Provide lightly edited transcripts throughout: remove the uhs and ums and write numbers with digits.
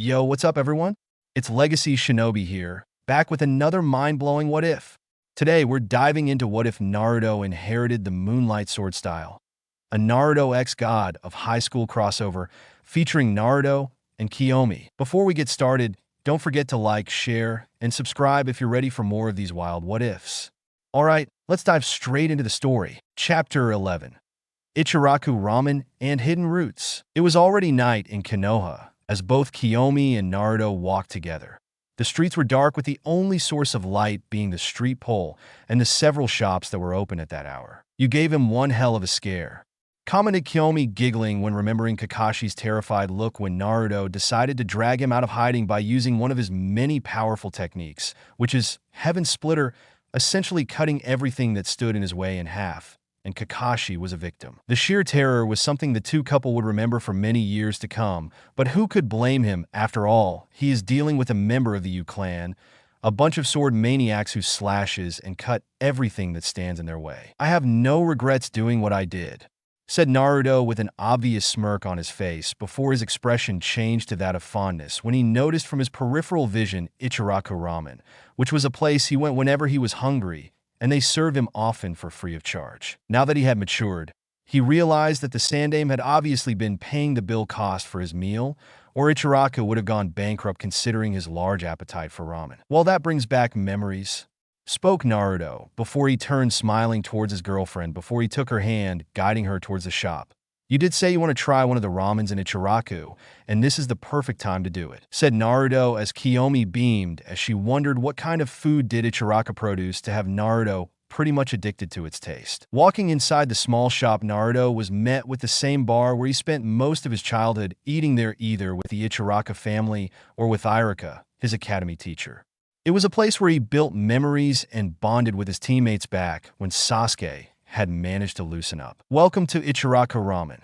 Yo, what's up, everyone? It's Legacy Shinobi here, back with another mind-blowing What If. Today, we're diving into what if Naruto inherited the Moonlight sword style, a Naruto X God of high school crossover featuring Naruto and Kiomi. Before we get started, don't forget to like, share, and subscribe if you're ready for more of these wild what ifs. Alright, let's dive straight into the story. Chapter 11. Ichiraku Ramen and Hidden Roots. It was already night in Konoha, as both Kiomi and Naruto walked together. The streets were dark, with the only source of light being the street pole and the several shops that were open at that hour. "You gave him one hell of a scare," commented Kiomi, giggling when remembering Kakashi's terrified look when Naruto decided to drag him out of hiding by using one of his many powerful techniques, which is Heaven Splitter, essentially cutting everything that stood in his way in half. And Kakashi was a victim. The sheer terror was something the two couple would remember for many years to come, but who could blame him? After all, he is dealing with a member of the U clan, a bunch of sword maniacs who slashes and cut everything that stands in their way. "I have no regrets doing what I did," said Naruto with an obvious smirk on his face before his expression changed to that of fondness when he noticed from his peripheral vision Ichiraku Ramen, which was a place he went whenever he was hungry, and they served him often for free of charge. Now that he had matured, he realized that the Sandaime had obviously been paying the bill cost for his meal, or Ichiraku would have gone bankrupt considering his large appetite for ramen. "Well, that brings back memories," spoke Naruto, before he turned smiling towards his girlfriend before he took her hand, guiding her towards the shop. "You did say you want to try one of the ramens in Ichiraku, and this is the perfect time to do it," said Naruto as Kiomi beamed as she wondered what kind of food did Ichiraku produce to have Naruto pretty much addicted to its taste. Walking inside the small shop, Naruto was met with the same bar where he spent most of his childhood, eating there either with the Ichiraku family or with Iruka, his academy teacher. It was a place where he built memories and bonded with his teammates back when Sasuke had managed to loosen up. "Welcome to Ichiraku Ramen,"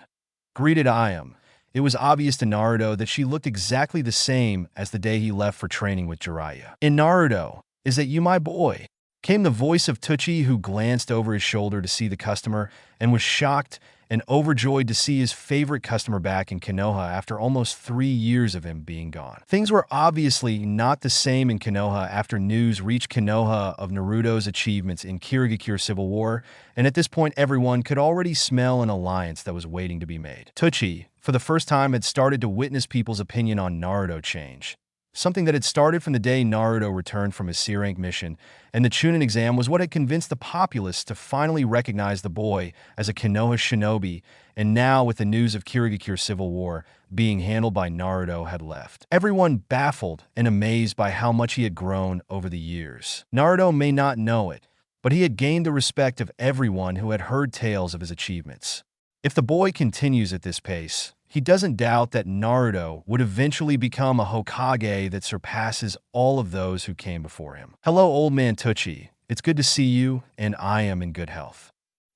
greeted Ayam. It was obvious to Naruto that she looked exactly the same as the day he left for training with Jiraiya. "In Naruto, is that you, my boy?" came the voice of Tsuchi, who glanced over his shoulder to see the customer and was shocked and overjoyed to see his favorite customer back in Konoha after almost 3 years of him being gone. Things were obviously not the same in Konoha after news reached Konoha of Naruto's achievements in Kirigakure Civil War, and at this point everyone could already smell an alliance that was waiting to be made. Tsuchi, for the first time, had started to witness people's opinion on Naruto change. Something that had started from the day Naruto returned from his C-rank mission, and the Chunin exam was what had convinced the populace to finally recognize the boy as a Konoha shinobi, and now with the news of Kirigakure Civil War being handled by Naruto had left. Everyone baffled and amazed by how much he had grown over the years. Naruto may not know it, but he had gained the respect of everyone who had heard tales of his achievements. If the boy continues at this pace, he doesn't doubt that Naruto would eventually become a Hokage that surpasses all of those who came before him. "Hello, old man Tsuchi. It's good to see you, and I am in good health,"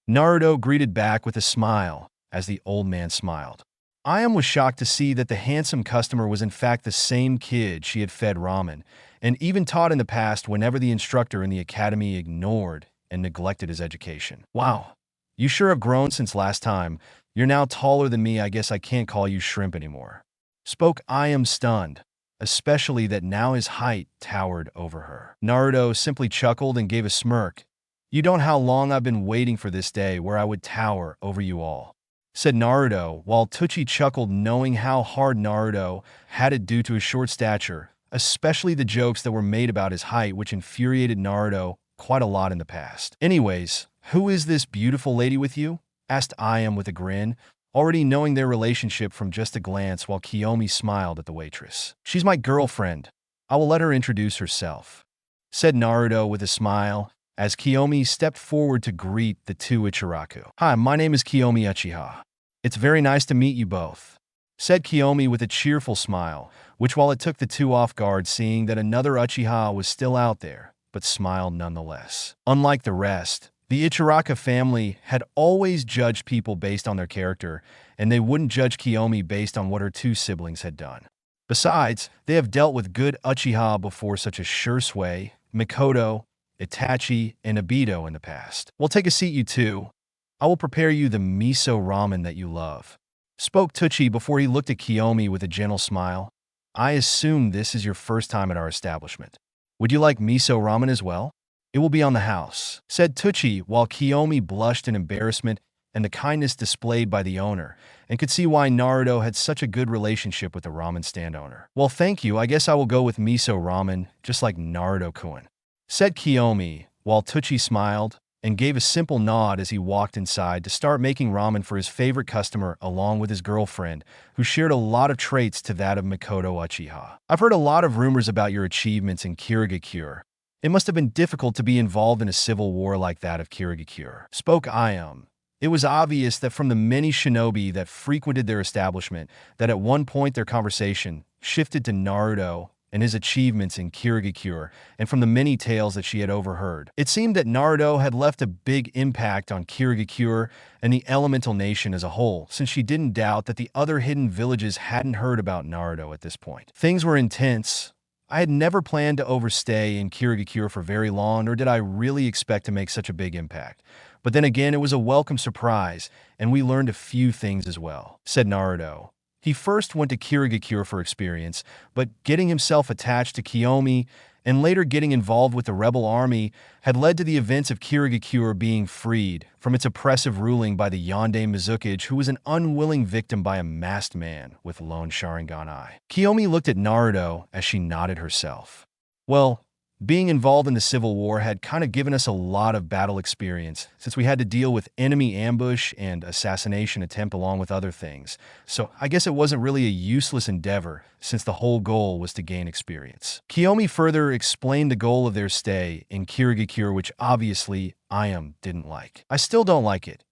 Naruto greeted back with a smile as the old man smiled. Ayam was shocked to see that the handsome customer was in fact the same kid she had fed ramen, and even taught in the past whenever the instructor in the academy ignored and neglected his education. "Wow, you sure have grown since last time. You're now taller than me. I guess I can't call you shrimp anymore," spoke Ayam, stunned, especially that now his height towered over her. Naruto simply chuckled and gave a smirk. "You don't know how long I've been waiting for this day where I would tower over you all," said Naruto, while Tsuchi chuckled knowing how hard Naruto had it due to his short stature, especially the jokes that were made about his height, which infuriated Naruto quite a lot in the past. "Anyways, who is this beautiful lady with you?" asked Ayam with a grin, already knowing their relationship from just a glance, while Kiomi smiled at the waitress. "She's my girlfriend. I will let her introduce herself," said Naruto with a smile, as Kiomi stepped forward to greet the two Ichiraku. "Hi, my name is Kiomi Uchiha. It's very nice to meet you both," said Kiomi with a cheerful smile, which while it took the two off guard seeing that another Uchiha was still out there, but smiled nonetheless. Unlike the rest, the Ichiraku family had always judged people based on their character, and they wouldn't judge Kiomi based on what her two siblings had done. Besides, they have dealt with good Uchiha before, such as Shursui, Mikoto, Itachi, and Obito in the past. "Well, take a seat, you two. I will prepare you the miso ramen that you love," spoke Tsuchi before he looked at Kiomi with a gentle smile. I assume this is your first time at our establishment. Would you like miso ramen as well? It will be on the house, said Tucci while Kiomi blushed in embarrassment and the kindness displayed by the owner, and could see why Naruto had such a good relationship with the ramen stand owner. Well, thank you. I guess I will go with miso ramen, just like Naruto-kun, said Kiomi, while Tucci smiled and gave a simple nod as he walked inside to start making ramen for his favorite customer along with his girlfriend, who shared a lot of traits to that of Makoto Uchiha. I've heard a lot of rumors about your achievements in Kirigakure. It must have been difficult to be involved in a civil war like that of Kirigakure, spoke Iam. It was obvious that from the many shinobi that frequented their establishment, that at one point their conversation shifted to Naruto and his achievements in Kirigakure, and from the many tales that she had overheard. It seemed that Naruto had left a big impact on Kirigakure and the Elemental Nation as a whole, since she didn't doubt that the other hidden villages hadn't heard about Naruto at this point. Things were intense. I had never planned to overstay in Kirigakure for very long, nor did I really expect to make such a big impact. But then again, it was a welcome surprise, and we learned a few things as well, said Naruto. He first went to Kirigakure for experience, but getting himself attached to Kiomi and later getting involved with the rebel army had led to the events of Kirigakure being freed from its oppressive ruling by the Yonde Mizukage, who was an unwilling victim by a masked man with lone Sharingan eye. Kiomi looked at Naruto as she nodded herself. Well, being involved in the Civil War had kind of given us a lot of battle experience, since we had to deal with enemy ambush and assassination attempt along with other things. So I guess it wasn't really a useless endeavor, since the whole goal was to gain experience. Kiomi further explained the goal of their stay in Kirigakure, which obviously Iam didn't like. I still don't like it.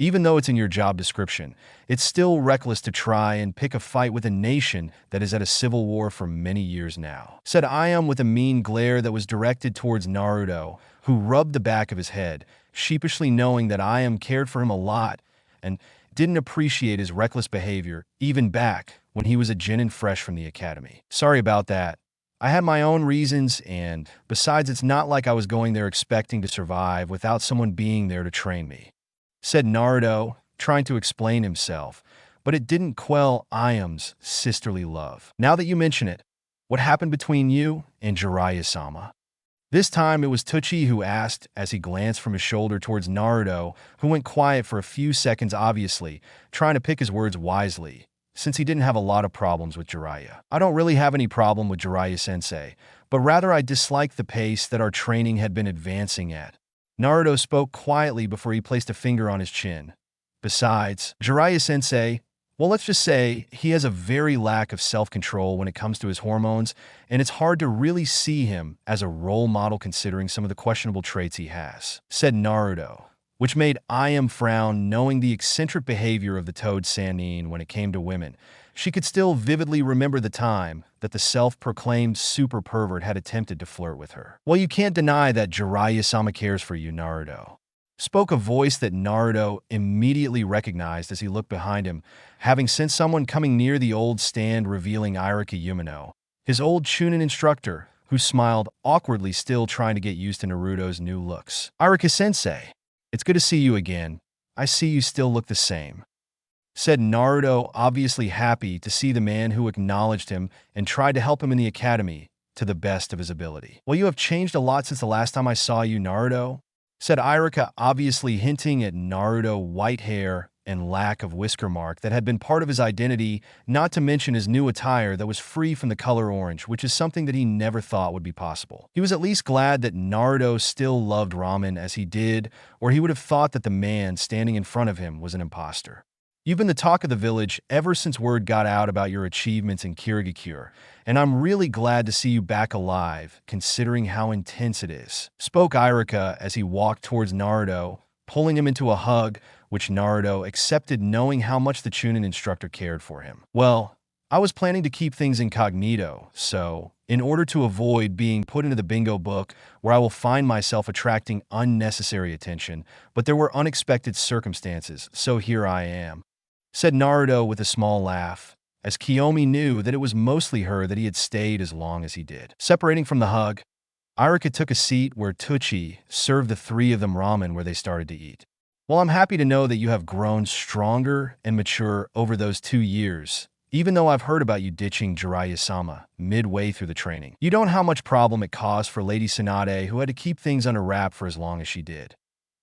Even though it's in your job description, it's still reckless to try and pick a fight with a nation that is at a civil war for many years now, said Iam with a mean glare that was directed towards Naruto, who rubbed the back of his head, sheepishly knowing that Iam cared for him a lot and didn't appreciate his reckless behavior, even back when he was a genin fresh from the academy. Sorry about that. I had my own reasons, and besides, it's not like I was going there expecting to survive without someone being there to train me, said Naruto, trying to explain himself, but it didn't quell Iam's sisterly love. Now that you mention it, what happened between you and Jiraiya-sama? This time it was Tucci who asked as he glanced from his shoulder towards Naruto, who went quiet for a few seconds, obviously, trying to pick his words wisely, since he didn't have a lot of problems with Jiraiya. I don't really have any problem with Jiraiya-sensei, but rather I dislike the pace that our training had been advancing at. Naruto spoke quietly before he placed a finger on his chin. Besides, Jiraiya-sensei, well, let's just say he has a very lack of self-control when it comes to his hormones, and it's hard to really see him as a role model considering some of the questionable traits he has, said Naruto, which made Iam frown knowing the eccentric behavior of the Toad Sannin when it came to women. She could still vividly remember the time that the self-proclaimed super pervert had attempted to flirt with her. Well, you can't deny that Jiraiya-sama cares for you, Naruto, spoke a voice that Naruto immediately recognized as he looked behind him, having sensed someone coming near the old stand revealing Iruka Yumino, his old Chunin instructor, who smiled awkwardly, still trying to get used to Naruto's new looks. Iruka-sensei, it's good to see you again. I see you still look the same, said Naruto, obviously happy to see the man who acknowledged him and tried to help him in the academy to the best of his ability. Well, you have changed a lot since the last time I saw you, Naruto, said Iruka, obviously hinting at Naruto's white hair and lack of whisker mark that had been part of his identity, not to mention his new attire that was free from the color orange, which is something that he never thought would be possible. He was at least glad that Naruto still loved ramen as he did, or he would have thought that the man standing in front of him was an imposter. You've been the talk of the village ever since word got out about your achievements in Kirigakure, and I'm really glad to see you back alive, considering how intense it is, spoke Iruka as he walked towards Naruto, pulling him into a hug, which Naruto accepted knowing how much the Chunin instructor cared for him. Well, I was planning to keep things incognito, so in order to avoid being put into the bingo book where I will find myself attracting unnecessary attention, but there were unexpected circumstances, so here I am, said Naruto with a small laugh, as Kiomi knew that it was mostly her that he had stayed as long as he did. Separating from the hug, Iruka took a seat where Tucci served the three of them ramen where they started to eat. Well, I'm happy to know that you have grown stronger and mature over those 2 years, even though I've heard about you ditching Jiraiya-sama midway through the training. You don't know how much problem it caused for Lady Tsunade, who had to keep things under wrap for as long as she did.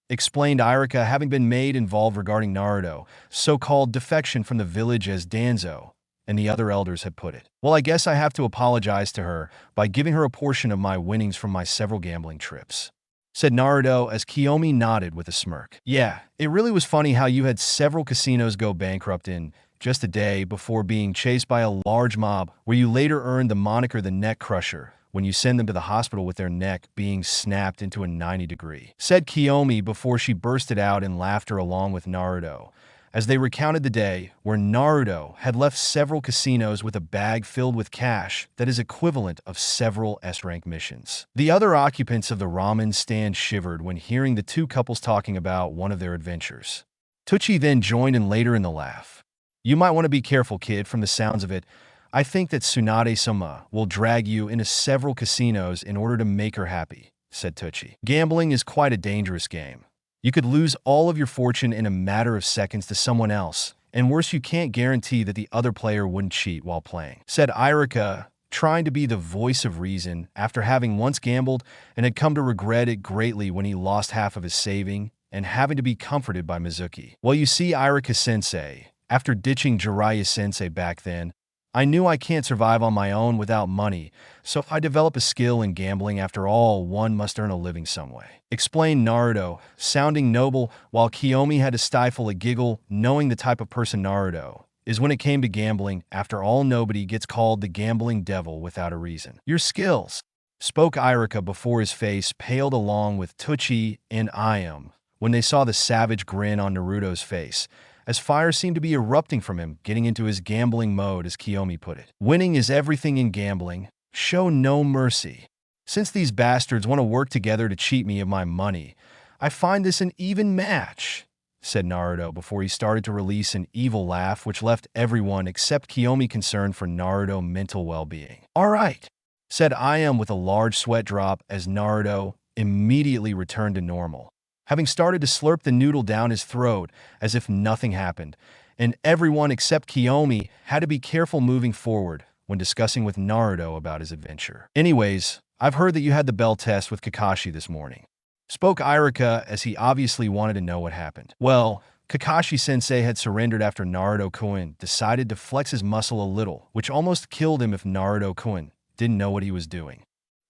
Explained Iruka, having been made involved regarding Naruto, so-called defection from the village as Danzo and the other elders had put it. Well, I guess I have to apologize to her by giving her a portion of my winnings from my several gambling trips, said Naruto as Kiomi nodded with a smirk. Yeah, it really was funny how you had several casinos go bankrupt in just a day before being chased by a large mob, where you later earned the moniker the Neck Crusher when you send them to the hospital with their neck being snapped into a 90-degree, said Kiomi before she bursted out in laughter along with Naruto, as they recounted the day where Naruto had left several casinos with a bag filled with cash that is equivalent of several S-rank missions. The other occupants of the ramen stand shivered when hearing the two couples talking about one of their adventures. Tucci then joined in later in the laugh. You might want to be careful, kid, from the sounds of it. I think that Tsunade-sama will drag you into several casinos in order to make her happy, said Tucci. Gambling is quite a dangerous game. You could lose all of your fortune in a matter of seconds to someone else, and worse, you can't guarantee that the other player wouldn't cheat while playing, said Iruka, trying to be the voice of reason after having once gambled and had come to regret it greatly when he lost half of his saving and having to be comforted by Mizuki. Well, you see, Iruka-sensei, after ditching Jiraiya-sensei back then, I knew I can't survive on my own without money, so if I develop a skill in gambling, after all, one must earn a living some way, explained Naruto, sounding noble, while Kiomi had to stifle a giggle, knowing the type of person Naruto is when it came to gambling. After all, nobody gets called the gambling devil without a reason. Your skills, spoke Iruka before his face paled along with Tucci and Ayam when they saw the savage grin on Naruto's face, as fire seemed to be erupting from him, getting into his gambling mode, as Kiomi put it. Winning is everything in gambling. Show no mercy. Since these bastards want to work together to cheat me of my money, I find this an even match, said Naruto before he started to release an evil laugh which left everyone except Kiomi concerned for Naruto's mental well-being. All right, said Ayam with a large sweat drop as Naruto immediately returned to normal, having started to slurp the noodle down his throat as if nothing happened, and everyone except Kiomi had to be careful moving forward when discussing with Naruto about his adventure. Anyways, I've heard that you had the bell test with Kakashi this morning, spoke Iruka as he obviously wanted to know what happened. Well, Kakashi-sensei had surrendered after Naruto-kun decided to flex his muscle a little, which almost killed him if Naruto-kun didn't know what he was doing,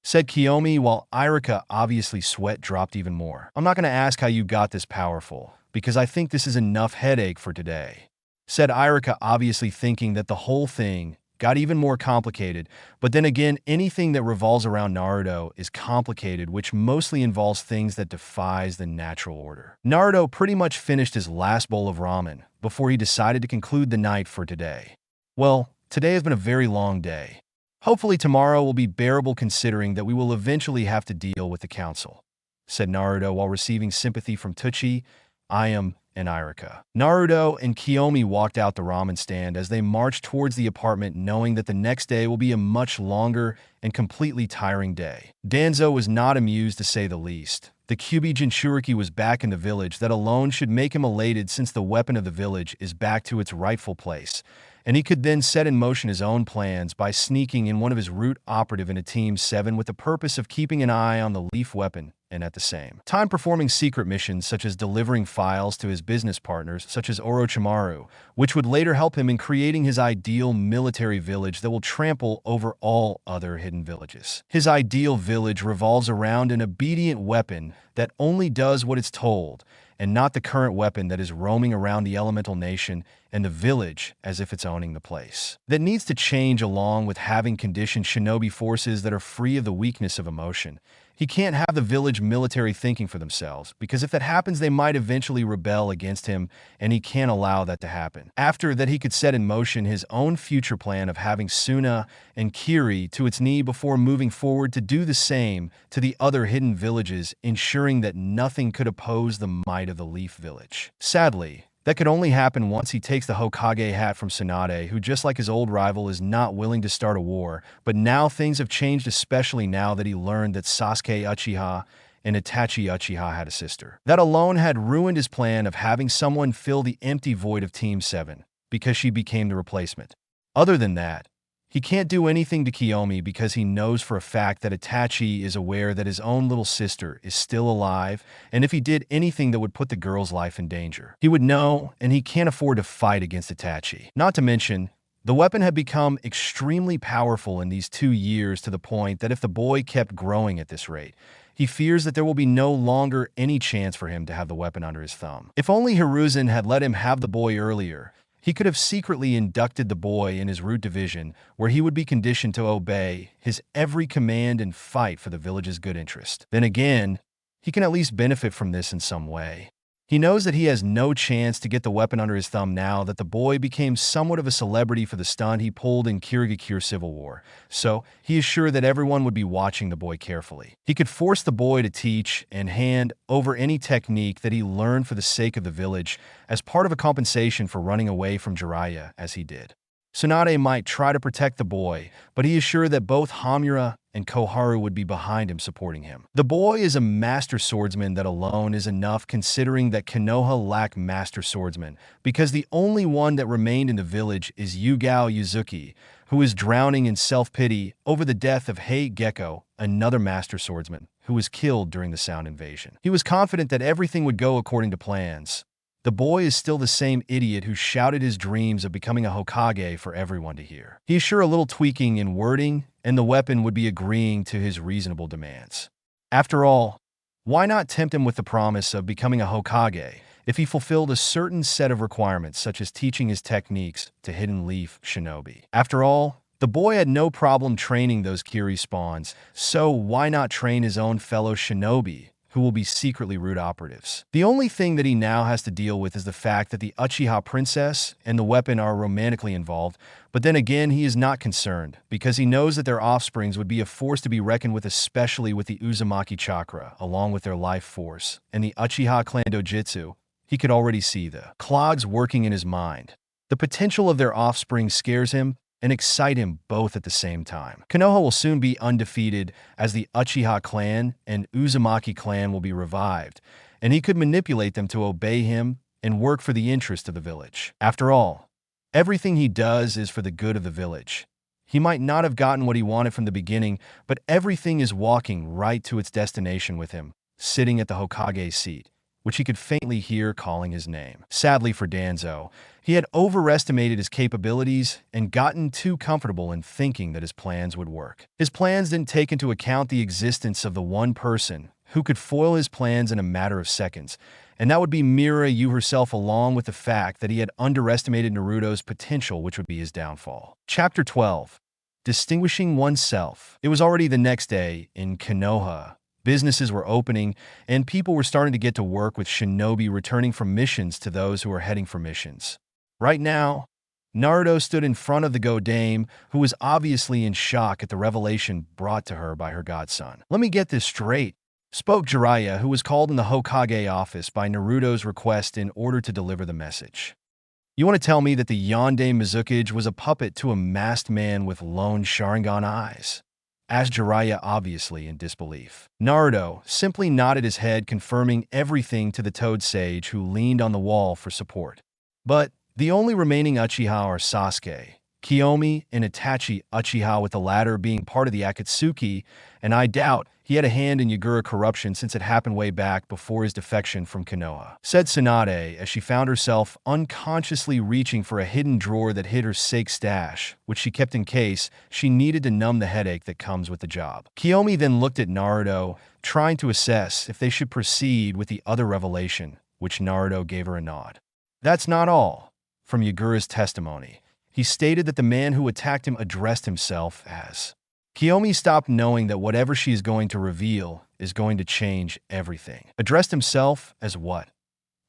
said Kiomi, while Iruka obviously sweat dropped even more. I'm not going to ask how you got this powerful, because I think this is enough headache for today, said Iruka, obviously thinking that the whole thing got even more complicated. But then again, anything that revolves around Naruto is complicated, which mostly involves things that defies the natural order. Naruto pretty much finished his last bowl of ramen before he decided to conclude the night for today. Well, today has been a very long day. Hopefully tomorrow will be bearable, considering that we will eventually have to deal with the council, said Naruto while receiving sympathy from Tucci, Ayam, and Iruka. Naruto and Kiomi walked out the ramen stand as they marched towards the apartment, knowing that the next day will be a much longer and completely tiring day. Danzo was not amused, to say the least. The Kyuubi Jinchuriki was back in the village. That alone should make him elated, since the weapon of the village is back to its rightful place, and he could then set in motion his own plans by sneaking in one of his root operative into Team 7 with the purpose of keeping an eye on the leaf weapon and at the same time performing secret missions such as delivering files to his business partners such as Orochimaru, which would later help him in creating his ideal military village that will trample over all other hidden villages. His ideal village revolves around an obedient weapon that only does what it's told, and not the current weapon that is roaming around the elemental nation and the village as if it's owning the place. That needs to change, along with having conditioned shinobi forces that are free of the weakness of emotion. He can't have the village military thinking for themselves, because if that happens, they might eventually rebel against him, and he can't allow that to happen. After that, he could set in motion his own future plan of having Suna and Kiri to its knee before moving forward to do the same to the other hidden villages, ensuring that nothing could oppose the might of the Leaf Village. Sadly, that could only happen once he takes the Hokage hat from Tsunade, who, just like his old rival, is not willing to start a war. But now things have changed, especially now that he learned that Sasuke Uchiha and Itachi Uchiha had a sister. That alone had ruined his plan of having someone fill the empty void of Team 7, because she became the replacement. Other than that, he can't do anything to Kiomi because he knows for a fact that Itachi is aware that his own little sister is still alive, and if he did anything that would put the girl's life in danger, he would know, and he can't afford to fight against Itachi. Not to mention, the weapon had become extremely powerful in these 2 years to the point that if the boy kept growing at this rate, he fears that there will be no longer any chance for him to have the weapon under his thumb. If only Hiruzen had let him have the boy earlier, he could have secretly inducted the boy in his root division, where he would be conditioned to obey his every command and fight for the village's good interest. Then again, he can at least benefit from this in some way. He knows that he has no chance to get the weapon under his thumb now that the boy became somewhat of a celebrity for the stunt he pulled in Kirigakure Civil War, so he is sure that everyone would be watching the boy carefully. He could force the boy to teach and hand over any technique that he learned for the sake of the village as part of a compensation for running away from Jiraiya as he did. Tsunade might try to protect the boy, but he is sure that both Hamura and Koharu would be behind him supporting him. The boy is a master swordsman that alone is enough considering that Konoha lack master swordsmen, because the only one that remained in the village is Yugao Yuzuki, who is drowning in self-pity over the death of Hei Gecko, another master swordsman, who was killed during the Sound Invasion. He was confident that everything would go according to plans. The boy is still the same idiot who shouted his dreams of becoming a Hokage for everyone to hear. He is sure a little tweaking in wording, and the weapon would be agreeing to his reasonable demands. After all, why not tempt him with the promise of becoming a Hokage if he fulfilled a certain set of requirements such as teaching his techniques to Hidden Leaf Shinobi? After all, the boy had no problem training those Kiri spawns, so why not train his own fellow shinobi who will be secretly root operatives? The only thing that he now has to deal with is the fact that the Uchiha princess and the weapon are romantically involved, but then again he is not concerned, because he knows that their offsprings would be a force to be reckoned with, especially with the Uzumaki chakra, along with their life force, and the Uchiha clan dojutsu. He could already see the clogs working in his mind. The potential of their offspring scares him and excite him both at the same time. Konoha will soon be undefeated as the Uchiha clan and Uzumaki clan will be revived, and he could manipulate them to obey him and work for the interest of the village. After all, everything he does is for the good of the village. He might not have gotten what he wanted from the beginning, but everything is walking right to its destination with him, sitting at the Hokage seat, which he could faintly hear calling his name. Sadly for Danzo, he had overestimated his capabilities and gotten too comfortable in thinking that his plans would work. His plans didn't take into account the existence of the one person who could foil his plans in a matter of seconds, and that would be Mirai herself, along with the fact that he had underestimated Naruto's potential, which would be his downfall. Chapter 12. Distinguishing Oneself. It was already the next day in Konoha. Businesses were opening, and people were starting to get to work, with shinobi returning from missions to those who were heading for missions. Right now, Naruto stood in front of the Godame, who was obviously in shock at the revelation brought to her by her godson. "Let me get this straight," spoke Jiraiya, who was called in the Hokage office by Naruto's request in order to deliver the message. "You want to tell me that the Yonde Mizukage was a puppet to a masked man with lone Sharingan eyes?" asked Jiraiya, obviously in disbelief. Naruto simply nodded his head, confirming everything to the Toad Sage, who leaned on the wall for support. But the only remaining Uchiha are Sasuke, Kiomi, and Itachi Uchiha, with the latter being part of the Akatsuki, and I doubt he had a hand in Yagura corruption since it happened way back before his defection from Konoha, said Tsunade as she found herself unconsciously reaching for a hidden drawer that hid her sake stash, which she kept in case she needed to numb the headache that comes with the job. Kiomi then looked at Naruto, trying to assess if they should proceed with the other revelation, which Naruto gave her a nod. That's not all. From Yagura's testimony, he stated that the man who attacked him addressed himself as. Kiomi stopped, knowing that whatever she is going to reveal is going to change everything. Addressed himself as what?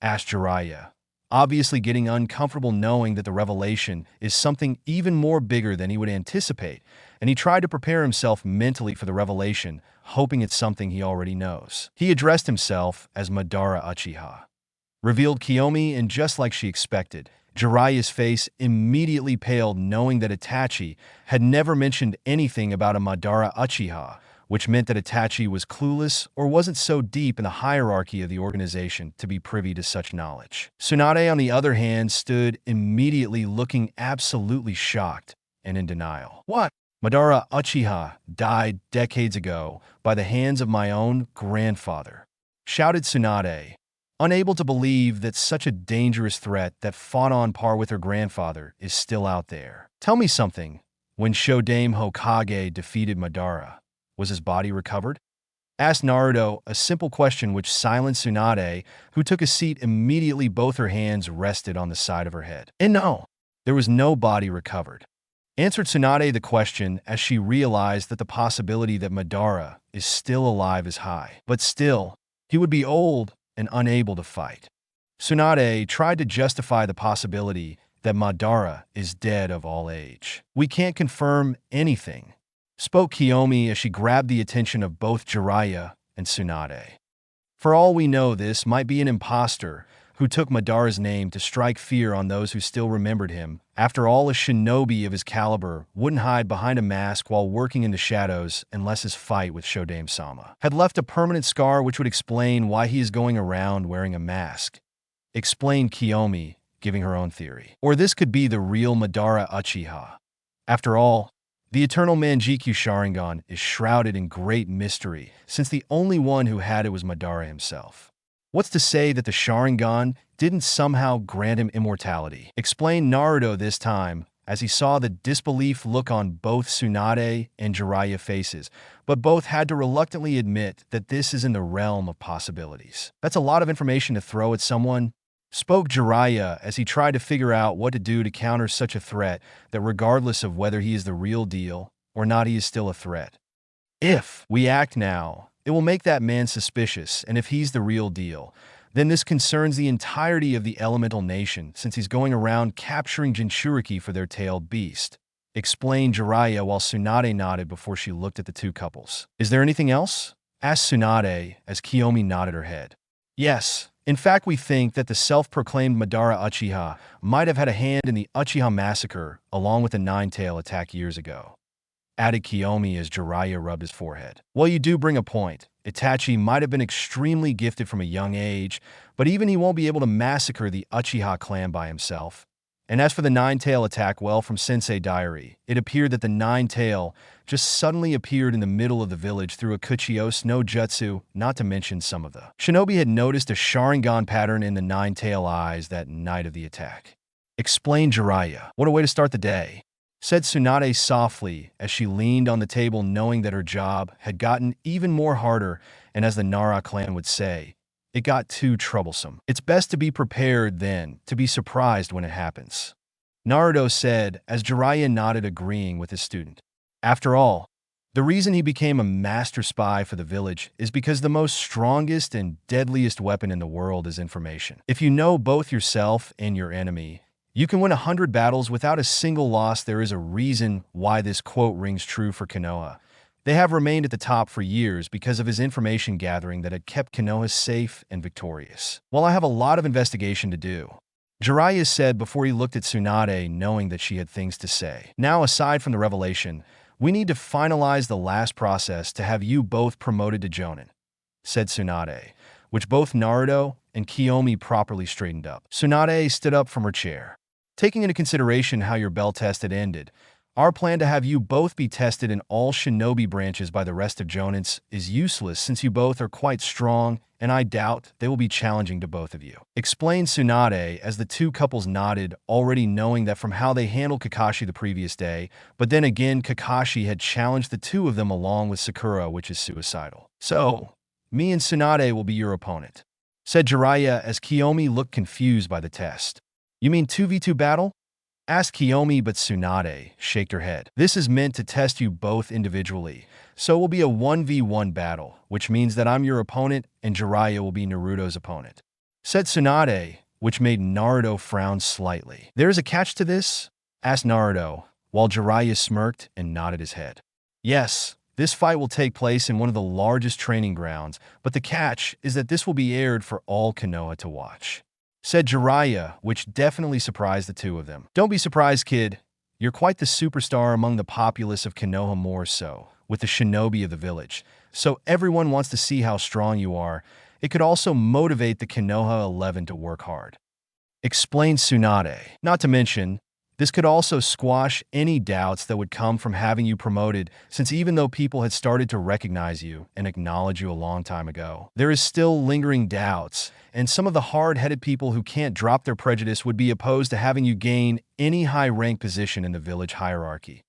Asked Jiraiya, obviously getting uncomfortable knowing that the revelation is something even more bigger than he would anticipate, and he tried to prepare himself mentally for the revelation, hoping it's something he already knows. He addressed himself as Madara Uchiha. Revealed Kiomi, and just like she expected, Jiraiya's face immediately paled, knowing that Itachi had never mentioned anything about a Madara Uchiha, which meant that Itachi was clueless or wasn't so deep in the hierarchy of the organization to be privy to such knowledge. Tsunade, on the other hand, stood immediately, looking absolutely shocked, and in denial. What? Madara Uchiha died decades ago by the hands of my own grandfather, shouted Tsunade, unable to believe that such a dangerous threat that fought on par with her grandfather is still out there. Tell me something. When Shodame Hokage defeated Madara, was his body recovered? Asked Naruto, a simple question which silenced Tsunade, who took a seat immediately. Both her hands rested on the side of her head. And no, there was no body recovered. Answered Tsunade the question as she realized that the possibility that Madara is still alive is high. But still, he would be old and unable to fight. Tsunade tried to justify the possibility that Madara is dead of all age. We can't confirm anything, spoke Kiomi as she grabbed the attention of both Jiraiya and Tsunade. For all we know, this might be an imposter who took Madara's name to strike fear on those who still remembered him. After all, a shinobi of his caliber wouldn't hide behind a mask while working in the shadows unless his fight with Shodame-sama had left a permanent scar, which would explain why he is going around wearing a mask, explained Kiomi, giving her own theory. Or this could be the real Madara Uchiha. After all, the eternal Manjikyu Sharingan is shrouded in great mystery, since the only one who had it was Madara himself. What's to say that the Sharingan didn't somehow grant him immortality? Explained Naruto this time, as he saw the disbelief look on both Tsunade and Jiraiya faces, but both had to reluctantly admit that this is in the realm of possibilities. That's a lot of information to throw at someone, spoke Jiraiya as he tried to figure out what to do to counter such a threat that regardless of whether he is the real deal or not, he is still a threat. If we act now, it will make that man suspicious, and if he's the real deal, then this concerns the entirety of the elemental nation, since he's going around capturing Jinchuriki for their tailed beast, explained Jiraiya while Tsunade nodded before she looked at the two couples. Is there anything else? Asked Tsunade as Kiomi nodded her head. Yes. In fact, we think that the self-proclaimed Madara Uchiha might have had a hand in the Uchiha massacre along with the Nine-Tail attack years ago, added Kiomi as Jiraiya rubbed his forehead. Well, you do bring a point. Itachi might have been extremely gifted from a young age, but even he won't be able to massacre the Uchiha clan by himself. And as for the Nine-Tail attack, well, from Sensei Diary, it appeared that the Nine-Tail just suddenly appeared in the middle of the village through a Kuchiyose no Jutsu, not to mention some of the shinobi had noticed a Sharingan pattern in the Nine-Tail eyes that night of the attack. Explained Jiraiya. What a way to start the day, said Tsunade softly as she leaned on the table, knowing that her job had gotten even more harder, and as the Nara clan would say, it got too troublesome. It's best to be prepared than to be surprised when it happens, Naruto said as Jiraiya nodded, agreeing with his student. After all, the reason he became a master spy for the village is because the most strongest and deadliest weapon in the world is information. If you know both yourself and your enemy, you can win 100 battles without a single loss. There is a reason why this quote rings true for Konoha. They have remained at the top for years because of his information gathering that had kept Konoha safe and victorious. Well, I have a lot of investigation to do, Jiraiya said before he looked at Tsunade, knowing that she had things to say. Now, aside from the revelation, we need to finalize the last process to have you both promoted to Jonin, said Tsunade, which both Naruto and Kiomi properly straightened up. Tsunade stood up from her chair. Taking into consideration how your bell test had ended, our plan to have you both be tested in all shinobi branches by the rest of Jonins is useless since you both are quite strong, and I doubt they will be challenging to both of you, explained Tsunade as the two couples nodded, already knowing that from how they handled Kakashi the previous day, but then again Kakashi had challenged the two of them along with Sakura, which is suicidal. So, me and Tsunade will be your opponent, said Jiraiya as Kiomi looked confused by the test. You mean 2v2 battle? Asked Kiomi, but Tsunade shook her head. This is meant to test you both individually, so it will be a 1v1 battle, which means that I'm your opponent and Jiraiya will be Naruto's opponent, said Tsunade, which made Naruto frown slightly. There is a catch to this? Asked Naruto, while Jiraiya smirked and nodded his head. Yes, this fight will take place in one of the largest training grounds, but the catch is that this will be aired for all Konoha to watch, said Jiraiya, which definitely surprised the two of them. Don't be surprised, kid. You're quite the superstar among the populace of Konoha, more so, with the shinobi of the village. So everyone wants to see how strong you are. It could also motivate the Konoha 11 to work hard, explained Tsunade. Not to mention, This could also squash any doubts that would come from having you promoted, since even though people had started to recognize you and acknowledge you a long time ago, there is still lingering doubts, and some of the hard-headed people who can't drop their prejudice would be opposed to having you gain any high-rank position in the village hierarchy.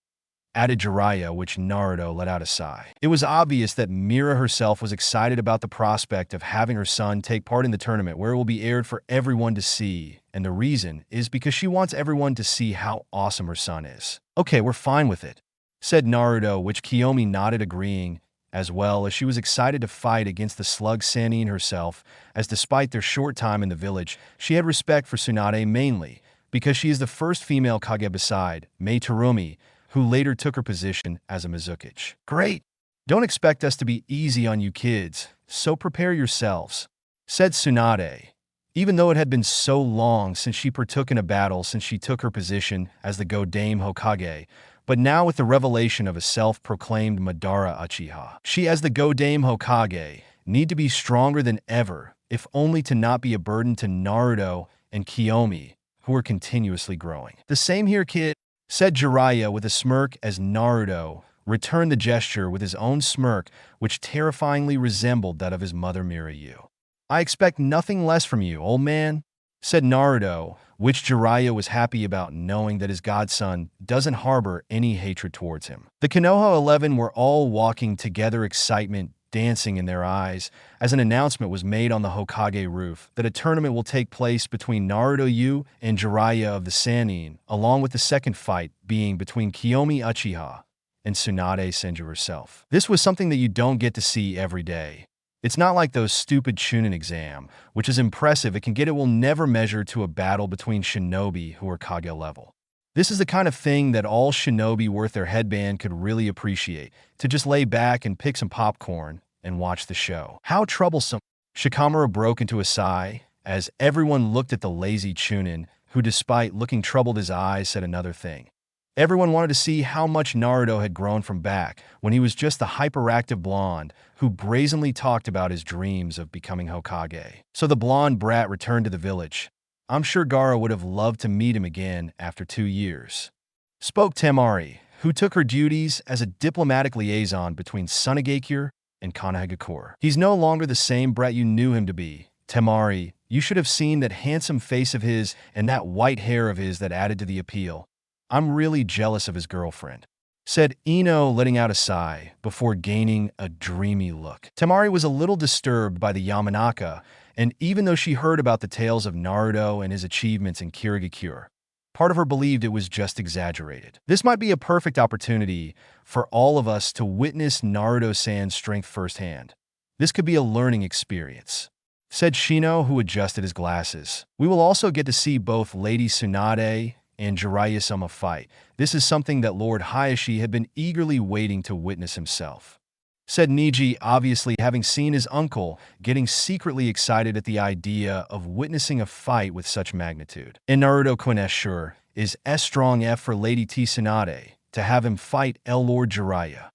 Added Jiraiya, which Naruto let out a sigh. It was obvious that Mira herself was excited about the prospect of having her son take part in the tournament where it will be aired for everyone to see, and the reason is because she wants everyone to see how awesome her son is. Okay, we're fine with it, said Naruto, which Kiomi nodded agreeing, as well as she was excited to fight against the slug Sannin herself, as despite their short time in the village, she had respect for Tsunade mainly because she is the first female Kage beside Mei Terumi, who later took her position as a Mizukichi. Great! Don't expect us to be easy on you kids, so prepare yourselves, said Tsunade. Even though it had been so long since she partook in a battle since she took her position as the Godame Hokage, but now with the revelation of a self-proclaimed Madara Uchiha, she as the Godame Hokage need to be stronger than ever, if only to not be a burden to Naruto and Kiomi, who are continuously growing. The same here, kid, said Jiraiya with a smirk as Naruto returned the gesture with his own smirk, which terrifyingly resembled that of his mother Mirayu. I expect nothing less from you, old man, said Naruto, which Jiraiya was happy about knowing that his godson doesn't harbor any hatred towards him. The Konoha 11 were all walking together, excitement dancing in their eyes, as an announcement was made on the Hokage roof that a tournament will take place between Naruto Yu and Jiraiya of the Sannin, along with the second fight being between Kiomi Uchiha and Tsunade Senju herself. This was something that you don't get to see every day. It's not like those stupid Chunin exam, which is impressive. It will never measure to a battle between shinobi who are Kage level. This is the kind of thing that all shinobi worth their headband could really appreciate, to just lay back and pick some popcorn and watch the show. How troublesome! Shikamaru broke into a sigh as everyone looked at the lazy Chunin, who despite looking troubled his eyes said another thing. Everyone wanted to see how much Naruto had grown from back when he was just the hyperactive blonde who brazenly talked about his dreams of becoming Hokage. So the blonde brat returned to the village. I'm sure Gaara would have loved to meet him again after 2 years. Spoke Temari, who took her duties as a diplomatic liaison between Tsunade and Konohagakure. He's no longer the same brat you knew him to be. Temari, you should have seen that handsome face of his and that white hair of his that added to the appeal. I'm really jealous of his girlfriend, said Ino, letting out a sigh before gaining a dreamy look. Temari was a little disturbed by the Yamanaka, and even though she heard about the tales of Naruto and his achievements in Kirigakure, part of her believed it was just exaggerated. This might be a perfect opportunity for all of us to witness Naruto-san's strength firsthand. This could be a learning experience, said Shino, who adjusted his glasses. We will also get to see both Lady Tsunade and Jiraiya-sama fight. This is something that Lord Hayashi had been eagerly waiting to witness himself, said Niji, obviously having seen his uncle getting secretly excited at the idea of witnessing a fight with such magnitude. And Naruto-kun sure is S strong F for Lady Tsunade to have him fight Lord Jiraiya,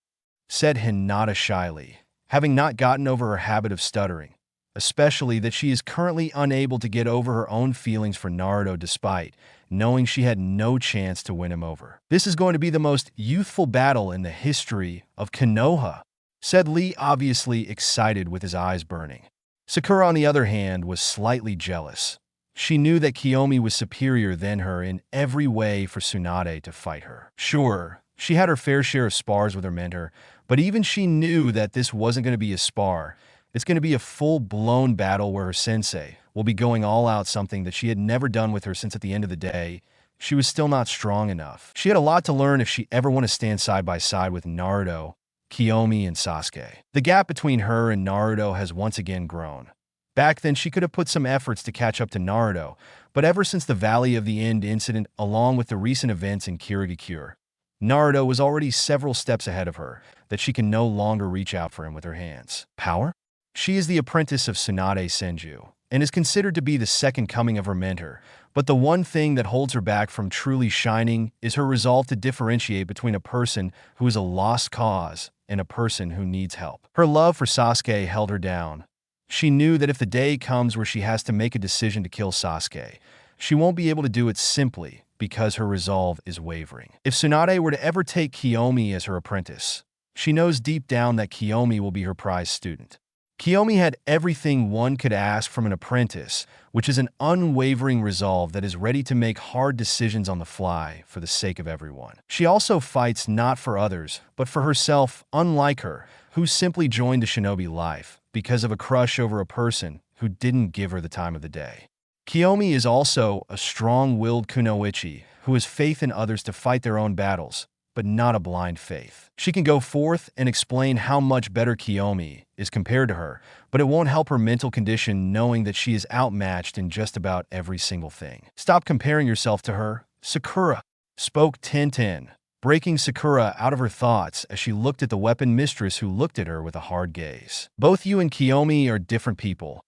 said Hinata shyly, having not gotten over her habit of stuttering, especially that she is currently unable to get over her own feelings for Naruto despite knowing she had no chance to win him over. This is going to be the most youthful battle in the history of Konoha, said Lee, obviously excited with his eyes burning. Sakura, on the other hand, was slightly jealous. She knew that Kiomi was superior than her in every way for Tsunade to fight her. Sure, she had her fair share of spars with her mentor, but even she knew that this wasn't going to be a spar. It's going to be a full-blown battle where her sensei will be going all out, something that she had never done with her since at the end of the day, she was still not strong enough. She had a lot to learn if she ever want to stand side by side with Naruto, Kiomi, and Sasuke. The gap between her and Naruto has once again grown. Back then, she could have put some efforts to catch up to Naruto, but ever since the Valley of the End incident, along with the recent events in Kirigakure, Naruto was already several steps ahead of her, that she can no longer reach out for him with her hands. Power? She is the apprentice of Tsunade Senju, and is considered to be the second coming of her mentor, but the one thing that holds her back from truly shining is her resolve to differentiate between a person who is a lost cause and a person who needs help. Her love for Sasuke held her down. She knew that if the day comes where she has to make a decision to kill Sasuke, she won't be able to do it simply because her resolve is wavering. If Tsunade were to ever take Kiomi as her apprentice, she knows deep down that Kiomi will be her prized student. Kiomi had everything one could ask from an apprentice, which is an unwavering resolve that is ready to make hard decisions on the fly for the sake of everyone. She also fights not for others, but for herself, unlike her, who simply joined the shinobi life because of a crush over a person who didn't give her the time of the day. Kiomi is also a strong-willed kunoichi who has faith in others to fight their own battles, but not a blind faith. She can go forth and explain how much better Kiomi is compared to her, but it won't help her mental condition knowing that she is outmatched in just about every single thing. Stop comparing yourself to her, Sakura, spoke Tenten, breaking Sakura out of her thoughts as she looked at the weapon mistress who looked at her with a hard gaze. Both you and Kiomi are different people.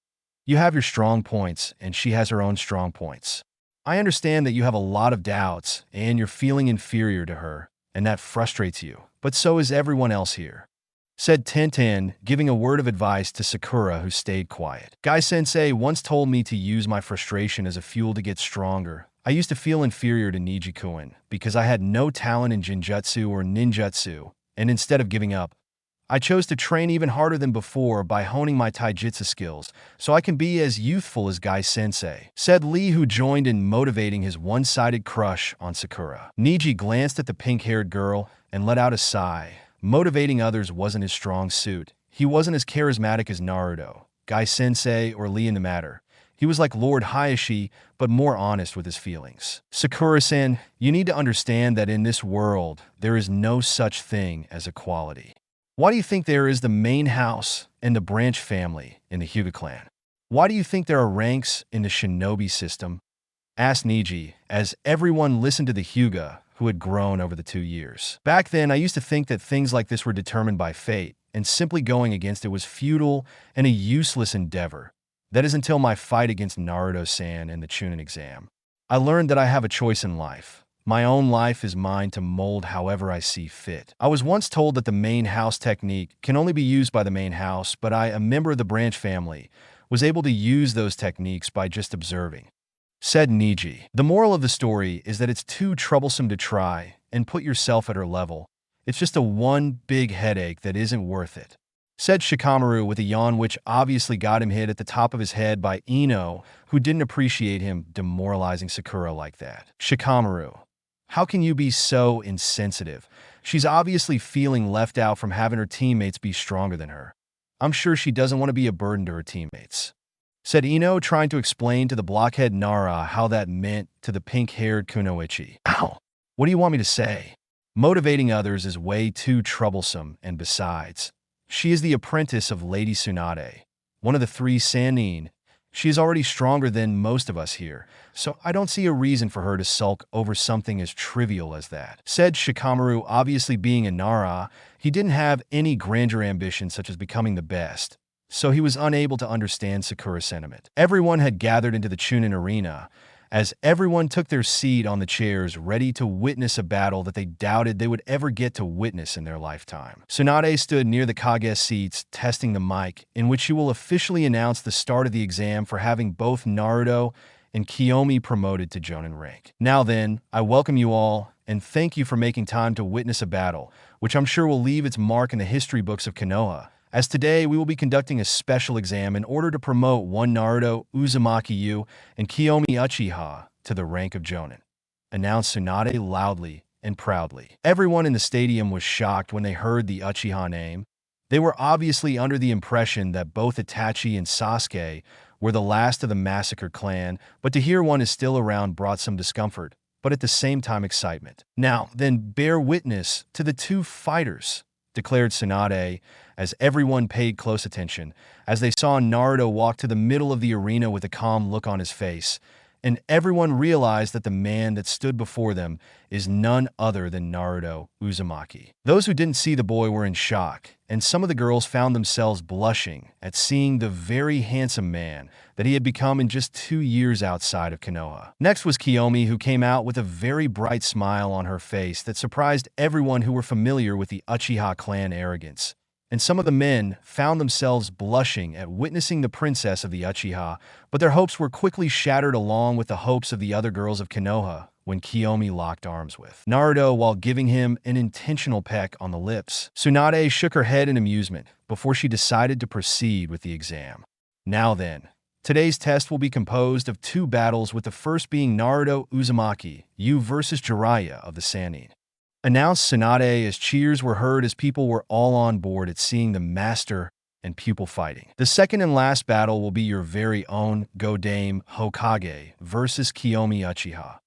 You have your strong points, and she has her own strong points. I understand that you have a lot of doubts, and you're feeling inferior to her, and that frustrates you, but so is everyone else here, said Tenten, giving a word of advice to Sakura, who stayed quiet. Guy-sensei once told me to use my frustration as a fuel to get stronger. I used to feel inferior to Nijikuin because I had no talent in Jinjutsu or Ninjutsu, and instead of giving up, I chose to train even harder than before by honing my taijutsu skills so I can be as youthful as Guy-sensei, said Lee, who joined in motivating his one-sided crush on Sakura. Niji glanced at the pink-haired girl and let out a sigh. Motivating others wasn't his strong suit. He wasn't as charismatic as Naruto, Guy-sensei, or Lee in the matter. He was like Lord Hayashi, but more honest with his feelings. Sakura-san, you need to understand that in this world, there is no such thing as equality. Why do you think there is the main house and the branch family in the Hyuga clan? Why do you think there are ranks in the shinobi system? Asked Niji, as everyone listened to the Hyuga, who had grown over the 2 years. Back then, I used to think that things like this were determined by fate, and simply going against it was futile and a useless endeavor. That is until my fight against Naruto-san and the Chunin exam. I learned that I have a choice in life. My own life is mine to mold however I see fit. I was once told that the main house technique can only be used by the main house, but I, a member of the branch family, was able to use those techniques by just observing, said Niji. The moral of the story is that it's too troublesome to try and put yourself at her level. It's just a one big headache that isn't worth it, said Shikamaru with a yawn which obviously got him hit at the top of his head by Ino, who didn't appreciate him demoralizing Sakura like that. Shikamaru, how can you be so insensitive? She's obviously feeling left out from having her teammates be stronger than her. I'm sure she doesn't want to be a burden to her teammates, said Ino, trying to explain to the blockhead Nara how that meant to the pink-haired kunoichi. Ow! What do you want me to say? Motivating others is way too troublesome, and besides, she is the apprentice of Lady Tsunade, one of the 3 Sannin. She is already stronger than most of us here, so I don't see a reason for her to sulk over something as trivial as that, said Shikamaru. Obviously being a Nara, he didn't have any grandeur ambitions such as becoming the best, so he was unable to understand Sakura's sentiment. Everyone had gathered into the Chunin arena, as everyone took their seat on the chairs ready to witness a battle that they doubted they would ever get to witness in their lifetime. Tsunade stood near the Kage seats, testing the mic, in which she will officially announce the start of the exam for having both Naruto and Kiomi promoted to Jonin rank. Now then, I welcome you all, and thank you for making time to witness a battle, which I'm sure will leave its mark in the history books of Konoha, as today we will be conducting a special exam in order to promote one Naruto Uzumaki-yu and Kiomi Uchiha to the rank of Jonin, announced Tsunade loudly and proudly. Everyone in the stadium was shocked when they heard the Uchiha name. They were obviously under the impression that both Itachi and Sasuke were the last of the massacred clan, but to hear one is still around brought some discomfort, but at the same time excitement. Now, then bear witness to the 2 fighters, declared Tsunade, as everyone paid close attention, as they saw Naruto walk to the middle of the arena with a calm look on his face, and everyone realized that the man that stood before them is none other than Naruto Uzumaki. Those who didn't see the boy were in shock, and some of the girls found themselves blushing at seeing the very handsome man that he had become in just 2 years outside of Konoha. Next was Kiomi, who came out with a very bright smile on her face that surprised everyone who were familiar with the Uchiha clan arrogance. And some of the men found themselves blushing at witnessing the princess of the Uchiha, but their hopes were quickly shattered along with the hopes of the other girls of Konoha, when Kiomi locked arms with Naruto while giving him an intentional peck on the lips. Tsunade shook her head in amusement before she decided to proceed with the exam. Now then, today's test will be composed of 2 battles, with the first being Naruto Uzumaki, U versus Jiraiya of the Sannin. Announced Tsunade as cheers were heard as people were all on board at seeing the master and pupil fighting. The second and last battle will be your very own Godame Hokage versus Kiomi Uchiha.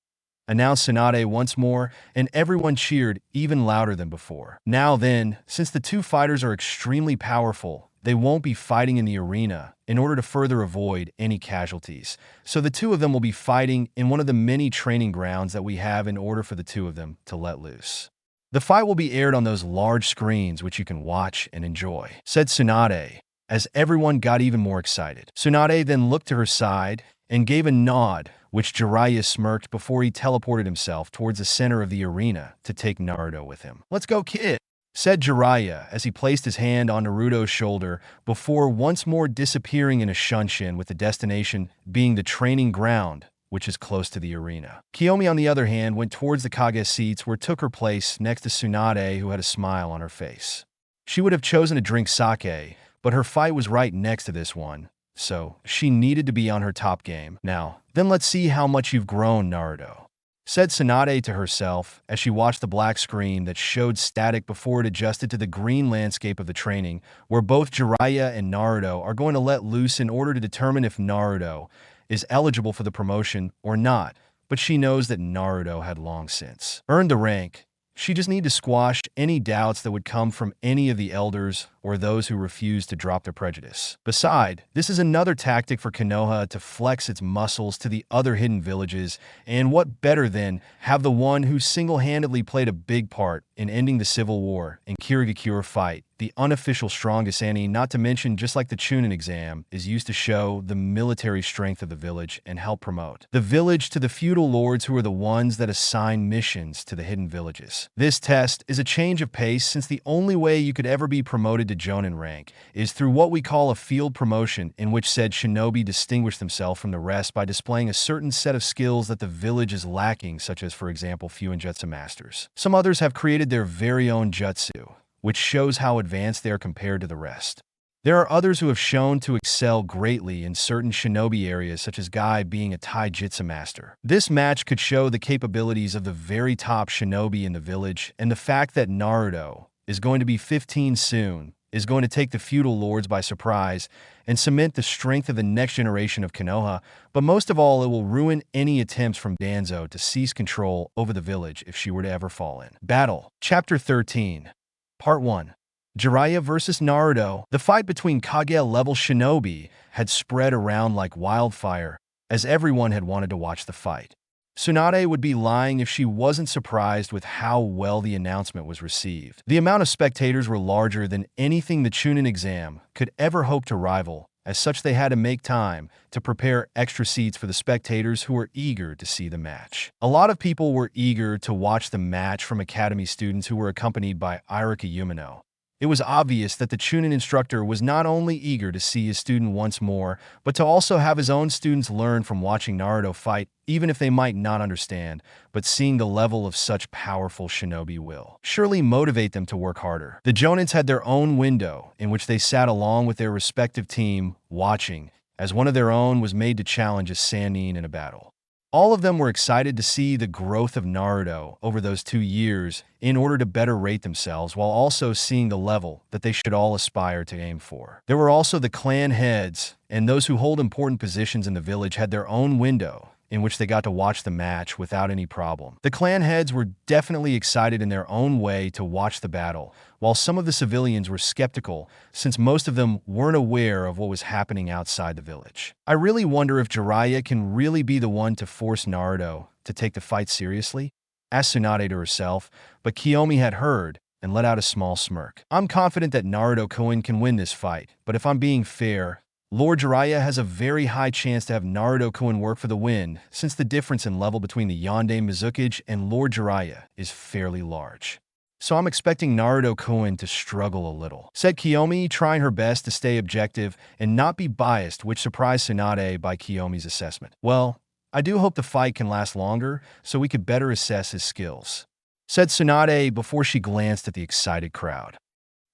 Announced Tsunade once more, and everyone cheered even louder than before. Now then, since the 2 fighters are extremely powerful, they won't be fighting in the arena in order to further avoid any casualties. So the 2 of them will be fighting in one of the many training grounds that we have in order for the 2 of them to let loose. The fight will be aired on those large screens which you can watch and enjoy, said Tsunade, as everyone got even more excited. Tsunade then looked to her side and gave a nod, which Jiraiya smirked before he teleported himself towards the center of the arena to take Naruto with him. "Let's go, kid," said Jiraiya as he placed his hand on Naruto's shoulder before once more disappearing in a shunshin, with the destination being the training ground, which is close to the arena. Kiomi, on the other hand, went towards the Kage seats where took her place next to Tsunade, who had a smile on her face. She would have chosen to drink sake, but her fight was right next to this one, so she needed to be on her top game. "Now, then let's see how much you've grown, Naruto," said Tsunade to herself as she watched the black screen that showed static before it adjusted to the green landscape of the training, where both Jiraiya and Naruto are going to let loose in order to determine if Naruto is eligible for the promotion or not. But she knows that Naruto had long since earned the rank. She just needed to squash any doubts that would come from any of the elders or those who refused to drop their prejudice. Besides, this is another tactic for Konoha to flex its muscles to the other hidden villages, and what better than have the one who single-handedly played a big part in ending the Civil War and Kirigakure fight, the unofficial strongest Sannin, not to mention, just like the Chunin exam, is used to show the military strength of the village and help promote the village to the feudal lords, who are the ones that assign missions to the hidden villages. This test is a change of pace, since the only way you could ever be promoted to Jonin rank is through what we call a field promotion, in which said shinobi distinguish themselves from the rest by displaying a certain set of skills that the village is lacking, such as, for example, Fuinjutsu masters. Some others have created their very own jutsu, which shows how advanced they are compared to the rest. There are others who have shown to excel greatly in certain shinobi areas, such as Guy being a taijutsu master. This match could show the capabilities of the very top shinobi in the village, and the fact that Naruto is going to be 15 soon is going to take the feudal lords by surprise and cement the strength of the next generation of Konoha, but most of all, it will ruin any attempts from Danzo to seize control over the village if she were to ever fall in. Battle. Chapter 13. Part 1. Jiraiya versus Naruto. The fight between Kage-level shinobi had spread around like wildfire, as everyone had wanted to watch the fight. Tsunade would be lying if she wasn't surprised with how well the announcement was received. The amount of spectators were larger than anything the Chunin exam could ever hope to rival. As such, they had to make time to prepare extra seats for the spectators who were eager to see the match. A lot of people were eager to watch the match from academy students who were accompanied by Iruka. It was obvious that the Chunin instructor was not only eager to see his student once more, but to also have his own students learn from watching Naruto fight, even if they might not understand, but seeing the level of such powerful shinobi will surely motivate them to work harder. The Jonins had their own window in which they sat along with their respective team, watching, as one of their own was made to challenge a Sannin in a battle. All of them were excited to see the growth of Naruto over those 2 years in order to better rate themselves, while also seeing the level that they should all aspire to aim for. There were also the clan heads, and those who hold important positions in the village had their own window in which they got to watch the match without any problem. The clan heads were definitely excited in their own way to watch the battle, while some of the civilians were skeptical, since most of them weren't aware of what was happening outside the village. I really wonder if Jiraiya can really be the one to force Naruto to take the fight seriously, asked Tsunade to herself, but Kiomi had heard and let out a small smirk. I'm confident that Naruto-kun can win this fight, but if I'm being fair, Lord Jiraiya has a very high chance to have Naruto-kun work for the win, since the difference in level between the Yonde Mizukage and Lord Jiraiya is fairly large. So I'm expecting Naruto-kun to struggle a little, said Kiomi, trying her best to stay objective and not be biased, which surprised Tsunade by Kiyomi's assessment. Well, I do hope the fight can last longer so we could better assess his skills," said Tsunade before she glanced at the excited crowd.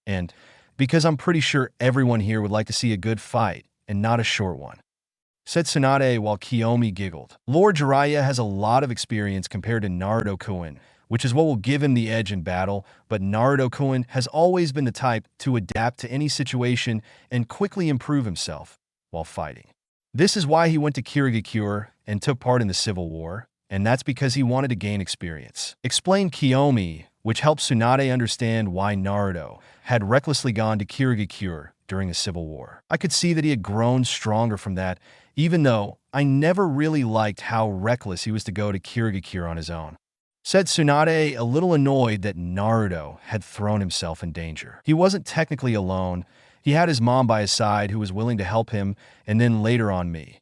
"And because I'm pretty sure everyone here would like to see a good fight and not a short one," said Tsunade while Kiomi giggled. Lord Jiraiya has a lot of experience compared to Naruto-kun, which is what will give him the edge in battle, but Naruto-kun has always been the type to adapt to any situation and quickly improve himself while fighting. This is why he went to Kirigakure and took part in the Civil War, and that's because he wanted to gain experience, explained Kiomi, which helped Tsunade understand why Naruto had recklessly gone to Kirigakure during the Civil War. I could see that he had grown stronger from that, even though I never really liked how reckless he was to go to Kirigakure on his own, said Tsunade, a little annoyed that Naruto had thrown himself in danger. He wasn't technically alone. He had his mom by his side who was willing to help him, and then later on me,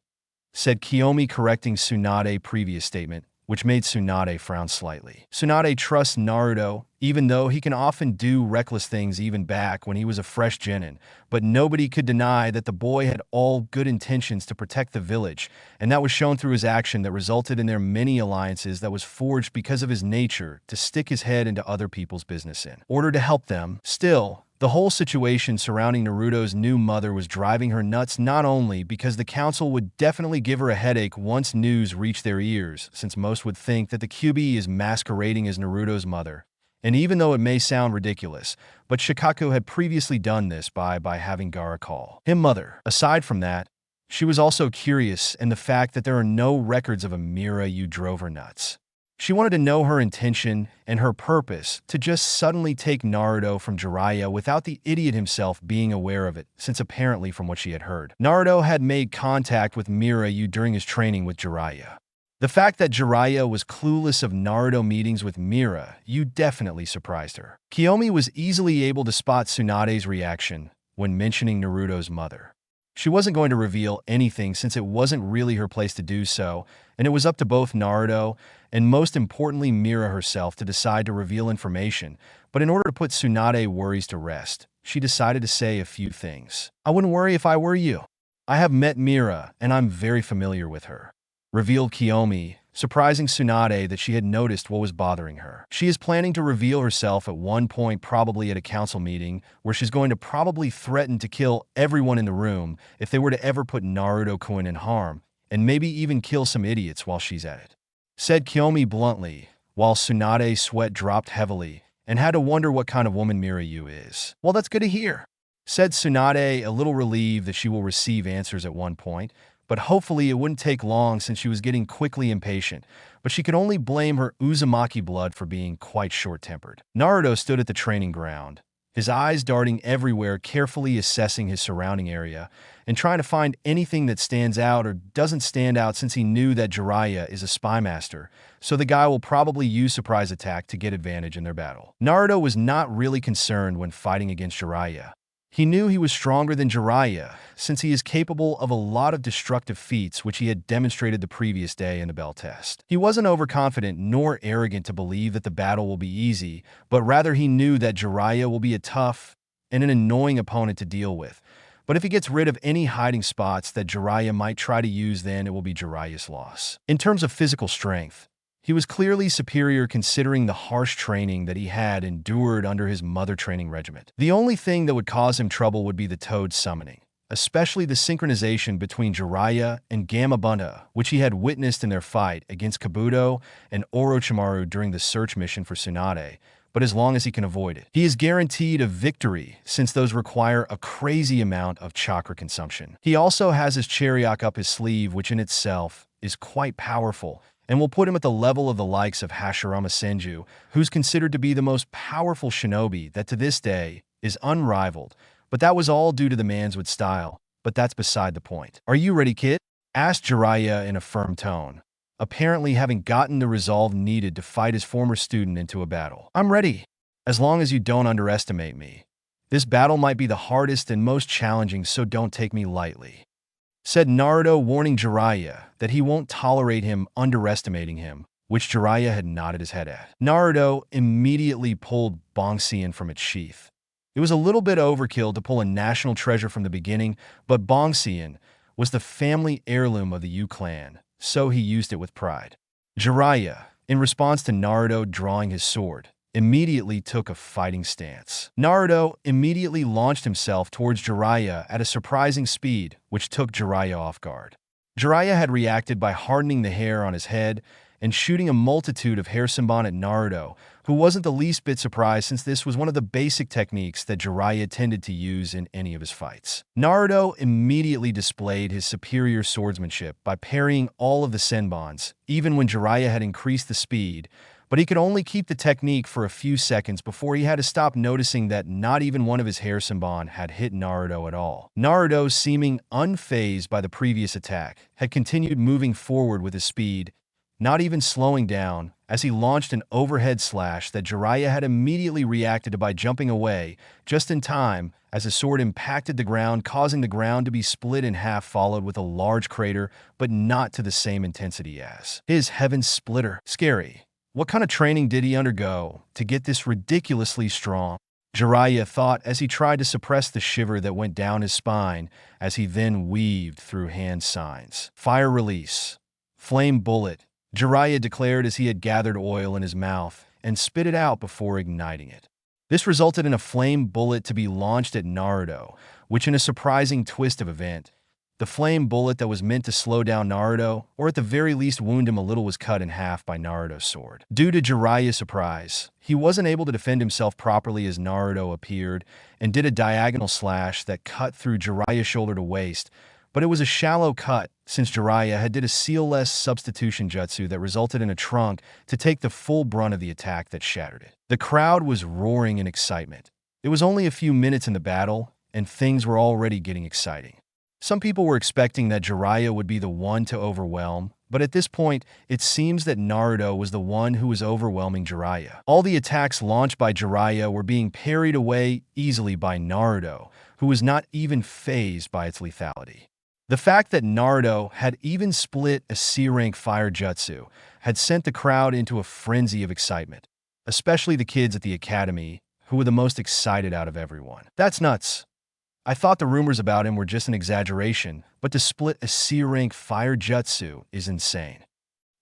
said Kiomi, correcting Tsunade's previous statement, which made Tsunade frown slightly. Tsunade trusts Naruto, even though he can often do reckless things even back when he was a fresh genin, but nobody could deny that the boy had all good intentions to protect the village, and that was shown through his action that resulted in their many alliances that was forged because of his nature to stick his head into other people's business in order to help them. Still, the whole situation surrounding Naruto's new mother was driving her nuts, not only because the council would definitely give her a headache once news reached their ears, since most would think that the QB is masquerading as Naruto's mother. And even though it may sound ridiculous, but Shikaku had previously done this by having Gaara call him mother. Aside from that, she was also curious in the fact that there are no records of a Mirai drove her nuts. She wanted to know her intention and her purpose to just suddenly take Naruto from Jiraiya without the idiot himself being aware of it, since apparently from what she had heard, Naruto had made contact with Mirai during his training with Jiraiya. The fact that Jiraiya was clueless of Naruto meetings with Mirai definitely surprised her. Kiomi was easily able to spot Tsunade's reaction when mentioning Naruto's mother. She wasn't going to reveal anything since it wasn't really her place to do so, and it was up to both Naruto and most importantly Mirai herself to decide to reveal information, but in order to put Tsunade's worries to rest, she decided to say a few things. "I wouldn't worry if I were you. I have met Mirai, and I'm very familiar with her," revealed Kiomi, surprising Tsunade that she had noticed what was bothering her. She is planning to reveal herself at one point, probably at a council meeting, where she's going to probably threaten to kill everyone in the room if they were to ever put Naruto-kun in harm, and maybe even kill some idiots while she's at it, said Kiomi bluntly, while Tsunade's sweat dropped heavily and had to wonder what kind of woman Mirai is. "Well, that's good to hear," said Tsunade, a little relieved that she will receive answers at one point, but hopefully it wouldn't take long since she was getting quickly impatient, but she could only blame her Uzumaki blood for being quite short-tempered. Naruto stood at the training ground, his eyes darting everywhere, carefully assessing his surrounding area and trying to find anything that stands out or doesn't stand out, since he knew that Jiraiya is a spy master, so the guy will probably use surprise attack to get advantage in their battle. Naruto was not really concerned when fighting against Jiraiya. He knew he was stronger than Jiraiya, since he is capable of a lot of destructive feats which he had demonstrated the previous day in the bell test. He wasn't overconfident nor arrogant to believe that the battle will be easy, but rather he knew that Jiraiya will be a tough and an annoying opponent to deal with. But if he gets rid of any hiding spots that Jiraiya might try to use, then it will be Jiraiya's loss. In terms of physical strength, he was clearly superior considering the harsh training that he had endured under his mother training regiment. The only thing that would cause him trouble would be the toad summoning, especially the synchronization between Jiraiya and Gamabunta, which he had witnessed in their fight against Kabuto and Orochimaru during the search mission for Tsunade, but as long as he can avoid it, he is guaranteed a victory, since those require a crazy amount of chakra consumption. He also has his Chariok up his sleeve, which in itself is quite powerful, and will put him at the level of the likes of Hashirama Senju, who's considered to be the most powerful shinobi that to this day is unrivaled, but that was all due to the man's with style, but that's beside the point. "Are you ready, kid?" asked Jiraiya in a firm tone, apparently having gotten the resolve needed to fight his former student into a battle. "I'm ready, as long as you don't underestimate me. This battle might be the hardest and most challenging, so don't take me lightly," said Naruto, warning Jiraiya that he won't tolerate him underestimating him, which Jiraiya had nodded his head at. Naruto immediately pulled Bongxian from its sheath. It was a little bit overkill to pull a national treasure from the beginning, but Bongxian was the family heirloom of the Yu clan, so he used it with pride. Jiraiya, in response to Naruto drawing his sword, immediately took a fighting stance. Naruto immediately launched himself towards Jiraiya at a surprising speed, which took Jiraiya off guard. Jiraiya had reacted by hardening the hair on his head and shooting a multitude of hair senbon at Naruto, who wasn't the least bit surprised since this was one of the basic techniques that Jiraiya tended to use in any of his fights. Naruto immediately displayed his superior swordsmanship by parrying all of the senbons, even when Jiraiya had increased the speed, but he could only keep the technique for a few seconds before he had to stop noticing that not even one of his hair senbon had hit Naruto at all. Naruto, seeming unfazed by the previous attack, had continued moving forward with his speed, not even slowing down, as he launched an overhead slash that Jiraiya had immediately reacted to by jumping away, just in time, as his sword impacted the ground, causing the ground to be split in half, followed with a large crater, but not to the same intensity as his Heaven Splitter. Scary. What kind of training did he undergo to get this ridiculously strong? Jiraiya thought as he tried to suppress the shiver that went down his spine as he then weaved through hand signs. Fire release. Flame bullet. Jiraiya declared as he had gathered oil in his mouth and spit it out before igniting it. This resulted in a flame bullet to be launched at Naruto, which in a surprising twist of event, the flame bullet that was meant to slow down Naruto, or at the very least wound him a little, was cut in half by Naruto's sword. Due to Jiraiya's surprise, he wasn't able to defend himself properly as Naruto appeared and did a diagonal slash that cut through Jiraiya's shoulder to waist, but it was a shallow cut since Jiraiya had did a seal-less substitution jutsu that resulted in a trunk to take the full brunt of the attack that shattered it. The crowd was roaring in excitement. It was only a few minutes in the battle, and things were already getting exciting. Some people were expecting that Jiraiya would be the one to overwhelm, but at this point, it seems that Naruto was the one who was overwhelming Jiraiya. All the attacks launched by Jiraiya were being parried away easily by Naruto, who was not even fazed by its lethality. The fact that Naruto had even split a C-rank fire jutsu had sent the crowd into a frenzy of excitement, especially the kids at the academy, who were the most excited out of everyone. That's nuts. I thought the rumors about him were just an exaggeration, but to split a C-rank fire jutsu is insane.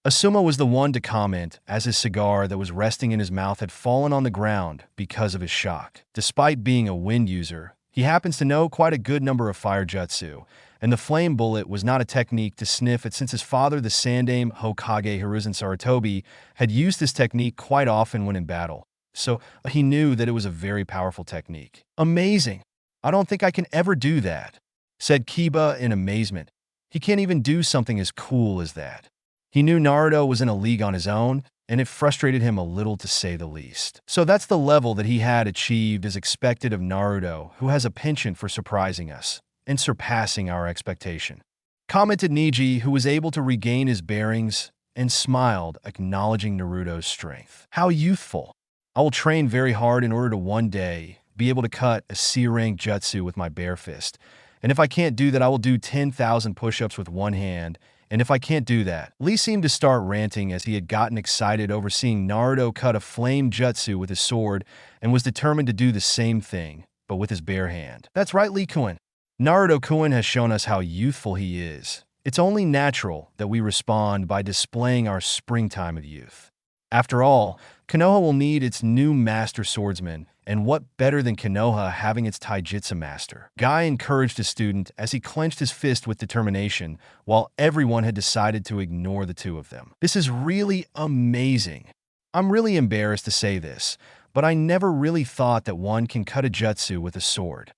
Asuma was the one to comment as his cigar that was resting in his mouth had fallen on the ground because of his shock. Despite being a wind user, he happens to know quite a good number of fire jutsu, and the flame bullet was not a technique to sniff at since his father, the Sandaime Hokage Hiruzen Sarutobi, had used this technique quite often when in battle, so he knew that it was a very powerful technique. Amazing! I don't think I can ever do that, said Kiba in amazement. He can't even do something as cool as that. He knew Naruto was in a league on his own, and it frustrated him a little to say the least. So that's the level that he had achieved as expected of Naruto, who has a penchant for surprising us and surpassing our expectation. Commented Niji, who was able to regain his bearings and smiled, acknowledging Naruto's strength. How youthful. I will train very hard in order to one day be able to cut a C-rank jutsu with my bare fist. And if I can't do that, I will do 10,000 push-ups with one hand. And if I can't do that, Lee seemed to start ranting as he had gotten excited over seeing Naruto cut a flame jutsu with his sword and was determined to do the same thing, but with his bare hand. That's right, Lee-kun. Naruto-kun has shown us how youthful he is. It's only natural that we respond by displaying our springtime of youth. After all, Konoha will need its new master swordsman, and what better than Konoha having its taijutsu master? Guy encouraged his student as he clenched his fist with determination, while everyone had decided to ignore the two of them. This is really amazing. I'm really embarrassed to say this, but I never really thought that one can cut a jutsu with a sword,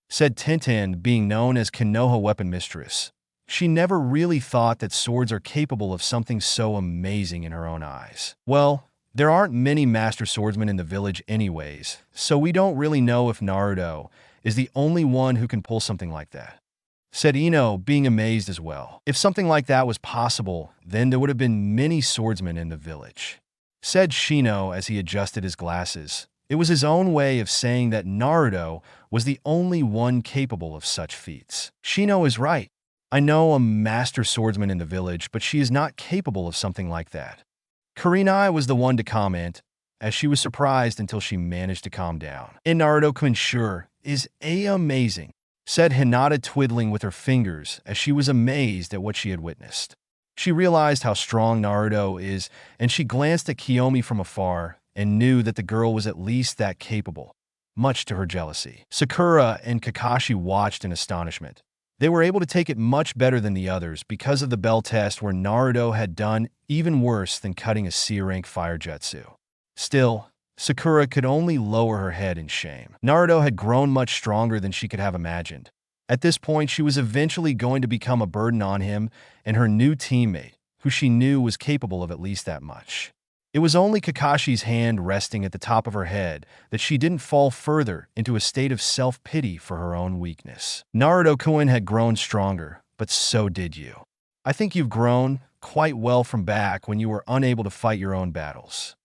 said Tenten, being known as Konoha Weapon Mistress. She never really thought that swords are capable of something so amazing in her own eyes. Well, there aren't many master swordsmen in the village anyways, so we don't really know if Naruto is the only one who can pull something like that, said Ino, being amazed as well. If something like that was possible, then there would have been many swordsmen in the village, said Shino as he adjusted his glasses. It was his own way of saying that Naruto was the only one capable of such feats. Shino is right. I know a master swordsman in the village, but she is not capable of something like that. Kurenai was the one to comment, as she was surprised until she managed to calm down. And Naruto-kun sure is amazing, said Hinata, twiddling with her fingers as she was amazed at what she had witnessed. She realized how strong Naruto is, and she glanced at Kiomi from afar and knew that the girl was at least that capable, much to her jealousy. Sakura and Kakashi watched in astonishment. They were able to take it much better than the others because of the bell test where Naruto had done even worse than cutting a C-rank fire jutsu. Still, Sakura could only lower her head in shame. Naruto had grown much stronger than she could have imagined. At this point, she was eventually going to become a burden on him and her new teammate, who she knew was capable of at least that much. It was only Kakashi's hand resting at the top of her head that she didn't fall further into a state of self-pity for her own weakness. Naruto-kun had grown stronger, but so did you. I think you've grown quite well from back when you were unable to fight your own battles,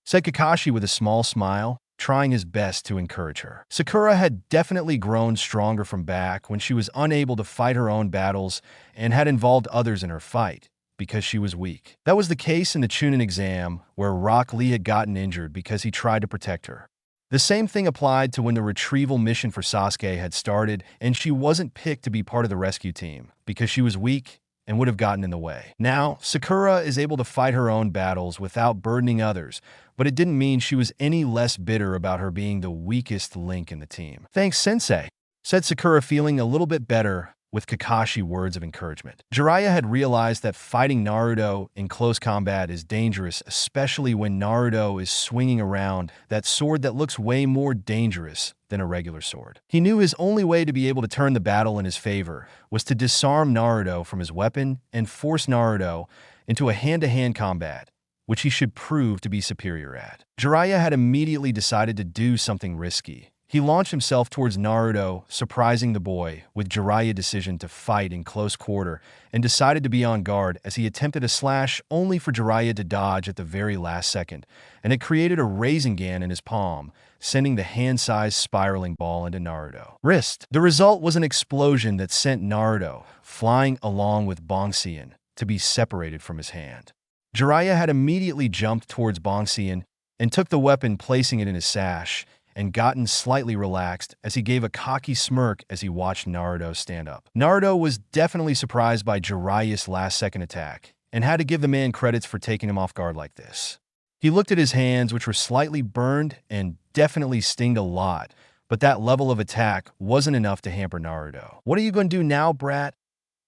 said Kakashi with a small smile, trying his best to encourage her. Sakura had definitely grown stronger from back when she was unable to fight her own battles and had involved others in her fight, because she was weak. That was the case in the Chunin exam, where Rock Lee had gotten injured because he tried to protect her. The same thing applied to when the retrieval mission for Sasuke had started and she wasn't picked to be part of the rescue team, because she was weak and would have gotten in the way. Now, Sakura is able to fight her own battles without burdening others, but it didn't mean she was any less bitter about her being the weakest link in the team. "Thanks, Sensei," said Sakura, feeling a little bit better with Kakashi words of encouragement. Jiraiya had realized that fighting Naruto in close combat is dangerous, especially when Naruto is swinging around that sword that looks way more dangerous than a regular sword. He knew his only way to be able to turn the battle in his favor was to disarm Naruto from his weapon and force Naruto into a hand-to-hand combat, which he should prove to be superior at. Jiraiya had immediately decided to do something risky. He launched himself towards Naruto, surprising the boy with Jiraiya's decision to fight in close quarter, and decided to be on guard as he attempted a slash only for Jiraiya to dodge at the very last second, and it created a Rasengan in his palm, sending the hand-sized spiraling ball into Naruto. Wrist. The result was an explosion that sent Naruto flying along with Bongxian to be separated from his hand. Jiraiya had immediately jumped towards Bongxian and took the weapon, placing it in his sash, and gotten slightly relaxed as he gave a cocky smirk as he watched Naruto stand up. Naruto was definitely surprised by Jiraiya's last-second attack and had to give the man credits for taking him off guard like this. He looked at his hands, which were slightly burned and definitely stinged a lot, but that level of attack wasn't enough to hamper Naruto. "What are you going to do now, brat?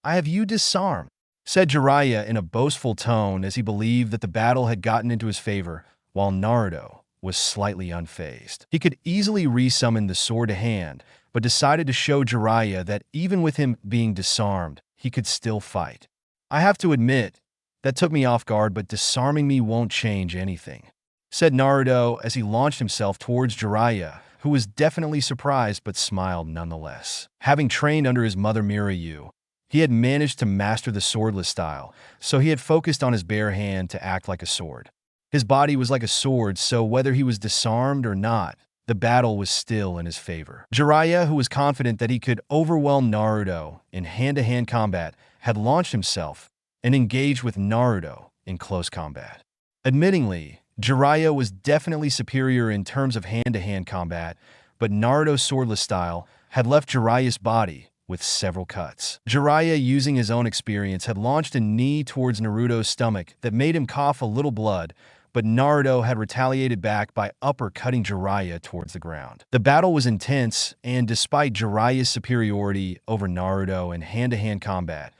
I have you disarmed," said Jiraiya in a boastful tone as he believed that the battle had gotten into his favor, while Naruto was slightly unfazed. He could easily resummon the sword to hand, but decided to show Jiraiya that even with him being disarmed, he could still fight. "I have to admit, that took me off guard, but disarming me won't change anything," said Naruto as he launched himself towards Jiraiya, who was definitely surprised but smiled nonetheless. Having trained under his mother Mirayu, he had managed to master the swordless style, so he had focused on his bare hand to act like a sword. His body was like a sword, so whether he was disarmed or not, the battle was still in his favor. Jiraiya, who was confident that he could overwhelm Naruto in hand-to-hand combat, had launched himself and engaged with Naruto in close combat. Admittingly, Jiraiya was definitely superior in terms of hand-to-hand combat, but Naruto's swordless style had left Jiraiya's body with several cuts. Jiraiya, using his own experience, had launched a knee towards Naruto's stomach that made him cough a little blood, but Naruto had retaliated back by uppercutting Jiraiya towards the ground. The battle was intense, and despite Jiraiya's superiority over Naruto in hand-to-hand combat,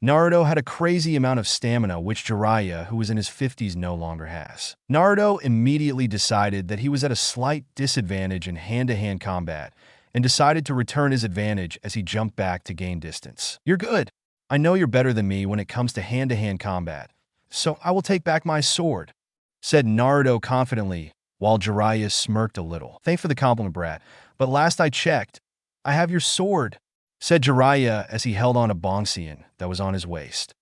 Naruto had a crazy amount of stamina which Jiraiya, who was in his 50s, no longer has. Naruto immediately decided that he was at a slight disadvantage in hand-to-hand combat, and decided to return his advantage as he jumped back to gain distance. "You're good. I know you're better than me when it comes to hand-to-hand combat, so I will take back my sword," said Naruto confidently, while Jiraiya smirked a little. "Thanks for the compliment, brat, but last I checked, I have your sword," said Jiraiya as he held on a Bongxian that was on his waist.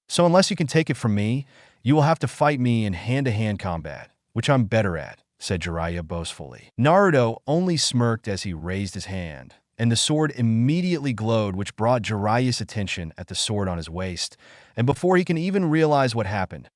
"So unless you can take it from me, you will have to fight me in hand-to-hand combat, which I'm better at," said Jiraiya boastfully. Naruto only smirked as he raised his hand, and the sword immediately glowed, which brought Jiraiya's attention at the sword on his waist, and before he can even realize what happened,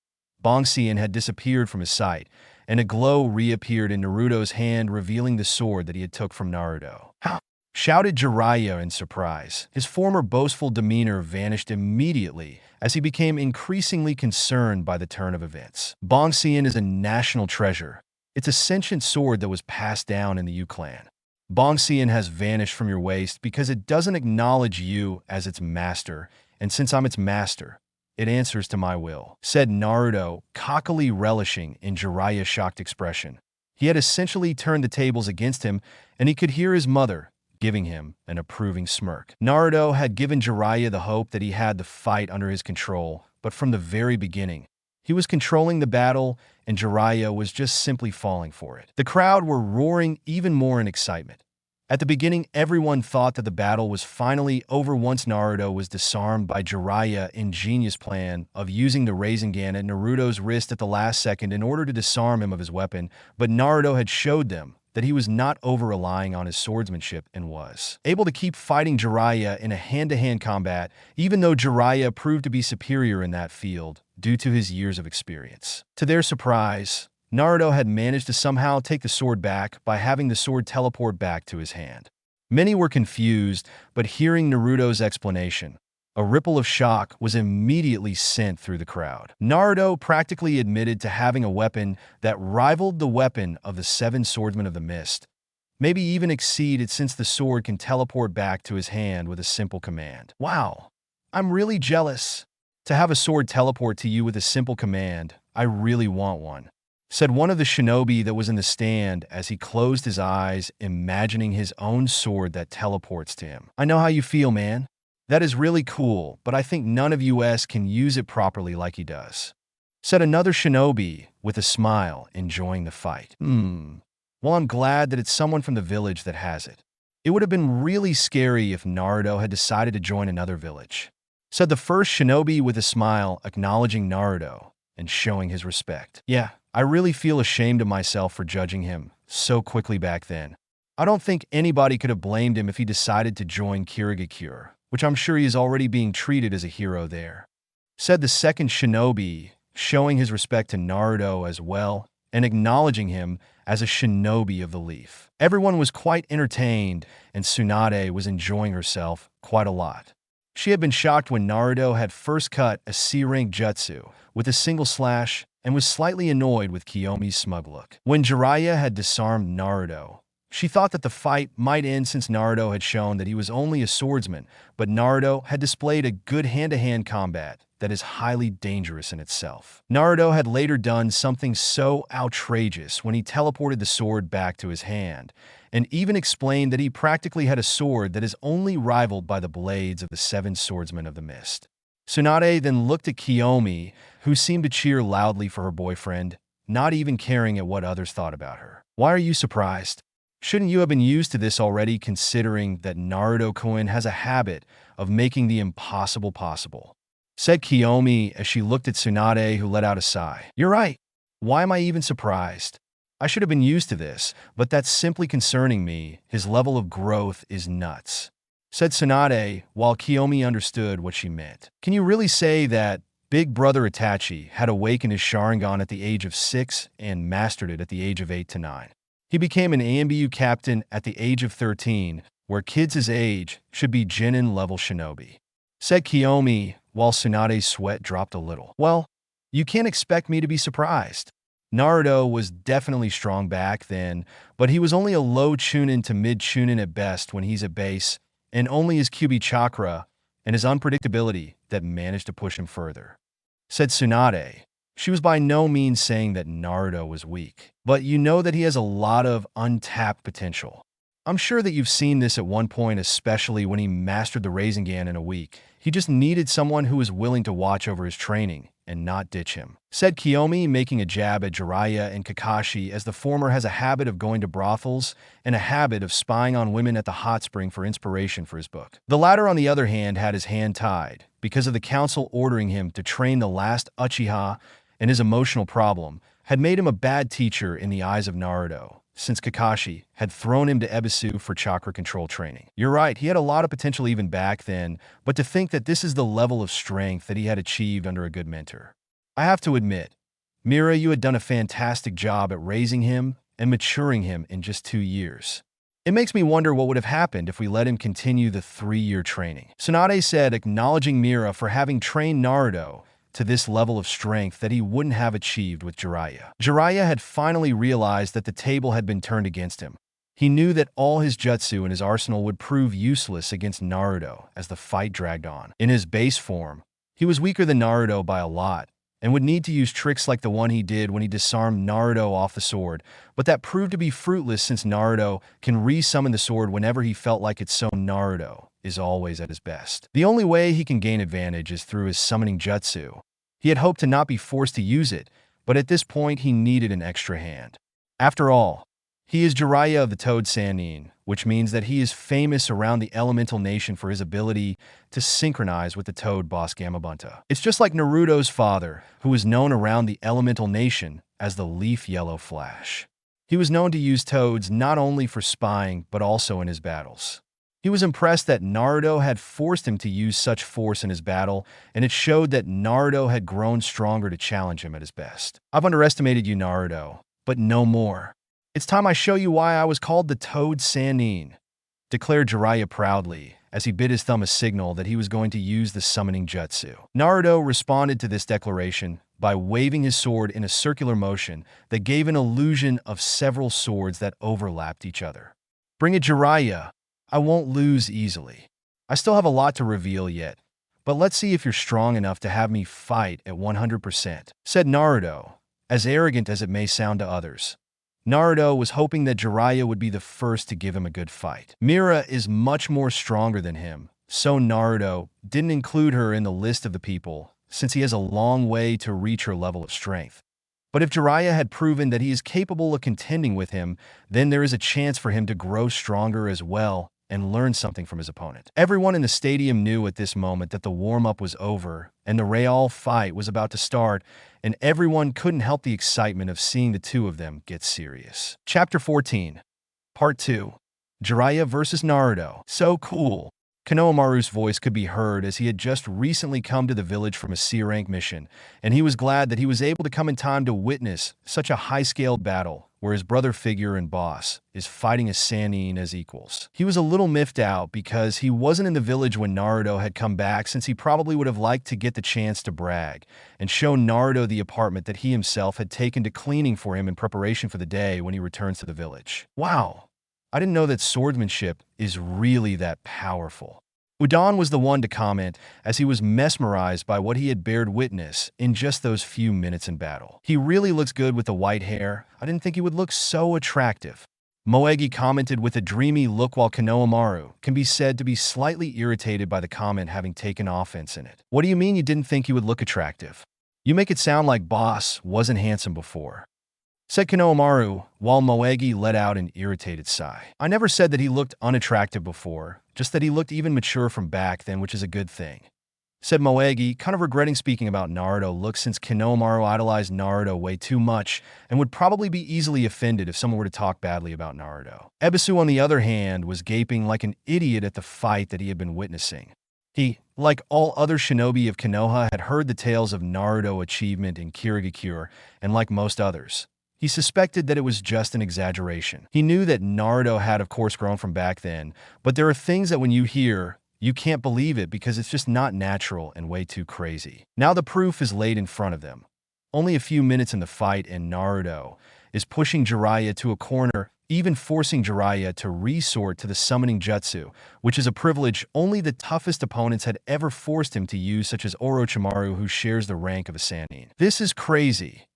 Bongxian had disappeared from his sight, and a glow reappeared in Naruto's hand, revealing the sword that he had took from Naruto. "How shouted Jiraiya in surprise. His former boastful demeanor vanished immediately as he became increasingly concerned by the turn of events. Bongxian is a national treasure. It's a sentient sword that was passed down in the Yu clan. Bongxian has vanished from your waist because it doesn't acknowledge you as its master, and since I'm its master, it answers to my will, said Naruto, cockily relishing in Jiraiya's shocked expression. He had essentially turned the tables against him, and he could hear his mother giving him an approving smirk. Naruto had given Jiraiya the hope that he had the fight under his control, but from the very beginning, he was controlling the battle, and Jiraiya was just simply falling for it. The crowd were roaring even more in excitement. At the beginning, everyone thought that the battle was finally over once Naruto was disarmed by Jiraiya's ingenious plan of using the Rasengan at Naruto's wrist at the last second in order to disarm him of his weapon, but Naruto had showed them that he was not over-relying on his swordsmanship and was able to keep fighting Jiraiya in a hand-to-hand combat, even though Jiraiya proved to be superior in that field due to his years of experience. To their surprise, Naruto had managed to somehow take the sword back by having the sword teleport back to his hand. Many were confused, but hearing Naruto's explanation, a ripple of shock was immediately sent through the crowd. Naruto practically admitted to having a weapon that rivaled the weapon of the seven swordsmen of the mist, maybe even exceeded since the sword can teleport back to his hand with a simple command. Wow, I'm really jealous. To have a sword teleport to you with a simple command, I really want one, said one of the shinobi that was in the stand as he closed his eyes, imagining his own sword that teleports to him. I know how you feel, man. That is really cool, but I think none of us can use it properly like he does, said another shinobi with a smile, enjoying the fight. Well, I'm glad that it's someone from the village that has it. It would have been really scary if Naruto had decided to join another village, said the first shinobi with a smile, acknowledging Naruto and showing his respect. Yeah, I really feel ashamed of myself for judging him so quickly back then. I don't think anybody could have blamed him if he decided to join Kirigakure, which I'm sure he is already being treated as a hero there, said the second shinobi, showing his respect to Naruto as well and acknowledging him as a shinobi of the leaf. Everyone was quite entertained, and Tsunade was enjoying herself quite a lot. She had been shocked when Naruto had first cut a C-rank jutsu with a single slash and was slightly annoyed with Kiyomi's smug look. When Jiraiya had disarmed Naruto, she thought that the fight might end since Naruto had shown that he was only a swordsman, but Naruto had displayed a good hand-to-hand combat that is highly dangerous in itself. Naruto had later done something so outrageous when he teleported the sword back to his hand, and even explained that he practically had a sword that is only rivaled by the blades of the seven swordsmen of the mist. Tsunade then looked at Kiomi, who seemed to cheer loudly for her boyfriend, not even caring at what others thought about her. Why are you surprised? Shouldn't you have been used to this already, considering that Naruto-kun has a habit of making the impossible possible? Said Kiomi as she looked at Tsunade, who let out a sigh. You're right. Why am I even surprised? I should have been used to this, but that's simply concerning me. His level of growth is nuts, said Tsunade, while Kiomi understood what she meant. Can you really say that Big Brother Itachi had awakened his Sharingan at the age of 6 and mastered it at the age of 8 to 9? He became an AMBU captain at the age of 13, where kids his age should be Genin-level shinobi, said Kiomi, while Tsunade's sweat dropped a little. Well, you can't expect me to be surprised. Naruto was definitely strong back then, but he was only a low chunin to mid chunin at best when he's at base, and only his Kyuubi chakra and his unpredictability that managed to push him further, said Tsunade. She was by no means saying that Naruto was weak, but you know that he has a lot of untapped potential. I'm sure that you've seen this at one point, especially when he mastered the Rasengan in a week. He just needed someone who was willing to watch over his training and not ditch him, said Kiomi, making a jab at Jiraiya and Kakashi, as the former has a habit of going to brothels and a habit of spying on women at the hot spring for inspiration for his book. The latter, on the other hand, had his hand tied because of the council ordering him to train the last Uchiha, and his emotional problem had made him a bad teacher in the eyes of Naruto, since Kakashi had thrown him to Ebisu for chakra control training. You're right, he had a lot of potential even back then, but to think that this is the level of strength that he had achieved under a good mentor. I have to admit, Mira, you had done a fantastic job at raising him and maturing him in just 2 years, It makes me wonder what would have happened if we let him continue the 3-year training. Tsunade said, acknowledging Mira for having trained Naruto to this level of strength that he wouldn't have achieved with Jiraiya. Jiraiya had finally realized that the table had been turned against him. He knew that all his jutsu in his arsenal would prove useless against Naruto as the fight dragged on. In his base form, he was weaker than Naruto by a lot, and would need to use tricks like the one he did when he disarmed Naruto off the sword, but that proved to be fruitless since Naruto can re-summon the sword whenever he felt like it, so Naruto is always at his best. The only way he can gain advantage is through his summoning jutsu. He had hoped to not be forced to use it, but at this point he needed an extra hand. After all, he is Jiraiya of the Toad Sannin, which means that he is famous around the Elemental Nation for his ability to synchronize with the Toad boss Gamabunta. It's just like Naruto's father, who was known around the Elemental Nation as the Leaf Yellow Flash. He was known to use toads not only for spying, but also in his battles. He was impressed that Naruto had forced him to use such force in his battle, and it showed that Naruto had grown stronger to challenge him at his best. I've underestimated you, Naruto, but no more. It's time I show you why I was called the Toad Sannin, declared Jiraiya proudly, as he bit his thumb a signal that he was going to use the summoning jutsu. Naruto responded to this declaration by waving his sword in a circular motion that gave an illusion of several swords that overlapped each other. Bring it, Jiraiya. I won't lose easily. I still have a lot to reveal yet, but let's see if you're strong enough to have me fight at 100%, said Naruto, as arrogant as it may sound to others. Naruto was hoping that Jiraiya would be the first to give him a good fight. Mira is much more stronger than him, so Naruto didn't include her in the list of the people, since he has a long way to reach her level of strength. But if Jiraiya had proven that he is capable of contending with him, then there is a chance for him to grow stronger as well and learn something from his opponent. Everyone in the stadium knew at this moment that the warm-up was over and the real fight was about to start, and everyone couldn't help the excitement of seeing the two of them get serious. Chapter 14, Part 2, Jiraiya vs. Naruto. So cool. Konohamaru's voice could be heard as he had just recently come to the village from a C-rank mission, and he was glad that he was able to come in time to witness such a high-scaled battle where his brother figure and boss is fighting a Sannin as equals. He was a little miffed out because he wasn't in the village when Naruto had come back, since he probably would have liked to get the chance to brag and show Naruto the apartment that he himself had taken to cleaning for him in preparation for the day when he returns to the village. Wow, I didn't know that swordsmanship is really that powerful. Udon was the one to comment, as he was mesmerized by what he had bared witness in just those few minutes in battle. He really looks good with the white hair. I didn't think he would look so attractive. Moegi commented with a dreamy look, while Konohamaru can be said to be slightly irritated by the comment, having taken offense in it. What do you mean you didn't think he would look attractive? You make it sound like boss wasn't handsome before, said Konohamaru, while Moegi let out an irritated sigh. I never said that he looked unattractive before, just that he looked even mature from back then, which is a good thing, said Moegi, kind of regretting speaking about Naruto looks, since Konohamaru idolized Naruto way too much and would probably be easily offended if someone were to talk badly about Naruto. Ebisu, on the other hand, was gaping like an idiot at the fight that he had been witnessing. He, like all other shinobi of Konoha, had heard the tales of Naruto achievement in Kirigakure, and like most others, he suspected that it was just an exaggeration. He knew that Naruto had, of course, grown from back then, but there are things that when you hear, you can't believe it because it's just not natural and way too crazy. Now the proof is laid in front of them. Only a few minutes in the fight and Naruto is pushing Jiraiya to a corner, even forcing Jiraiya to resort to the summoning jutsu, which is a privilege only the toughest opponents had ever forced him to use, such as Orochimaru, who shares the rank of a Sannin. This is crazy.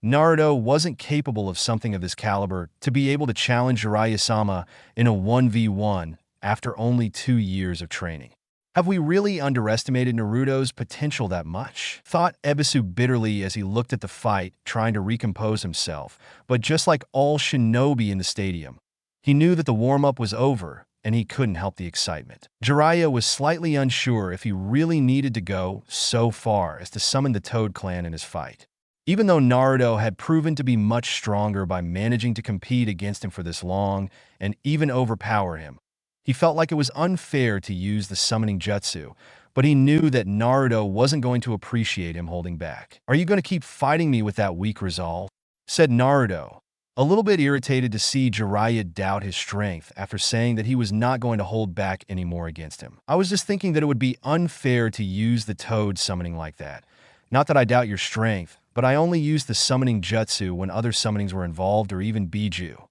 Naruto wasn't capable of something of this caliber to be able to challenge Jiraiya-sama in a 1v1 after only 2 years of training. Have we really underestimated Naruto's potential that much? Thought Ebisu bitterly as he looked at the fight, trying to recompose himself. But just like all shinobi in the stadium, he knew that the warm-up was over, and he couldn't help the excitement. Jiraiya was slightly unsure if he really needed to go so far as to summon the Toad clan in his fight. Even though Naruto had proven to be much stronger by managing to compete against him for this long and even overpower him, he felt like it was unfair to use the summoning jutsu, but he knew that Naruto wasn't going to appreciate him holding back. Are you going to keep fighting me with that weak resolve? Said Naruto, a little bit irritated to see Jiraiya doubt his strength after saying that he was not going to hold back anymore against him. I was just thinking that it would be unfair to use the toad summoning like that. Not that I doubt your strength, but I only used the summoning jutsu when other summonings were involved or even Biju,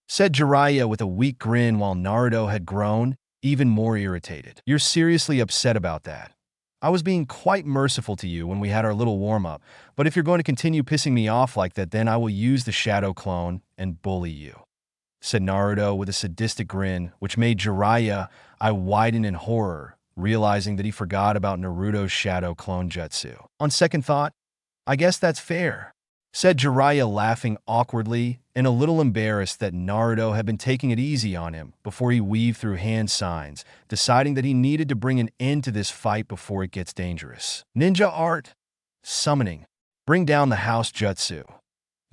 said Jiraiya with a weak grin while Naruto had grown even more irritated. You're seriously upset about that? I was being quite merciful to you when we had our little warm-up, but if you're going to continue pissing me off like that, then I will use the shadow clone and bully you, said Naruto with a sadistic grin, which made Jiraiya eye widen in horror, realizing that he forgot about Naruto's shadow clone jutsu. On second thought, I guess that's fair, said Jiraiya, laughing awkwardly and a little embarrassed that Naruto had been taking it easy on him before he weaved through hand signs, deciding that he needed to bring an end to this fight before it gets dangerous. Ninja art. Summoning. Bring down the house jutsu.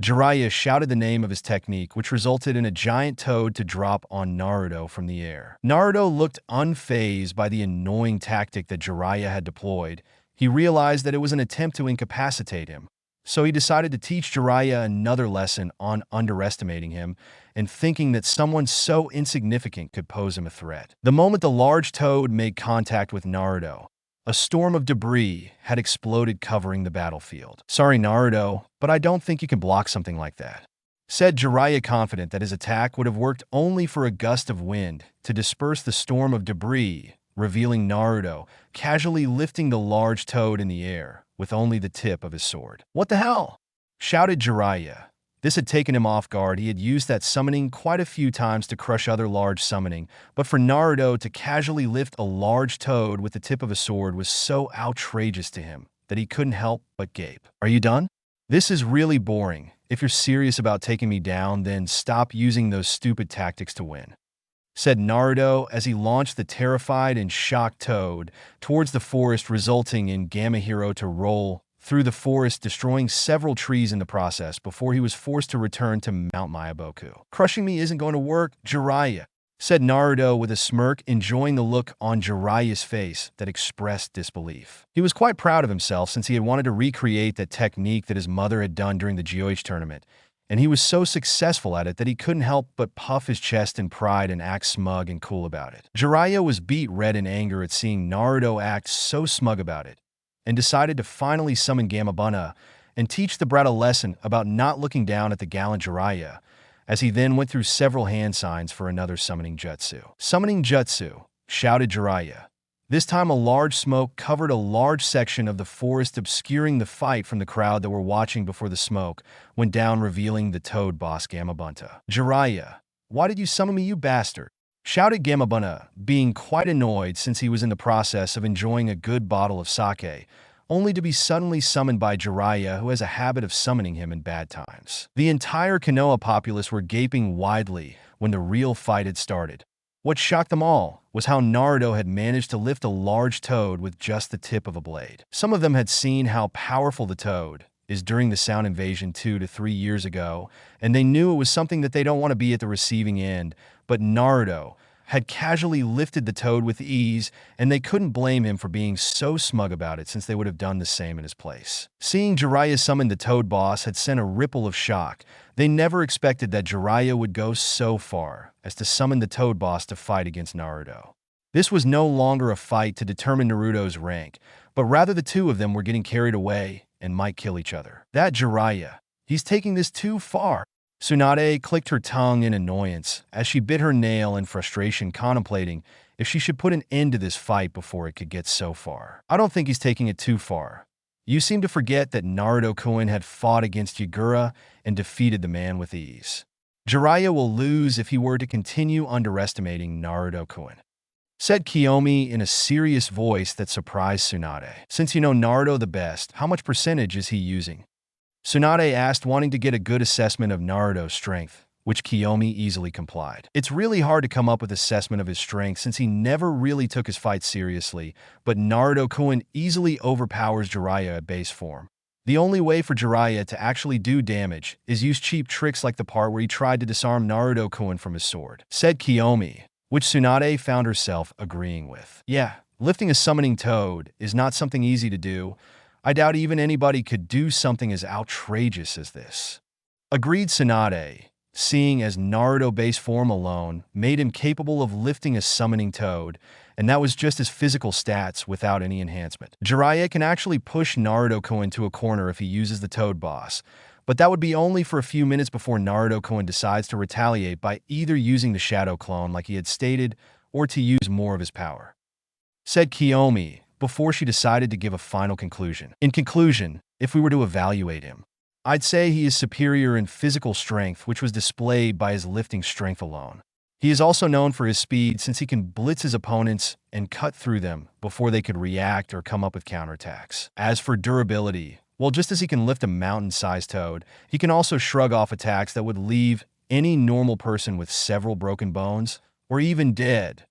Jiraiya shouted the name of his technique, which resulted in a giant toad to drop on Naruto from the air. Naruto looked unfazed by the annoying tactic that Jiraiya had deployed. He realized that it was an attempt to incapacitate him, so he decided to teach Jiraiya another lesson on underestimating him and thinking that someone so insignificant could pose him a threat. The moment the large toad made contact with Naruto, a storm of debris had exploded, covering the battlefield. Sorry, Naruto, but I don't think you can block something like that, said Jiraiya, confident that his attack would have worked only for a gust of wind to disperse the storm of debris, revealing Naruto casually lifting the large toad in the air with only the tip of his sword. What the hell? Shouted Jiraiya. This had taken him off guard. He had used that summoning quite a few times to crush other large summoning, but for Naruto to casually lift a large toad with the tip of a sword was so outrageous to him that he couldn't help but gape. Are you done? This is really boring. If you're serious about taking me down, then stop using those stupid tactics to win, said Naruto as he launched the terrified and shocked toad towards the forest, resulting in Gamahiro to roll through the forest, destroying several trees in the process before he was forced to return to Mount Mayaboku. Crushing me isn't going to work, Jiraiya, said Naruto with a smirk, enjoying the look on Jiraiya's face that expressed disbelief. He was quite proud of himself since he had wanted to recreate that technique that his mother had done during the GOH tournament, and he was so successful at it that he couldn't help but puff his chest in pride and act smug and cool about it. Jiraiya was beet red in anger at seeing Naruto act so smug about it, and decided to finally summon Gamabunta and teach the brat a lesson about not looking down at the gallant Jiraiya, as he then went through several hand signs for another summoning jutsu. Summoning jutsu, shouted Jiraiya. This time a large smoke covered a large section of the forest, obscuring the fight from the crowd that were watching before the smoke went down, revealing the toad boss Gamabunta. Jiraiya, why did you summon me, you bastard? Shouted Gamabunta, being quite annoyed since he was in the process of enjoying a good bottle of sake, only to be suddenly summoned by Jiraiya, who has a habit of summoning him in bad times. The entire Konoha populace were gaping widely when the real fight had started. What shocked them all was how Naruto had managed to lift a large toad with just the tip of a blade. Some of them had seen how powerful the toad is during the Sound Invasion 2 to 3 years ago, and they knew it was something that they don't want to be at the receiving end, but Naruto had casually lifted the toad with ease, and they couldn't blame him for being so smug about it since they would have done the same in his place. Seeing Jiraiya summon the toad boss had sent a ripple of shock. They never expected that Jiraiya would go so far as to summon the toad boss to fight against Naruto. This was no longer a fight to determine Naruto's rank, but rather the two of them were getting carried away and might kill each other. That Jiraiya, he's taking this too far. Tsunade clicked her tongue in annoyance as she bit her nail in frustration, contemplating if she should put an end to this fight before it could get so far. I don't think he's taking it too far. You seem to forget that Naruto-kun had fought against Yagura and defeated the man with ease. Jiraiya will lose if he were to continue underestimating Naruto-kun, said Kiomi in a serious voice that surprised Tsunade. Since you know Naruto the best, how much percentage is he using? Tsunade asked, wanting to get a good assessment of Naruto's strength, which Kiomi easily complied. It's really hard to come up with an assessment of his strength since he never really took his fight seriously, but Naruto-kun easily overpowers Jiraiya at base form. The only way for Jiraiya to actually do damage is use cheap tricks like the part where he tried to disarm Naruto-kun from his sword, said Kiomi, which Tsunade found herself agreeing with. Yeah, lifting a summoning toad is not something easy to do. I doubt even anybody could do something as outrageous as this, agreed Tsunade, seeing as Naruto base form alone made him capable of lifting a summoning toad, and that was just his physical stats without any enhancement. Jiraiya can actually push Naruto into a corner if he uses the Toad Boss, but that would be only for a few minutes before Naruto decides to retaliate by either using the Shadow Clone like he had stated, or to use more of his power. Said Kiomi, before she decided to give a final conclusion. In conclusion, if we were to evaluate him, I'd say he is superior in physical strength, which was displayed by his lifting strength alone. He is also known for his speed since he can blitz his opponents and cut through them before they could react or come up with counterattacks. As for durability, well, just as he can lift a mountain-sized toad, he can also shrug off attacks that would leave any normal person with several broken bones or even dead.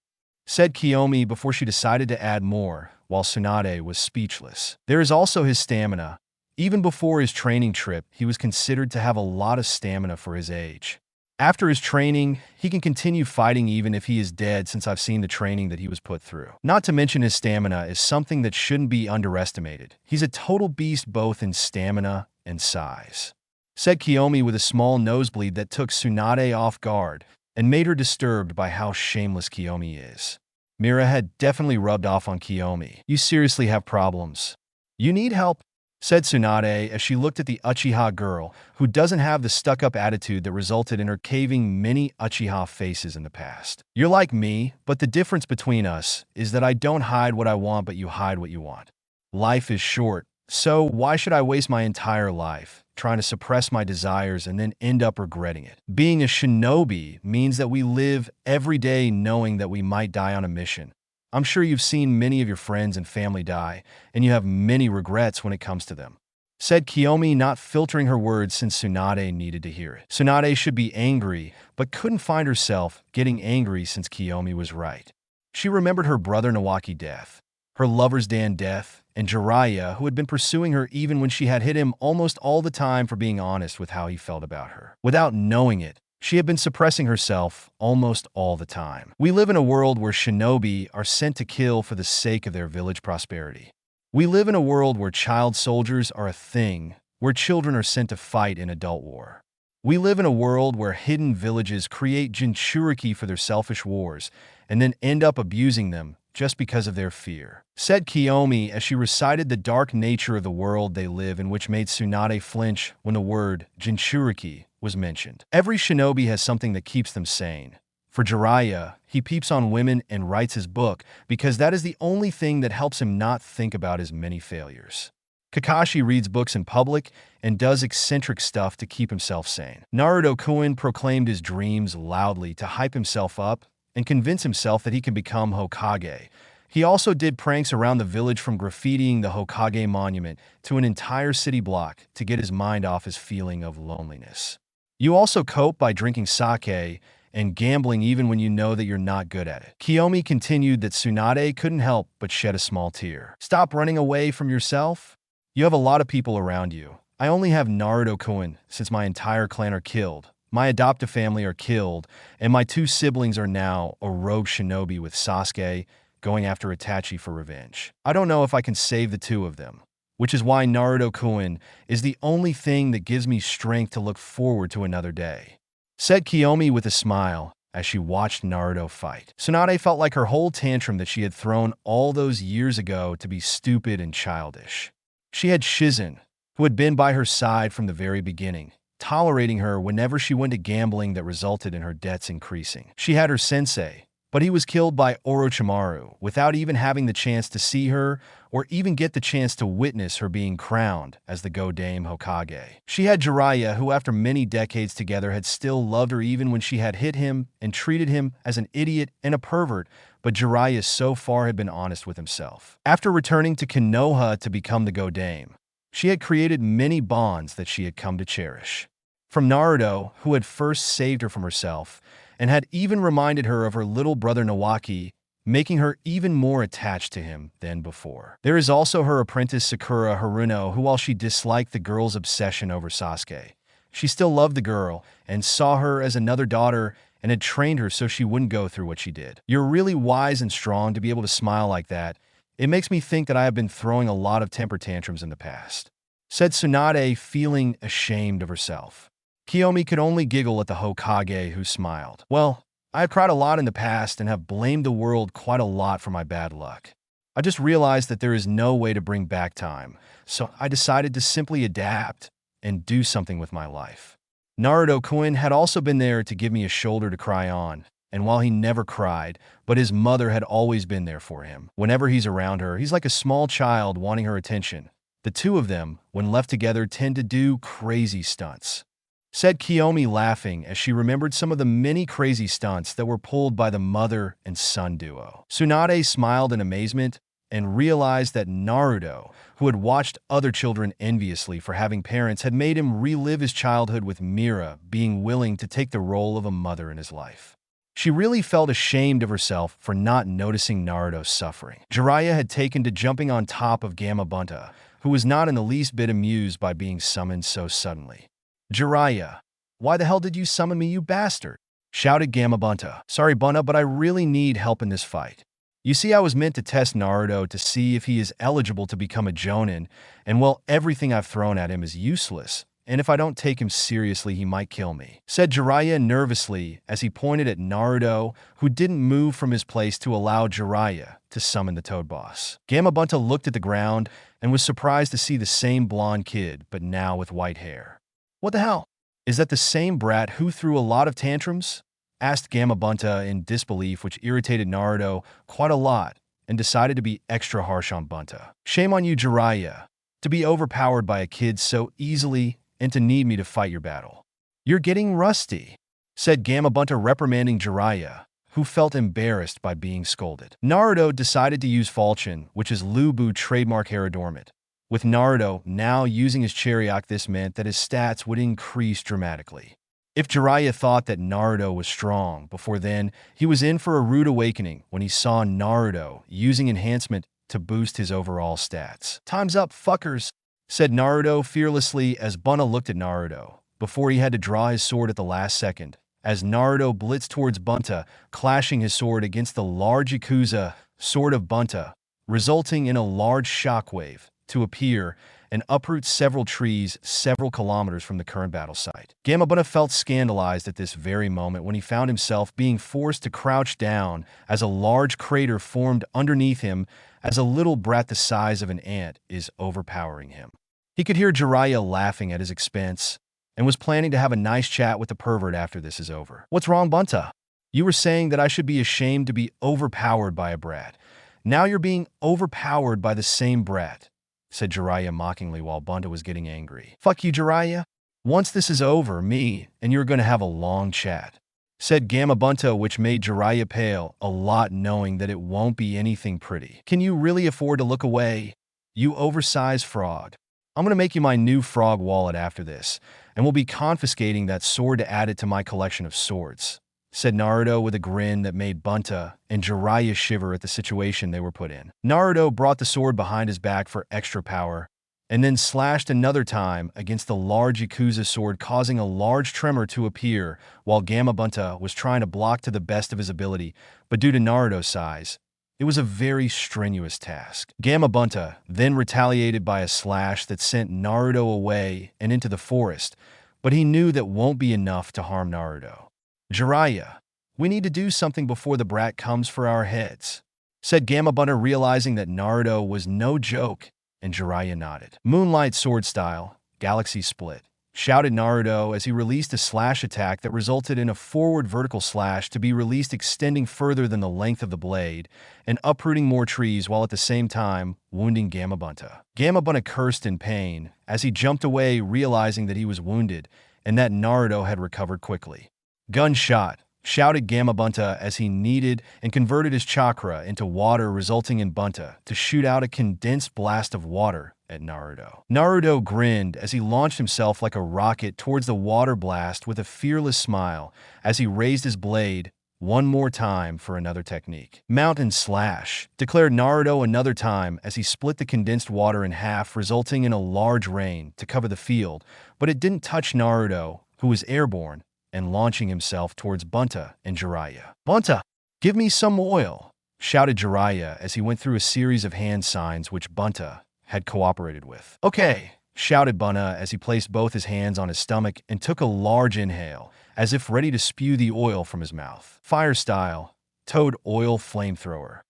Said Kiomi before she decided to add more, while Tsunade was speechless. There is also his stamina. Even before his training trip, he was considered to have a lot of stamina for his age. After his training, he can continue fighting even if he is dead, since I've seen the training that he was put through. Not to mention his stamina is something that shouldn't be underestimated. He's a total beast both in stamina and size. Said Kiomi with a small nosebleed that took Tsunade off guard and made her disturbed by how shameless Kiomi is. Mira had definitely rubbed off on Kiomi. You seriously have problems. You need help, said Tsunade as she looked at the Uchiha girl, who doesn't have the stuck-up attitude that resulted in her caving many Uchiha faces in the past. You're like me, but the difference between us is that I don't hide what I want, but you hide what you want. Life is short, so why should I waste my entire life trying to suppress my desires and then end up regretting it? Being a shinobi means that we live every day knowing that we might die on a mission. I'm sure you've seen many of your friends and family die, and you have many regrets when it comes to them. Said Kiomi, not filtering her words since Tsunade needed to hear it. Tsunade should be angry, but couldn't find herself getting angry since Kiomi was right. She remembered her brother Nawaki's death, her lover's Dan death, and Jiraiya, who had been pursuing her even when she had hit him almost all the time for being honest with how he felt about her. Without knowing it, she had been suppressing herself almost all the time. We live in a world where shinobi are sent to kill for the sake of their village prosperity. We live in a world where child soldiers are a thing, where children are sent to fight in adult war. We live in a world where hidden villages create jinchuriki for their selfish wars, and then end up abusing them just because of their fear. Said Kiomi as she recited the dark nature of the world they live in, which made Tsunade flinch when the word jinchuriki was mentioned. Every shinobi has something that keeps them sane. For Jiraiya, he peeps on women and writes his book because that is the only thing that helps him not think about his many failures. Kakashi reads books in public and does eccentric stuff to keep himself sane. Naruto proclaimed his dreams loudly to hype himself up and convince himself that he can become Hokage. He also did pranks around the village, from graffitiing the Hokage monument to an entire city block to get his mind off his feeling of loneliness. You also cope by drinking sake and gambling even when you know that you're not good at it. Kiomi continued that Tsunade couldn't help but shed a small tear. Stop running away from yourself. You have a lot of people around you. I only have Naruto since my entire clan are killed. My adoptive family are killed, and my two siblings are now a rogue shinobi with Sasuke going after Itachi for revenge. I don't know if I can save the two of them, which is why Naruto is the only thing that gives me strength to look forward to another day. Said Kiomi with a smile as she watched Naruto fight. Tsunade felt like her whole tantrum that she had thrown all those years ago to be stupid and childish. She had Shizen, who had been by her side from the very beginning, tolerating her whenever she went to gambling that resulted in her debts increasing. She had her sensei, but he was killed by Orochimaru without even having the chance to see her or even get the chance to witness her being crowned as the Godame Hokage. She had Jiraiya, who after many decades together had still loved her even when she had hit him and treated him as an idiot and a pervert, but Jiraiya so far had been honest with himself. After returning to Konoha to become the Godame, she had created many bonds that she had come to cherish. From Naruto, who had first saved her from herself, and had even reminded her of her little brother Nawaki, making her even more attached to him than before. There is also her apprentice Sakura Haruno, who, while she disliked the girl's obsession over Sasuke, she still loved the girl and saw her as another daughter and had trained her so she wouldn't go through what she did. You're really wise and strong to be able to smile like that. It makes me think that I have been throwing a lot of temper tantrums in the past. Said Tsunade, feeling ashamed of herself. Kiomi could only giggle at the Hokage, who smiled. Well, I have cried a lot in the past and have blamed the world quite a lot for my bad luck. I just realized that there is no way to bring back time, so I decided to simply adapt and do something with my life. Naruto-kun had also been there to give me a shoulder to cry on, and while he never cried, but his mother had always been there for him. Whenever he's around her, he's like a small child wanting her attention. The two of them, when left together, tend to do crazy stunts, said Kiomi, laughing as she remembered some of the many crazy stunts that were pulled by the mother and son duo. Tsunade smiled in amazement and realized that Naruto, who had watched other children enviously for having parents, had made him relive his childhood, with Mira being willing to take the role of a mother in his life. She really felt ashamed of herself for not noticing Naruto's suffering. Jiraiya had taken to jumping on top of Gamma Bunta, who was not in the least bit amused by being summoned so suddenly. Jiraiya, why the hell did you summon me, you bastard? Shouted Gamma Bunta. Sorry, Bunta, but I really need help in this fight. You see, I was meant to test Naruto to see if he is eligible to become a Jonin, and well, everything I've thrown at him is useless, and if I don't take him seriously, he might kill me, said Jiraiya nervously as he pointed at Naruto, who didn't move from his place to allow Jiraiya to summon the Toad Boss. Gamma Bunta looked at the ground and was surprised to see the same blonde kid, but now with white hair. What the hell? Is that the same brat who threw a lot of tantrums? Asked Gamma Bunta in disbelief, which irritated Naruto quite a lot and decided to be extra harsh on Bunta. Shame on you, Jiraiya, to be overpowered by a kid so easily and to need me to fight your battle. You're getting rusty, said Gamma Bunta, reprimanding Jiraiya, who felt embarrassed by being scolded. Naruto decided to use Falchion, which is Lubu trademark Hair-Dormant. With Naruto now using his Chariot, this meant that his stats would increase dramatically. If Jiraiya thought that Naruto was strong before then, he was in for a rude awakening when he saw Naruto using enhancement to boost his overall stats. Time's up, fuckers, said Naruto fearlessly as Bunta looked at Naruto, before he had to draw his sword at the last second, as Naruto blitzed towards Bunta, clashing his sword against the large Yakuza sword of Bunta, resulting in a large shockwave to appear and uproot several trees several kilometers from the current battle site. Gamma Bunta felt scandalized at this very moment when he found himself being forced to crouch down as a large crater formed underneath him as a little brat the size of an ant is overpowering him. He could hear Jiraiya laughing at his expense and was planning to have a nice chat with the pervert after this is over. What's wrong, Bunta? You were saying that I should be ashamed to be overpowered by a brat. Now you're being overpowered by the same brat, said Jiraiya mockingly while Bunta was getting angry. Fuck you, Jiraiya. Once this is over, me and you're going to have a long chat, said Gamma Bunta, which made Jiraiya pale a lot, knowing that it won't be anything pretty. Can you really afford to look away, you oversized frog? I'm going to make you my new frog wallet after this, and we'll be confiscating that sword to add it to my collection of swords, said Naruto with a grin that made Bunta and Jiraiya shiver at the situation they were put in. Naruto brought the sword behind his back for extra power, and then slashed another time against the large Yakuza sword, causing a large tremor to appear while Gamma Bunta was trying to block to the best of his ability, but due to Naruto's size, it was a very strenuous task. Gamma Bunta then retaliated by a slash that sent Naruto away and into the forest, but he knew that won't be enough to harm Naruto. Jiraiya, we need to do something before the brat comes for our heads, said Gamma Bunta, realizing that Naruto was no joke, and Jiraiya nodded. Moonlight sword style, galaxy split, shouted Naruto as he released a slash attack that resulted in a forward vertical slash to be released, extending further than the length of the blade and uprooting more trees while at the same time wounding Gamma Bunta. Gamma Bunta cursed in pain as he jumped away, realizing that he was wounded and that Naruto had recovered quickly. Gunshot, shouted Gamma Bunta as he kneaded and converted his chakra into water, resulting in Bunta to shoot out a condensed blast of water at Naruto. Naruto grinned as he launched himself like a rocket towards the water blast with a fearless smile as he raised his blade one more time for another technique. Mountain Slash, declared Naruto another time as he split the condensed water in half, resulting in a large rain to cover the field, but it didn't touch Naruto, who was airborne and launching himself towards Bunta and Jiraiya. Bunta, give me some oil, shouted Jiraiya as he went through a series of hand signs which Bunta had cooperated with. Okay, shouted Bunna as he placed both his hands on his stomach and took a large inhale, as if ready to spew the oil from his mouth. Fire style, toad oil flamethrower,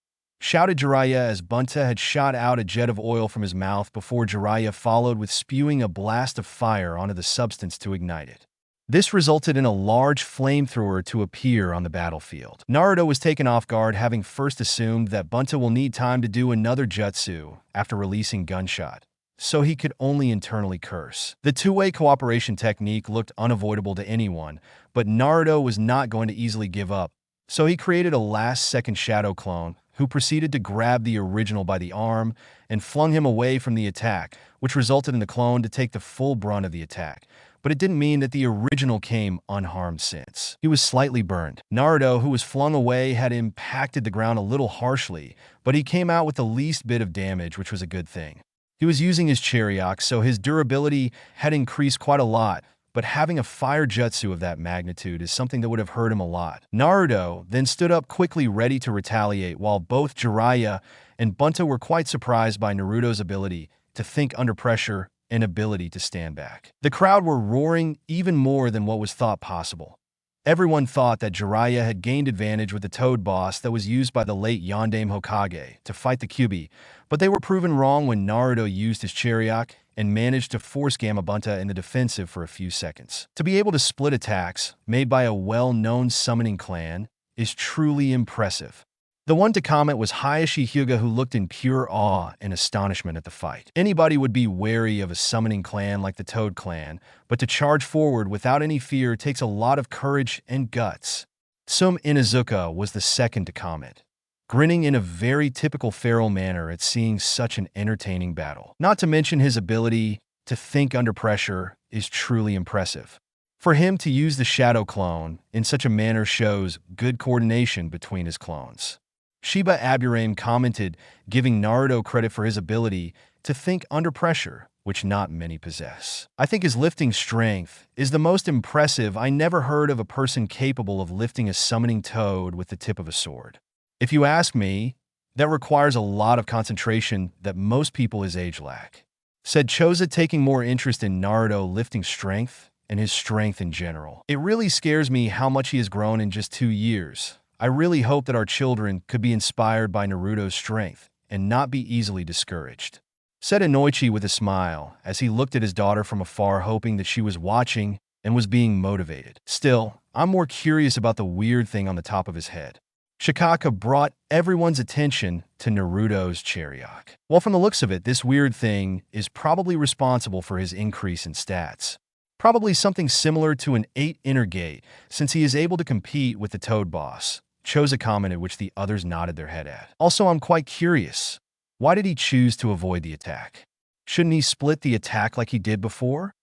shouted Jiraiya as Bunta had shot out a jet of oil from his mouth before Jiraiya followed with spewing a blast of fire onto the substance to ignite it. This resulted in a large flamethrower to appear on the battlefield. Naruto was taken off guard, having first assumed that Bunta will need time to do another jutsu after releasing Gunshot, so he could only internally curse. The two-way cooperation technique looked unavoidable to anyone, but Naruto was not going to easily give up, so he created a last-second shadow clone who proceeded to grab the original by the arm and flung him away from the attack, which resulted in the clone to take the full brunt of the attack. But it didn't mean that the original came unharmed since he was slightly burned. Naruto, who was flung away, had impacted the ground a little harshly, but he came out with the least bit of damage, which was a good thing. He was using his Chariok, so his durability had increased quite a lot, but having a fire jutsu of that magnitude is something that would have hurt him a lot. Naruto then stood up quickly, ready to retaliate, while both Jiraiya and Bunta were quite surprised by Naruto's ability to think under pressure and ability to stand back. The crowd were roaring even more than what was thought possible. Everyone thought that Jiraiya had gained advantage with the Toad boss that was used by the late Yondaime Hokage to fight the Kyuubi, but they were proven wrong when Naruto used his Chariok and managed to force Gamma Bunta in the defensive for a few seconds. To be able to split attacks made by a well-known summoning clan is truly impressive. The one to comment was Hayashi Hyuga, who looked in pure awe and astonishment at the fight. Anybody would be wary of a summoning clan like the Toad clan, but to charge forward without any fear takes a lot of courage and guts. Sum Inuzuka was the second to comment, grinning in a very typical feral manner at seeing such an entertaining battle. Not to mention his ability to think under pressure is truly impressive. For him to use the Shadow Clone in such a manner shows good coordination between his clones. Shiba Aburame commented, giving Naruto credit for his ability to think under pressure, which not many possess. I think his lifting strength is the most impressive. I never heard of a person capable of lifting a summoning toad with the tip of a sword. If you ask me, that requires a lot of concentration that most people his age lack. Said Choza, taking more interest in Naruto lifting strength and his strength in general. It really scares me how much he has grown in just 2 years. I really hope that our children could be inspired by Naruto's strength and not be easily discouraged. Said Inoichi with a smile as he looked at his daughter from afar, hoping that she was watching and was being motivated. Still, I'm more curious about the weird thing on the top of his head. Shikaka brought everyone's attention to Naruto's Chariok. Well, from the looks of it, this weird thing is probably responsible for his increase in stats. Probably something similar to an 8 inner gate, since he is able to compete with the Toad boss. Choza commented, which the others nodded their head at. Also, I'm quite curious. Why did he choose to avoid the attack? Shouldn't he split the attack like he did before?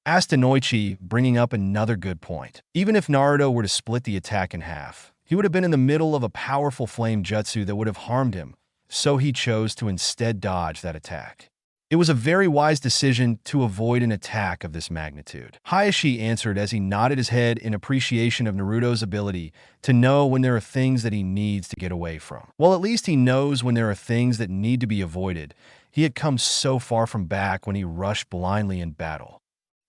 Asked Inoichi, bringing up another good point. Even if Naruto were to split the attack in half, he would have been in the middle of a powerful flame jutsu that would have harmed him, so he chose to instead dodge that attack. It was a very wise decision to avoid an attack of this magnitude. Hayashi answered as he nodded his head in appreciation of Naruto's ability to know when there are things that he needs to get away from. Well, at least he knows when there are things that need to be avoided. He had come so far from back when he rushed blindly in battle.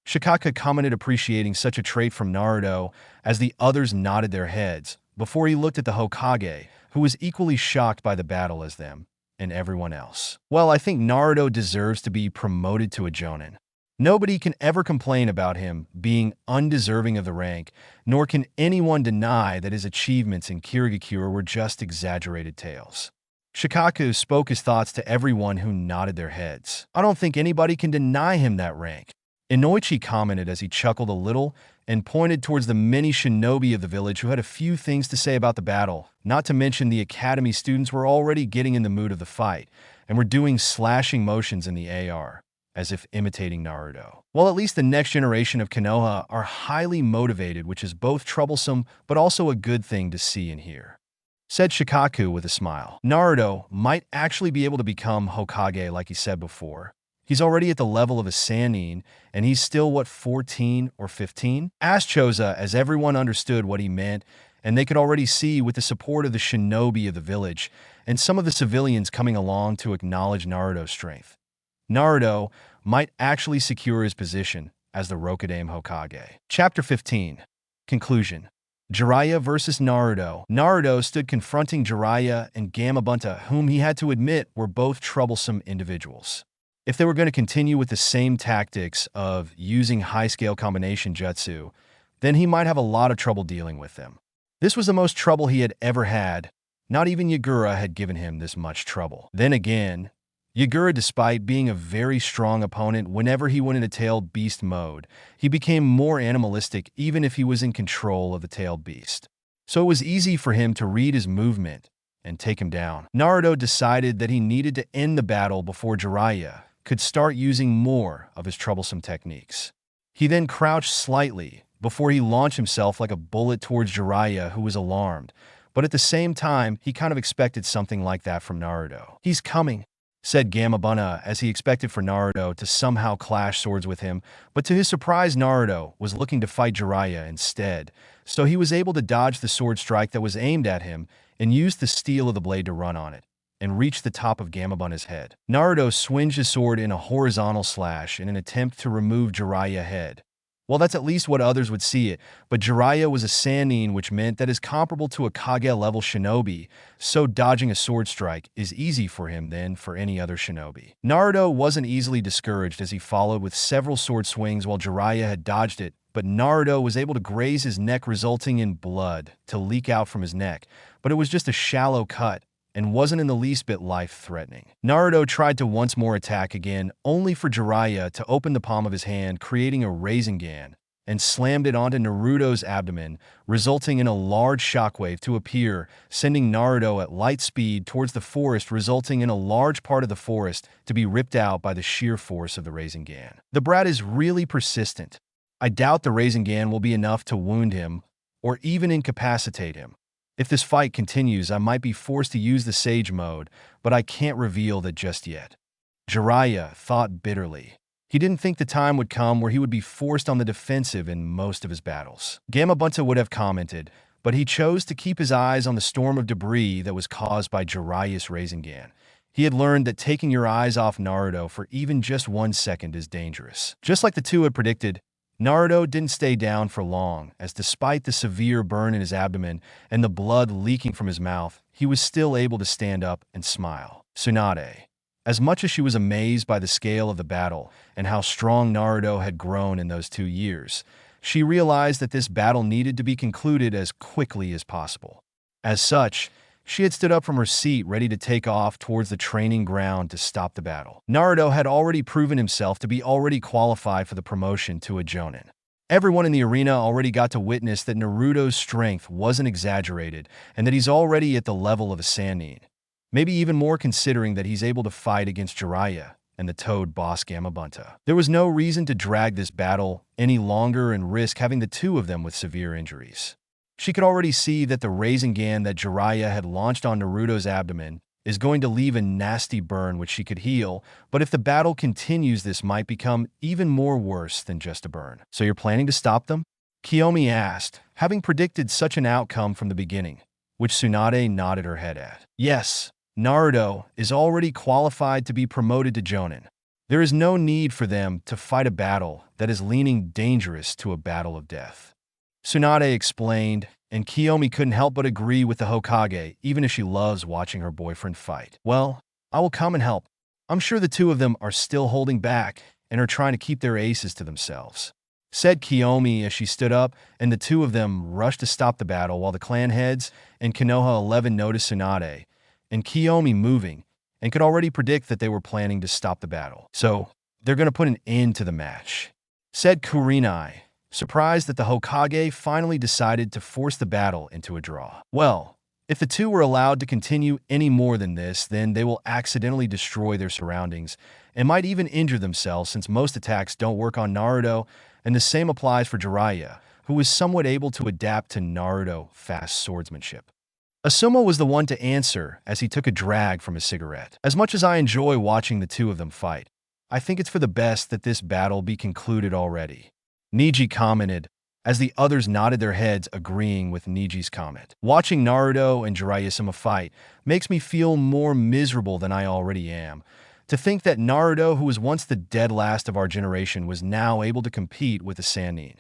Shikaka commented, appreciating such a trait from Naruto, as the others nodded their heads, before he looked at the Hokage, who was equally shocked by the battle as them and everyone else. Well, I think Naruto deserves to be promoted to a Jonin. Nobody can ever complain about him being undeserving of the rank, nor can anyone deny that his achievements in Kirigakure were just exaggerated tales. Shikaku spoke his thoughts to everyone who nodded their heads. I don't think anybody can deny him that rank. Inoichi commented as he chuckled a little and pointed towards the many shinobi of the village who had a few things to say about the battle, not to mention the academy students were already getting in the mood of the fight and were doing slashing motions in the AR, as if imitating Naruto. Well, at least the next generation of Konoha are highly motivated, which is both troublesome but also a good thing to see and hear. Said Shikaku with a smile. Naruto might actually be able to become Hokage like he said before. He's already at the level of a Sannin, and he's still, what, 14 or 15? Asked Choza, as everyone understood what he meant, and they could already see with the support of the shinobi of the village and some of the civilians coming along to acknowledge Naruto's strength. Naruto might actually secure his position as the Rokudaime Hokage. Chapter 15. Conclusion. Jiraiya versus Naruto. Naruto stood confronting Jiraiya and Gamabunta, whom he had to admit were both troublesome individuals. If they were going to continue with the same tactics of using high-scale combination jutsu, then he might have a lot of trouble dealing with them. This was the most trouble he had ever had. Not even Yagura had given him this much trouble. Then again, Yagura, despite being a very strong opponent, whenever he went into tailed beast mode, he became more animalistic even if he was in control of the tailed beast. So it was easy for him to read his movement and take him down. Naruto decided that he needed to end the battle before Jiraiya could start using more of his troublesome techniques. He then crouched slightly before he launched himself like a bullet towards Jiraiya, who was alarmed, but at the same time, he kind of expected something like that from Naruto. "He's coming," said Gamabunta, as he expected for Naruto to somehow clash swords with him, but to his surprise, Naruto was looking to fight Jiraiya instead, so he was able to dodge the sword strike that was aimed at him and use the steel of the blade to run on it and reach the top of Gamabunta's head. Naruto swinged his sword in a horizontal slash in an attempt to remove Jiraiya's head. Well, that's at least what others would see it, but Jiraiya was a Sannin, which meant that is comparable to a Kage-level shinobi, so dodging a sword strike is easy for him than for any other shinobi. Naruto wasn't easily discouraged as he followed with several sword swings while Jiraiya had dodged it, but Naruto was able to graze his neck, resulting in blood to leak out from his neck, but it was just a shallow cut and wasn't in the least bit life-threatening. Naruto tried to once more attack again, only for Jiraiya to open the palm of his hand, creating a Rasengan, and slammed it onto Naruto's abdomen, resulting in a large shockwave to appear, sending Naruto at light speed towards the forest, resulting in a large part of the forest to be ripped out by the sheer force of the Rasengan. The brat is really persistent. I doubt the Rasengan will be enough to wound him or even incapacitate him. If this fight continues, I might be forced to use the Sage mode, but I can't reveal that just yet. Jiraiya thought bitterly. He didn't think the time would come where he would be forced on the defensive in most of his battles. Gamabunta would have commented, but he chose to keep his eyes on the storm of debris that was caused by Jiraiya's Rasengan. He had learned that taking your eyes off Naruto for even just 1 second is dangerous. Just like the two had predicted, Naruto didn't stay down for long, as despite the severe burn in his abdomen and the blood leaking from his mouth, he was still able to stand up and smile. Tsunade. As much as she was amazed by the scale of the battle and how strong Naruto had grown in those 2 years, she realized that this battle needed to be concluded as quickly as possible. As such, she had stood up from her seat ready to take off towards the training ground to stop the battle. Naruto had already proven himself to be already qualified for the promotion to a Jonin. Everyone in the arena already got to witness that Naruto's strength wasn't exaggerated and that he's already at the level of a Sannin. Maybe even more considering that he's able to fight against Jiraiya and the Toad boss Gamabunta. There was no reason to drag this battle any longer and risk having the two of them with severe injuries. She could already see that the Rasengan that Jiraiya had launched on Naruto's abdomen is going to leave a nasty burn which she could heal, but if the battle continues, this might become even more worse than just a burn. "So you're planning to stop them?" Kiomi asked, having predicted such an outcome from the beginning, which Tsunade nodded her head at. "Yes, Naruto is already qualified to be promoted to Jonin. There is no need for them to fight a battle that is leaning dangerous to a battle of death," Tsunade explained, and Kiomi couldn't help but agree with the Hokage, even if she loves watching her boyfriend fight. "Well, I will come and help. I'm sure the two of them are still holding back and are trying to keep their aces to themselves," said Kiomi as she stood up, and the two of them rushed to stop the battle while the clan heads and Konoha 11 noticed Tsunade and Kiomi moving and could already predict that they were planning to stop the battle. "So, they're going to put an end to the match," said Kurenai, surprised that the Hokage finally decided to force the battle into a draw. "Well, if the two were allowed to continue any more than this, then they will accidentally destroy their surroundings and might even injure themselves, since most attacks don't work on Naruto, and the same applies for Jiraiya, who was somewhat able to adapt to Naruto fast swordsmanship." Asuma was the one to answer as he took a drag from his cigarette. "As much as I enjoy watching the two of them fight, I think it's for the best that this battle be concluded already," Neji commented, as the others nodded their heads, agreeing with Neji's comment. "Watching Naruto and Jiraiya fight makes me feel more miserable than I already am, To think that Naruto, who was once the dead last of our generation, was now able to compete with the Sannin,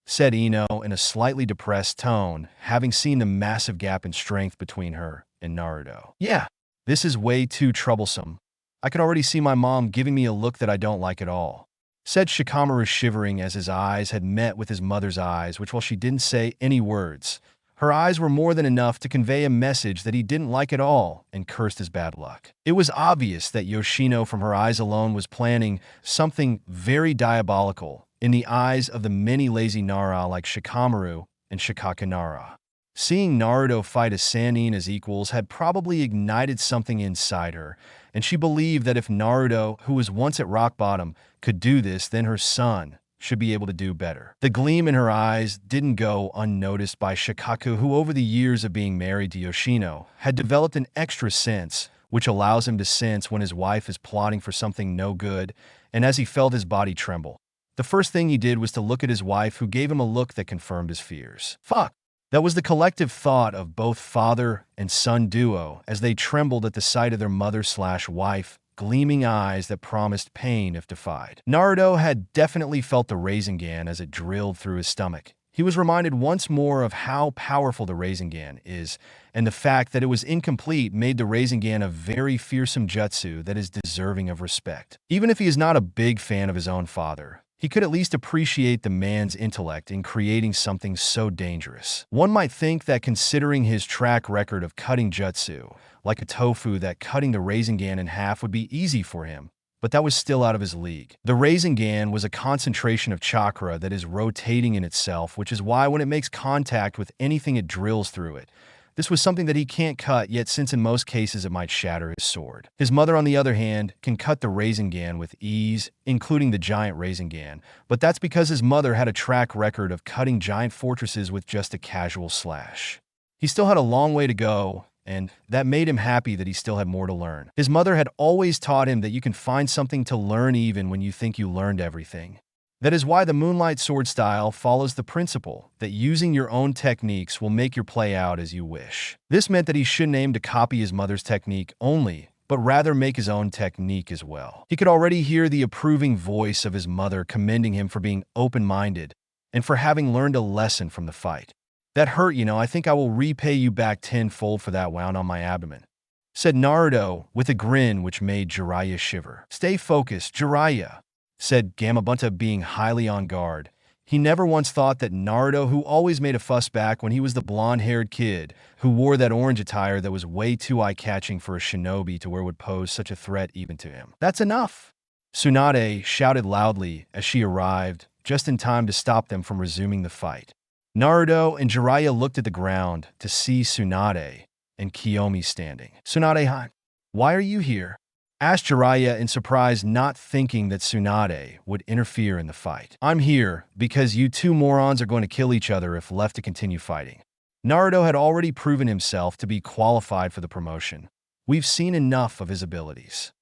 said Ino in a slightly depressed tone, having seen the massive gap in strength between her and Naruto. Yeah, this is way too troublesome. I could already see my mom giving me a look that I don't like at all, said Shikamaru, shivering as his eyes had met with his mother's eyes, which, while she didn't say any words, her eyes were more than enough to convey a message that he didn't like at all and cursed his bad luck. It was obvious that Yoshino, from her eyes alone, was planning something very diabolical in the eyes of the many lazy Nara like Shikamaru and Shikake Nara. Seeing Naruto fight a Sannin as equals had probably ignited something inside her, and she believed that if Naruto, who was once at rock bottom, could do this, then her son should be able to do better. The gleam in her eyes didn't go unnoticed by Shikaku, who over the years of being married to Yoshino had developed an extra sense, which allows him to sense when his wife is plotting for something no good, and as he felt his body tremble, the first thing he did was to look at his wife, who gave him a look that confirmed his fears. Fuck! That was the collective thought of both father and son duo as they trembled at the sight of their mother/wife, gleaming eyes that promised pain if defied. Naruto had definitely felt the Rasengan as it drilled through his stomach. He was reminded once more of how powerful the Rasengan is, and the fact that it was incomplete made the Rasengan a very fearsome jutsu that is deserving of respect. Even if he is not a big fan of his own father, he could at least appreciate the man's intellect in creating something so dangerous. One might think that, considering his track record of cutting jutsu, like a tofu, that cutting the Rasengan in half would be easy for him, but that was still out of his league. The Rasengan was a concentration of chakra that is rotating in itself, which is why when it makes contact with anything, it drills through it. This was something that he can't cut yet, since in most cases it might shatter his sword. His mother, on the other hand, can cut the Rasengan with ease, including the giant Rasengan, but that's because his mother had a track record of cutting giant fortresses with just a casual slash. He still had a long way to go, and that made him happy that he still had more to learn. His mother had always taught him that you can find something to learn even when you think you learned everything. That is why the Moonlight sword style follows the principle that using your own techniques will make your play out as you wish. This meant that he shouldn't aim to copy his mother's technique only, but rather make his own technique as well. He could already hear the approving voice of his mother commending him for being open-minded and for having learned a lesson from the fight. That hurt, you know. I think I will repay you back tenfold for that wound on my abdomen, said Naruto with a grin which made Jiraiya shiver. Stay focused, Jiraiya, said Gamabunta, being highly on guard. He never once thought that Naruto, who always made a fuss back when he was the blonde-haired kid who wore that orange attire that was way too eye-catching for a shinobi to where, would pose such a threat even to him. That's enough! Tsunade shouted loudly as she arrived, just in time to stop them from resuming the fight. Naruto and Jiraiya looked at the ground to see Tsunade and Kiomi standing. Tsunade, why are you here? Asked Jiraiya in surprise, not thinking that Tsunade would interfere in the fight. I'm here because you two morons are going to kill each other if left to continue fighting. Naruto had already proven himself to be qualified for the promotion. We've seen enough of his abilities,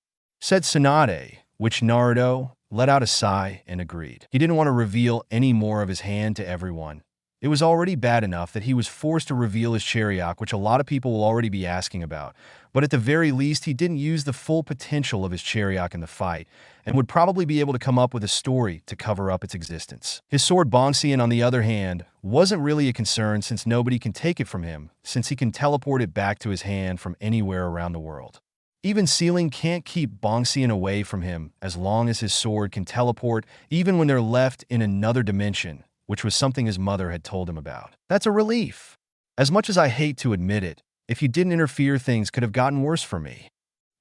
said Tsunade, which Naruto let out a sigh and agreed. He didn't want to reveal any more of his hand to everyone. It was already bad enough that he was forced to reveal his Chariok, which a lot of people will already be asking about, but at the very least he didn't use the full potential of his Chariok in the fight, and would probably be able to come up with a story to cover up its existence. His sword Bongxian, on the other hand, wasn't really a concern, since nobody can take it from him, since he can teleport it back to his hand from anywhere around the world. Even Ceiling can't keep Bongxian away from him as long as his sword can teleport, even when they're left in another dimension, which was something his mother had told him about. That's a relief. As much as I hate to admit it, if you didn't interfere, things could have gotten worse for me,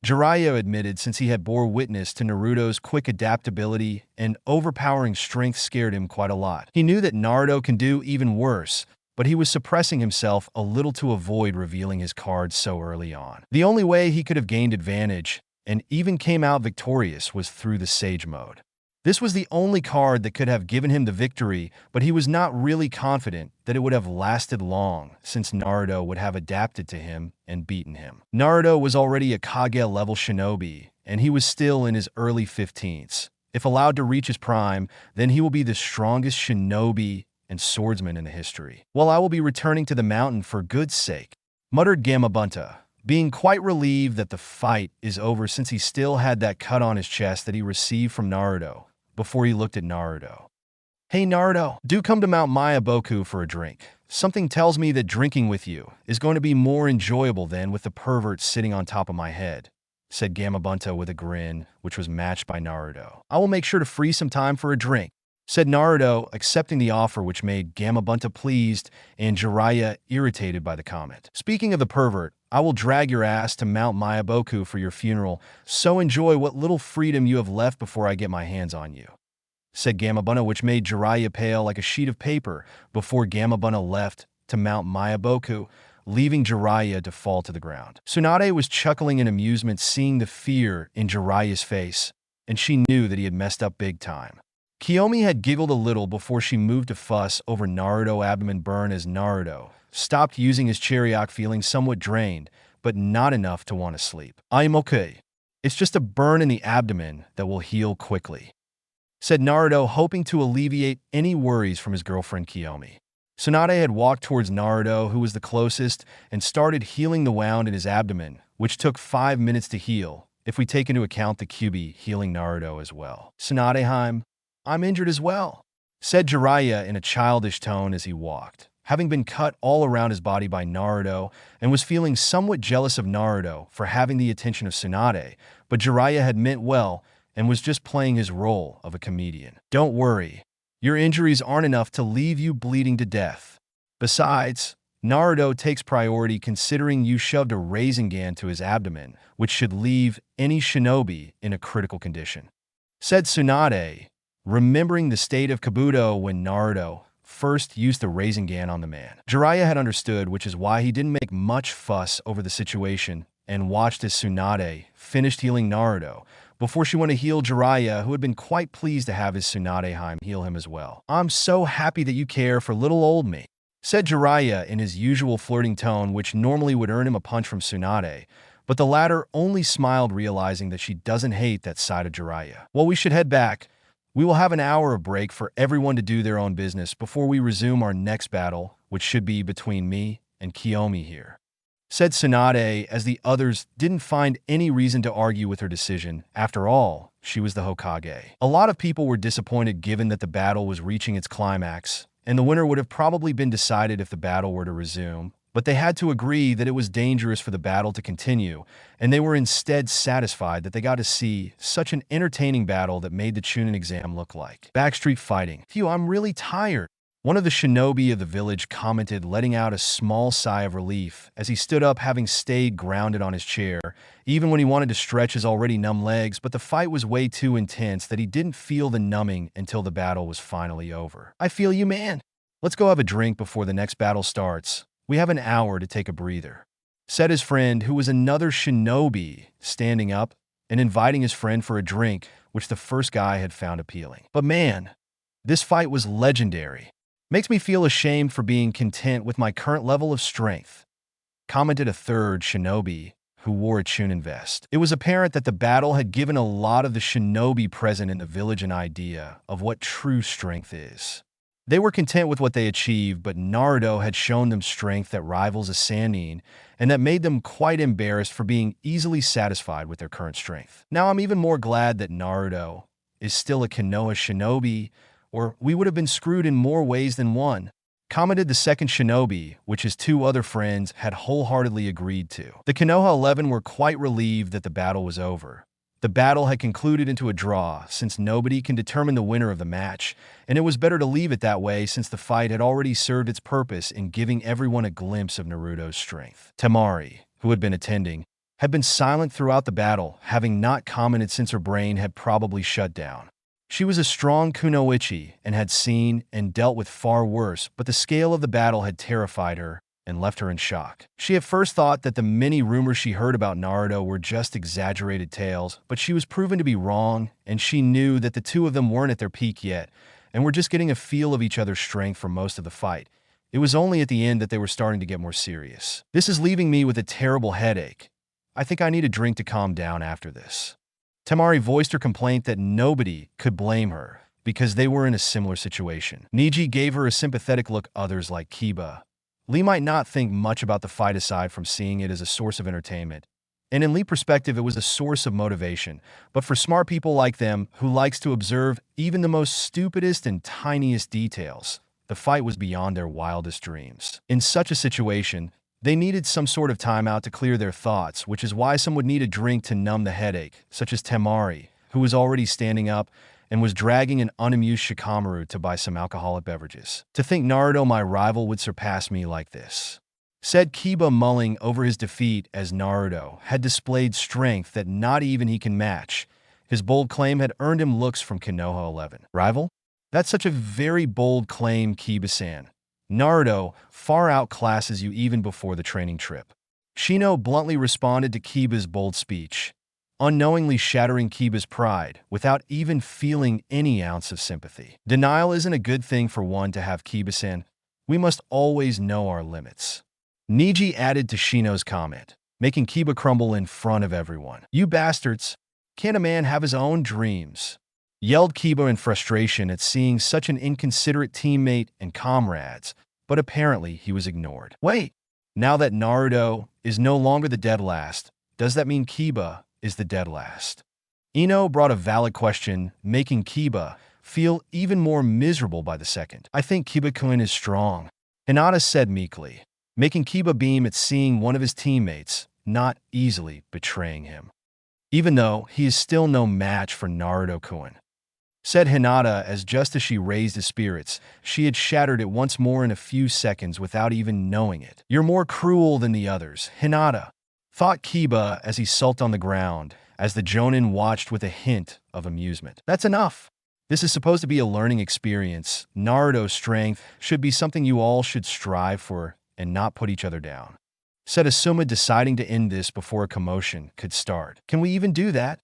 Jiraiya admitted, since he had bore witness to Naruto's quick adaptability and overpowering strength scared him quite a lot. He knew that Naruto can do even worse, but he was suppressing himself a little to avoid revealing his cards so early on. The only way he could have gained advantage, and even came out victorious, was through the Sage mode. This was the only card that could have given him the victory, but he was not really confident that it would have lasted long, since Naruto would have adapted to him and beaten him. Naruto was already a Kage-level shinobi, and he was still in his early 15s. If allowed to reach his prime, then he will be the strongest shinobi and swordsman in the history. Well, I will be returning to the mountain for good sake, muttered Gamabunta, being quite relieved that the fight is over since he still had that cut on his chest that he received from Naruto before he looked at Naruto. "Hey Naruto, do come to Mount Mayaboku for a drink. Something tells me that drinking with you is going to be more enjoyable than with the pervert sitting on top of my head," said Gamabunta with a grin, which was matched by Naruto. "I will make sure to free some time for a drink," said Naruto, accepting the offer, which made Gamabunta pleased and Jiraiya irritated by the comment. "Speaking of the pervert, I will drag your ass to Mount Mayaboku for your funeral, so enjoy what little freedom you have left before I get my hands on you," said Gamabunta, which made Jiraiya pale like a sheet of paper before Gamabunta left to Mount Mayaboku, leaving Jiraiya to fall to the ground. Tsunade was chuckling in amusement seeing the fear in Jiraiya's face, and she knew that he had messed up big time. Kiomi had giggled a little before she moved to fuss over Naruto abdomen burn as Naruto stopped using his Chariot, feeling somewhat drained, but not enough to want to sleep. "I'm okay. It's just a burn in the abdomen that will heal quickly," said Naruto, hoping to alleviate any worries from his girlfriend Kiomi. Tsunade had walked towards Naruto, who was the closest, and started healing the wound in his abdomen, which took 5 minutes to heal, if we take into account the Kyuubi healing Naruto as well. "Tsunadeheim, I'm injured as well," said Jiraiya in a childish tone as he walked, having been cut all around his body by Naruto, and was feeling somewhat jealous of Naruto for having the attention of Tsunade, but Jiraiya had meant well and was just playing his role of a comedian. "Don't worry, your injuries aren't enough to leave you bleeding to death. Besides, Naruto takes priority considering you shoved a Rasengan to his abdomen, which should leave any shinobi in a critical condition," said Tsunade, remembering the state of Kabuto when Naruto first used the Rasengan on the man. Jiraiya had understood, which is why he didn't make much fuss over the situation and watched as Tsunade finished healing Naruto before she went to heal Jiraiya, who had been quite pleased to have his Tsunadeheim heal him as well. "I'm so happy that you care for little old me," said Jiraiya in his usual flirting tone, which normally would earn him a punch from Tsunade, but the latter only smiled, realizing that she doesn't hate that side of Jiraiya. "Well, we should head back. We will have an hour of break for everyone to do their own business before we resume our next battle, which should be between me and Kiomi here," said Tsunade, as the others didn't find any reason to argue with her decision. After all, she was the Hokage. A lot of people were disappointed given that the battle was reaching its climax, and the winner would have probably been decided if the battle were to resume, but they had to agree that it was dangerous for the battle to continue, and they were instead satisfied that they got to see such an entertaining battle that made the Chunin exam look like backstreet fighting. "Phew, I'm really tired," one of the shinobi of the village commented, letting out a small sigh of relief as he stood up, having stayed grounded on his chair, even when he wanted to stretch his already numb legs, but the fight was way too intense that he didn't feel the numbing until the battle was finally over. "I feel you, man. Let's go have a drink before the next battle starts. We have an hour to take a breather," said his friend, who was another shinobi, standing up and inviting his friend for a drink, which the first guy had found appealing. "But man, this fight was legendary. Makes me feel ashamed for being content with my current level of strength," commented a third shinobi who wore a Chunin vest. It was apparent that the battle had given a lot of the shinobi present in the village an idea of what true strength is. They were content with what they achieved, but Naruto had shown them strength that rivals a Sannin, and that made them quite embarrassed for being easily satisfied with their current strength. "Now I'm even more glad that Naruto is still a Konoha shinobi, or we would have been screwed in more ways than one," commented the second shinobi, which his two other friends had wholeheartedly agreed to. The Konoha 11 were quite relieved that the battle was over. The battle had concluded into a draw, since nobody can determine the winner of the match, and it was better to leave it that way since the fight had already served its purpose in giving everyone a glimpse of Naruto's strength. Temari, who had been attending, had been silent throughout the battle, having not commented since her brain had probably shut down. She was a strong kunoichi and had seen and dealt with far worse, but the scale of the battle had terrified her and left her in shock. She at first thought that the many rumors she heard about Naruto were just exaggerated tales, but she was proven to be wrong, and she knew that the two of them weren't at their peak yet, and were just getting a feel of each other's strength for most of the fight. It was only at the end that they were starting to get more serious. "This is leaving me with a terrible headache. I think I need a drink to calm down after this." Temari voiced her complaint that nobody could blame her, because they were in a similar situation. Niji gave her a sympathetic look. Others like Kiba, Lee might not think much about the fight aside from seeing it as a source of entertainment. And in Lee's perspective, it was a source of motivation. But for smart people like them, who likes to observe even the most stupidest and tiniest details, the fight was beyond their wildest dreams. In such a situation, they needed some sort of timeout to clear their thoughts, which is why some would need a drink to numb the headache, such as Temari, who was already standing up and was dragging an unamused Shikamaru to buy some alcoholic beverages. To think Naruto, my rival, would surpass me like this, said Kiba, mulling over his defeat as Naruto had displayed strength that not even he can match. His bold claim had earned him looks from Konoha 11. Rival? That's such a very bold claim, Kiba-san. Naruto far outclasses you even before the training trip. Shino bluntly responded to Kiba's bold speech, unknowingly shattering Kiba's pride without even feeling any ounce of sympathy. Denial isn't a good thing for one to have, Kiba-san. We must always know our limits. Niji added to Shino's comment, making Kiba crumble in front of everyone. You bastards! Can't a man have his own dreams? Yelled Kiba in frustration at seeing such an inconsiderate teammate and comrades, but apparently he was ignored. Wait, now that Naruto is no longer the dead last, does that mean Kiba is the dead last? Ino brought a valid question, making Kiba feel even more miserable by the second. I think Kiba-kun is strong, Hinata said meekly, making Kiba beam at seeing one of his teammates not easily betraying him. Even though he is still no match for Naruto-kun, said Hinata as just as she raised his spirits, she had shattered it once more in a few seconds without even knowing it. You're more cruel than the others, Hinata, thought Kiba as he sulked on the ground, as the Jonin watched with a hint of amusement. That's enough. This is supposed to be a learning experience. Naruto's strength should be something you all should strive for and not put each other down, said Asuma, deciding to end this before a commotion could start. Can we even do that?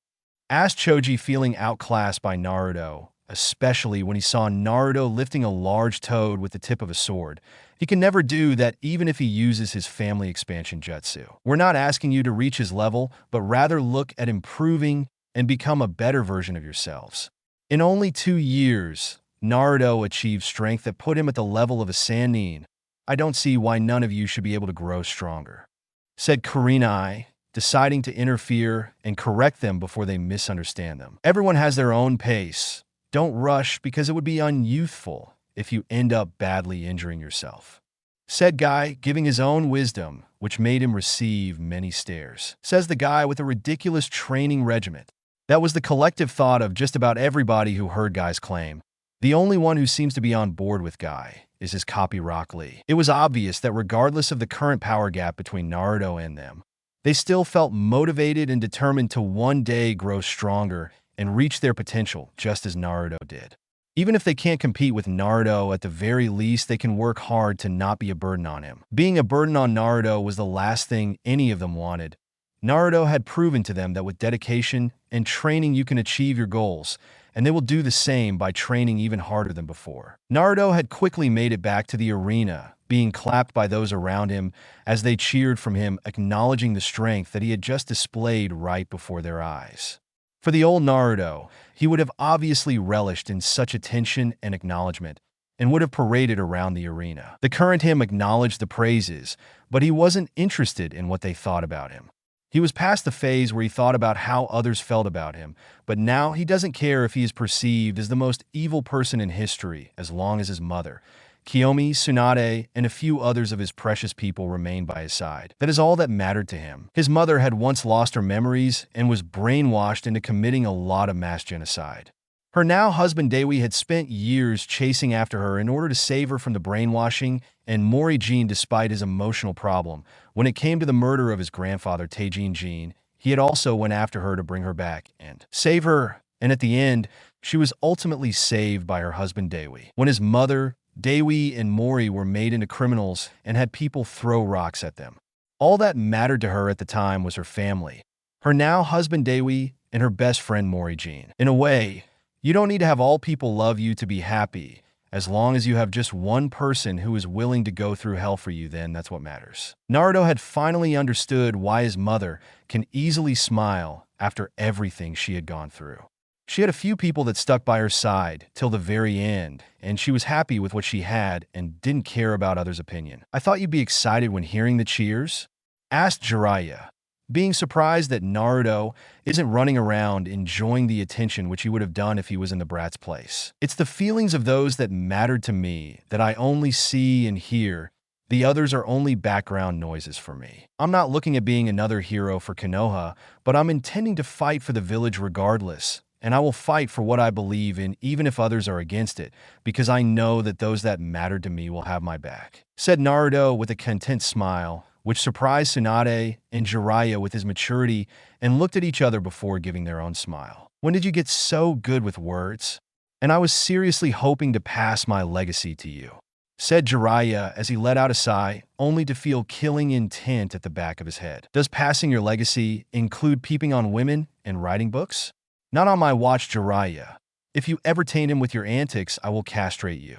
Asked Choji, feeling outclassed by Naruto, especially when he saw Naruto lifting a large toad with the tip of a sword. He can never do that even if he uses his family expansion jutsu. We're not asking you to reach his level, but rather look at improving and become a better version of yourselves. In only 2 years, Naruto achieved strength that put him at the level of a Sannin. I don't see why none of you should be able to grow stronger, said Kurenai, deciding to interfere and correct them before they misunderstand them. Everyone has their own pace. Don't rush because it would be unyouthful if you end up badly injuring yourself, said Guy, giving his own wisdom, which made him receive many stares. Says the guy with a ridiculous training regiment. That was the collective thought of just about everybody who heard Guy's claim. The only one who seems to be on board with Guy is his copy Rock Lee. It was obvious that regardless of the current power gap between Naruto and them, they still felt motivated and determined to one day grow stronger and reach their potential just as Naruto did. Even if they can't compete with Naruto, at the very least they can work hard to not be a burden on him. Being a burden on Naruto was the last thing any of them wanted. Naruto had proven to them that with dedication and training you can achieve your goals, and they will do the same by training even harder than before. Naruto had quickly made it back to the arena, being clapped by those around him as they cheered from him, acknowledging the strength that he had just displayed right before their eyes. For the old Naruto, he would have obviously relished in such attention and acknowledgement, and would have paraded around the arena. The current him acknowledged the praises, but he wasn't interested in what they thought about him. He was past the phase where he thought about how others felt about him, but now he doesn't care if he is perceived as the most evil person in history as long as his mother, Kiomi, Tsunade, and a few others of his precious people remained by his side. That is all that mattered to him. His mother had once lost her memories and was brainwashed into committing a lot of mass genocide. Her now husband Dewi had spent years chasing after her in order to save her from the brainwashing, and Morihjin, despite his emotional problem, when it came to the murder of his grandfather Taijin, he had also went after her to bring her back and save her, and at the end, she was ultimately saved by her husband Dewi. When his mother, Dewi, and Mori were made into criminals and had people throw rocks at them, all that mattered to her at the time was her family, her now husband Dewi, and her best friend Morihjin. In a way, you don't need to have all people love you to be happy. As long as you have just one person who is willing to go through hell for you, then that's what matters. Naruto had finally understood why his mother can easily smile after everything she had gone through. She had a few people that stuck by her side till the very end, and she was happy with what she had and didn't care about others' opinion. I thought you'd be excited when hearing the cheers? Asked Jiraiya, being surprised that Naruto isn't running around enjoying the attention which he would have done if he was in the brat's place. It's the feelings of those that mattered to me that I only see and hear. The others are only background noises for me. I'm not looking at being another hero for Konoha, but I'm intending to fight for the village regardless. And I will fight for what I believe in even if others are against it, because I know that those that matter to me will have my back," said Naruto with a content smile, which surprised Tsunade and Jiraiya with his maturity and looked at each other before giving their own smile. "When did you get so good with words? And I was seriously hoping to pass my legacy to you," said Jiraiya as he let out a sigh, only to feel killing intent at the back of his head. "Does passing your legacy include peeping on women and writing books?" "Not on my watch, Jiraiya. If you ever taint him with your antics, I will castrate you,"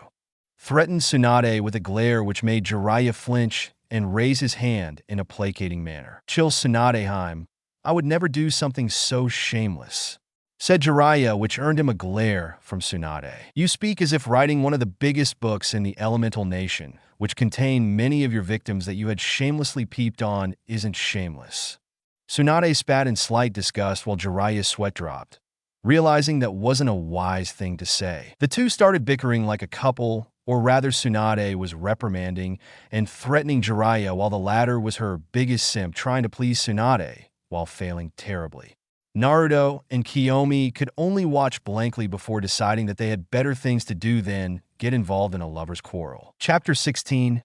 threatened Tsunade with a glare which made Jiraiya flinch and raise his hand in a placating manner. "Chill, Tsunadeheim. I would never do something so shameless," said Jiraiya, which earned him a glare from Tsunade. "You speak as if writing one of the biggest books in the elemental nation, which contained many of your victims that you had shamelessly peeped on, isn't shameless." Tsunade spat in slight disgust while Jiraiya's sweat dropped, realizing that wasn't a wise thing to say. The two started bickering like a couple, or rather Tsunade was reprimanding and threatening Jiraiya while the latter was her biggest simp trying to please Tsunade while failing terribly. Naruto and Kiomi could only watch blankly before deciding that they had better things to do than get involved in a lover's quarrel. Chapter 16.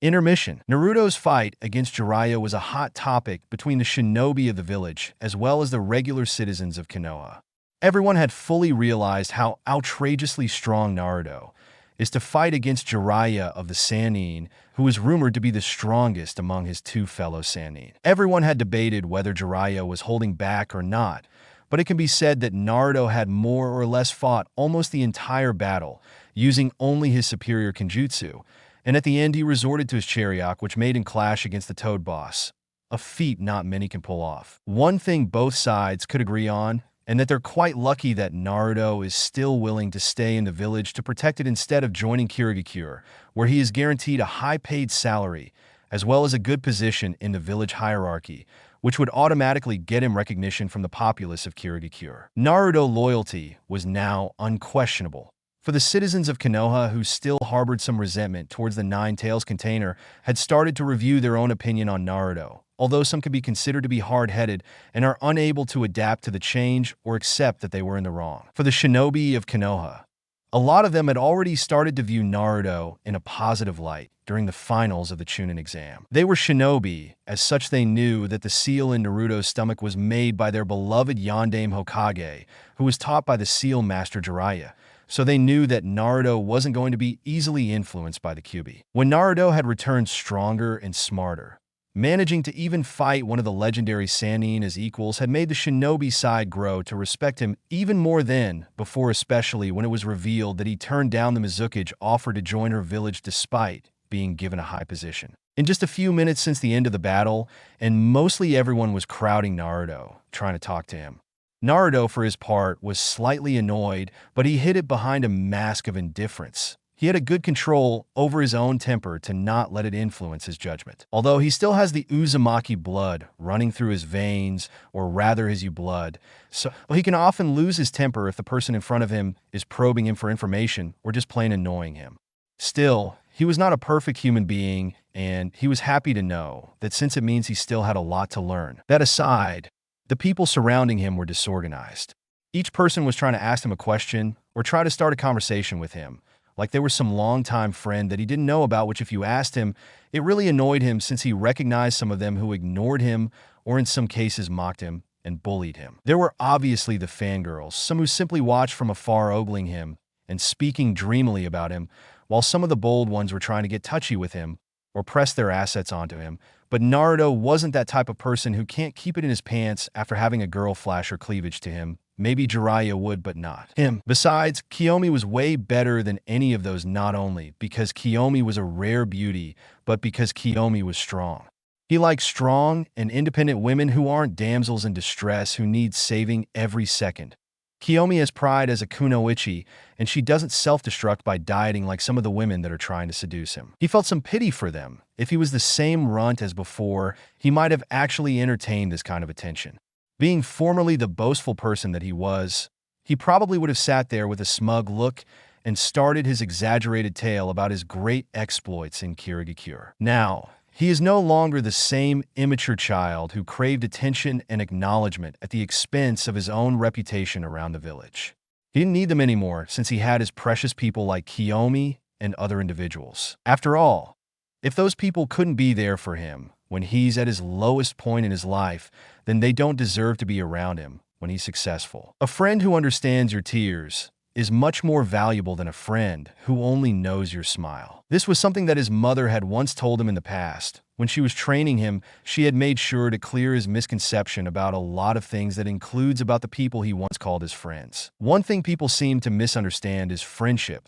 Intermission. Naruto's fight against Jiraiya was a hot topic between the shinobi of the village as well as the regular citizens of Konoha. Everyone had fully realized how outrageously strong Naruto is to fight against Jiraiya of the Sannin, who is rumored to be the strongest among his two fellow Sannin. Everyone had debated whether Jiraiya was holding back or not, but it can be said that Naruto had more or less fought almost the entire battle, using only his superior Kenjutsu, and at the end he resorted to his Chariot, which made him clash against the Toad Boss, a feat not many can pull off. One thing both sides could agree on, and that they're quite lucky that Naruto is still willing to stay in the village to protect it instead of joining Kirigakure, where he is guaranteed a high-paid salary, as well as a good position in the village hierarchy, which would automatically get him recognition from the populace of Kirigakure. Naruto's loyalty was now unquestionable. For the citizens of Konoha who still harbored some resentment towards the Nine Tails container had started to review their own opinion on Naruto, although some could be considered to be hard-headed and are unable to adapt to the change or accept that they were in the wrong. For the shinobi of Konoha, a lot of them had already started to view Naruto in a positive light during the finals of the Chunin exam. They were shinobi, as such they knew that the seal in Naruto's stomach was made by their beloved Yondaime Hokage, who was taught by the seal master Jiraiya, so they knew that Naruto wasn't going to be easily influenced by the Kyuubi. When Naruto had returned stronger and smarter, managing to even fight one of the legendary Sannin as equals had made the shinobi side grow to respect him even more than before, especially when it was revealed that he turned down the Mizukage offer to join her village despite being given a high position. In just a few minutes since the end of the battle, and mostly everyone was crowding Naruto, trying to talk to him. Naruto, for his part, was slightly annoyed, but he hid it behind a mask of indifference. He had a good control over his own temper to not let it influence his judgment. Although he still has the Uzumaki blood running through his veins, or rather his blood, so he can often lose his temper if the person in front of him is probing him for information or just plain annoying him. Still, he was not a perfect human being, and he was happy to know that since it means he still had a lot to learn. That aside, the people surrounding him were disorganized. Each person was trying to ask him a question or try to start a conversation with him, like they were some longtime friend that he didn't know about, which if you asked him, it really annoyed him since he recognized some of them who ignored him or in some cases mocked him and bullied him. There were obviously the fangirls, some who simply watched from afar ogling him and speaking dreamily about him, while some of the bold ones were trying to get touchy with him or press their assets onto him. But Naruto wasn't that type of person who can't keep it in his pants after having a girl flash her cleavage to him. Maybe Jiraiya would, but not him. Besides, Kiomi was way better than any of those, not only because Kiomi was a rare beauty, but because Kiomi was strong. He likes strong and independent women who aren't damsels in distress who need saving every second. Kiomi has pride as a kunoichi, and she doesn't self-destruct by dieting like some of the women that are trying to seduce him. He felt some pity for them. If he was the same runt as before, he might have actually entertained this kind of attention. Being formerly the boastful person that he was, he probably would have sat there with a smug look and started his exaggerated tale about his great exploits in Kirigakure. Now, he is no longer the same immature child who craved attention and acknowledgement at the expense of his own reputation around the village. He didn't need them anymore since he had his precious people like Kiomi and other individuals. After all, if those people couldn't be there for him when he's at his lowest point in his life, then they don't deserve to be around him when he's successful. A friend who understands your tears is much more valuable than a friend who only knows your smile. This was something that his mother had once told him in the past. When she was training him, she had made sure to clear his misconception about a lot of things that includes about the people he once called his friends. One thing people seem to misunderstand is friendship.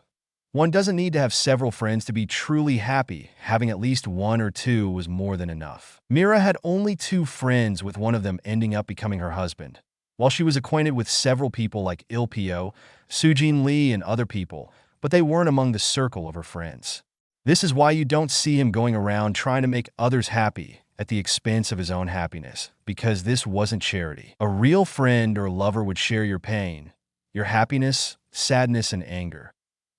One doesn't need to have several friends to be truly happy. Having at least one or two was more than enough. Mira had only 2 friends, with one of them ending up becoming her husband. While she was acquainted with several people like Ilpio, Sujin Lee, and other people, but they weren't among the circle of her friends. This is why you don't see him going around trying to make others happy at the expense of his own happiness, because this wasn't charity. A real friend or lover would share your pain, your happiness, sadness, and anger.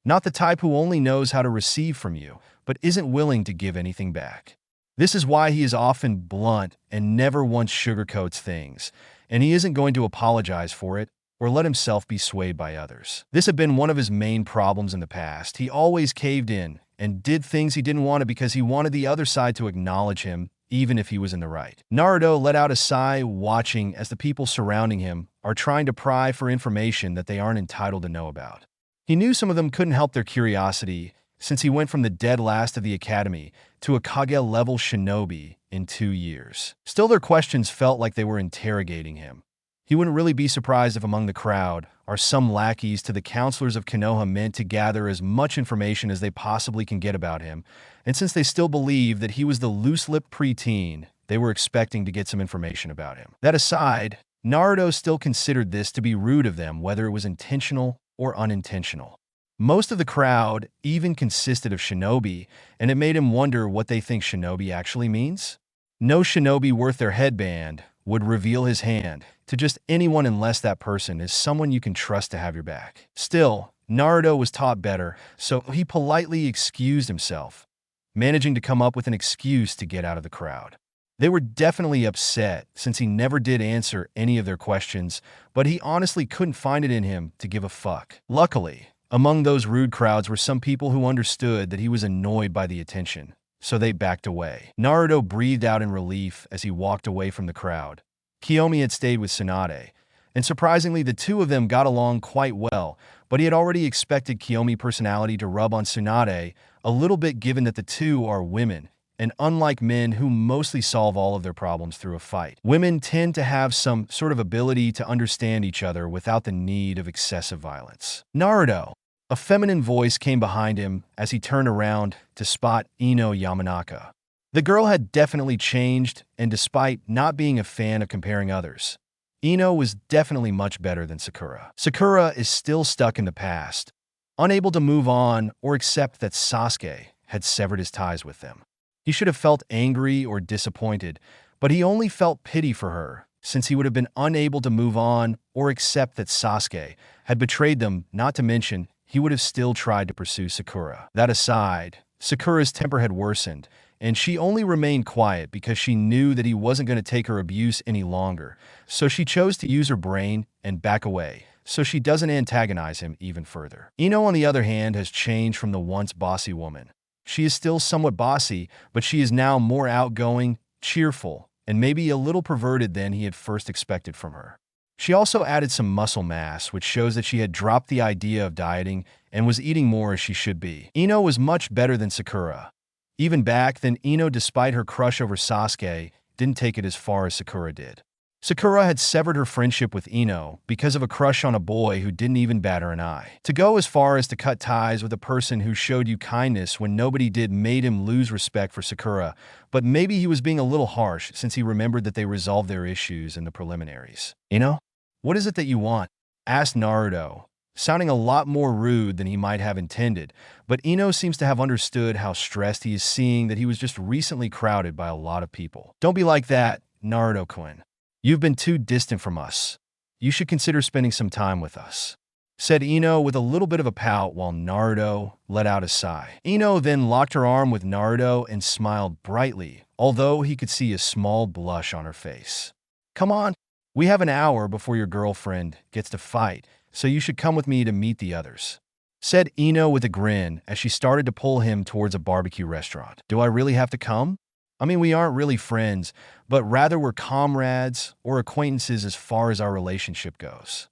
Not the type who only knows how to receive from you, but isn't willing to give anything back. This is why he is often blunt and never once sugarcoats things, and he isn't going to apologize for it or let himself be swayed by others. This had been one of his main problems in the past. He always caved in and did things he didn't want to because he wanted the other side to acknowledge him, even if he was in the right. Naruto let out a sigh, watching as the people surrounding him are trying to pry for information that they aren't entitled to know about. He knew some of them couldn't help their curiosity, since he went from the dead last of the academy to a Kage-level shinobi in 2 years. Still, their questions felt like they were interrogating him. He wouldn't really be surprised if among the crowd are some lackeys to the counselors of Konoha meant to gather as much information as they possibly can get about him, and since they still believed that he was the loose-lipped preteen, they were expecting to get some information about him. That aside, Naruto still considered this to be rude of them, whether it was intentional or unintentional. Most of the crowd even consisted of shinobi, and it made him wonder what they think shinobi actually means. No shinobi worth their headband would reveal his hand to just anyone unless that person is someone you can trust to have your back. Still, Naruto was taught better, so he politely excused himself, managing to come up with an excuse to get out of the crowd. They were definitely upset since he never did answer any of their questions, but he honestly couldn't find it in him to give a fuck. Luckily, among those rude crowds were some people who understood that he was annoyed by the attention, so they backed away. Naruto breathed out in relief as he walked away from the crowd. Kiomi had stayed with Tsunade, and surprisingly the two of them got along quite well, but he had already expected Kiomi's personality to rub on Tsunade a little bit, given that the two are women, and unlike men who mostly solve all of their problems through a fight, women tend to have some sort of ability to understand each other without the need of excessive violence. Naruto. A feminine voice came behind him as he turned around to spot Ino Yamanaka. The girl had definitely changed, and despite not being a fan of comparing others, Ino was definitely much better than Sakura. Sakura is still stuck in the past, unable to move on or accept that Sasuke had severed his ties with them. He should have felt angry or disappointed, but he only felt pity for her, since he would have been unable to move on or accept that Sasuke had betrayed them, not to mention he would have still tried to pursue Sakura. That aside, Sakura's temper had worsened, and she only remained quiet because she knew that he wasn't going to take her abuse any longer, so she chose to use her brain and back away, so she doesn't antagonize him even further. Ino, on the other hand, has changed from the once bossy woman. She is still somewhat bossy, but she is now more outgoing, cheerful, and maybe a little perverted than he had first expected from her. She also added some muscle mass, which shows that she had dropped the idea of dieting and was eating more as she should be. Ino was much better than Sakura. Even back then, Ino, despite her crush over Sasuke, didn't take it as far as Sakura did. Sakura had severed her friendship with Ino because of a crush on a boy who didn't even bat her an eye. To go as far as to cut ties with a person who showed you kindness when nobody did made him lose respect for Sakura, but maybe he was being a little harsh since he remembered that they resolved their issues in the preliminaries. Ino? What is it that you want? asked Naruto, sounding a lot more rude than he might have intended, but Ino seems to have understood how stressed he is, seeing that he was just recently crowded by a lot of people. Don't be like that, Naruto-kun. You've been too distant from us. You should consider spending some time with us, said Ino with a little bit of a pout while Naruto let out a sigh. Ino then locked her arm with Naruto and smiled brightly, although he could see a small blush on her face. Come on, we have an hour before your girlfriend gets to fight, so you should come with me to meet the others, said Ino with a grin as she started to pull him towards a barbecue restaurant. Do I really have to come? I mean, we aren't really friends, but rather we're comrades or acquaintances as far as our relationship goes,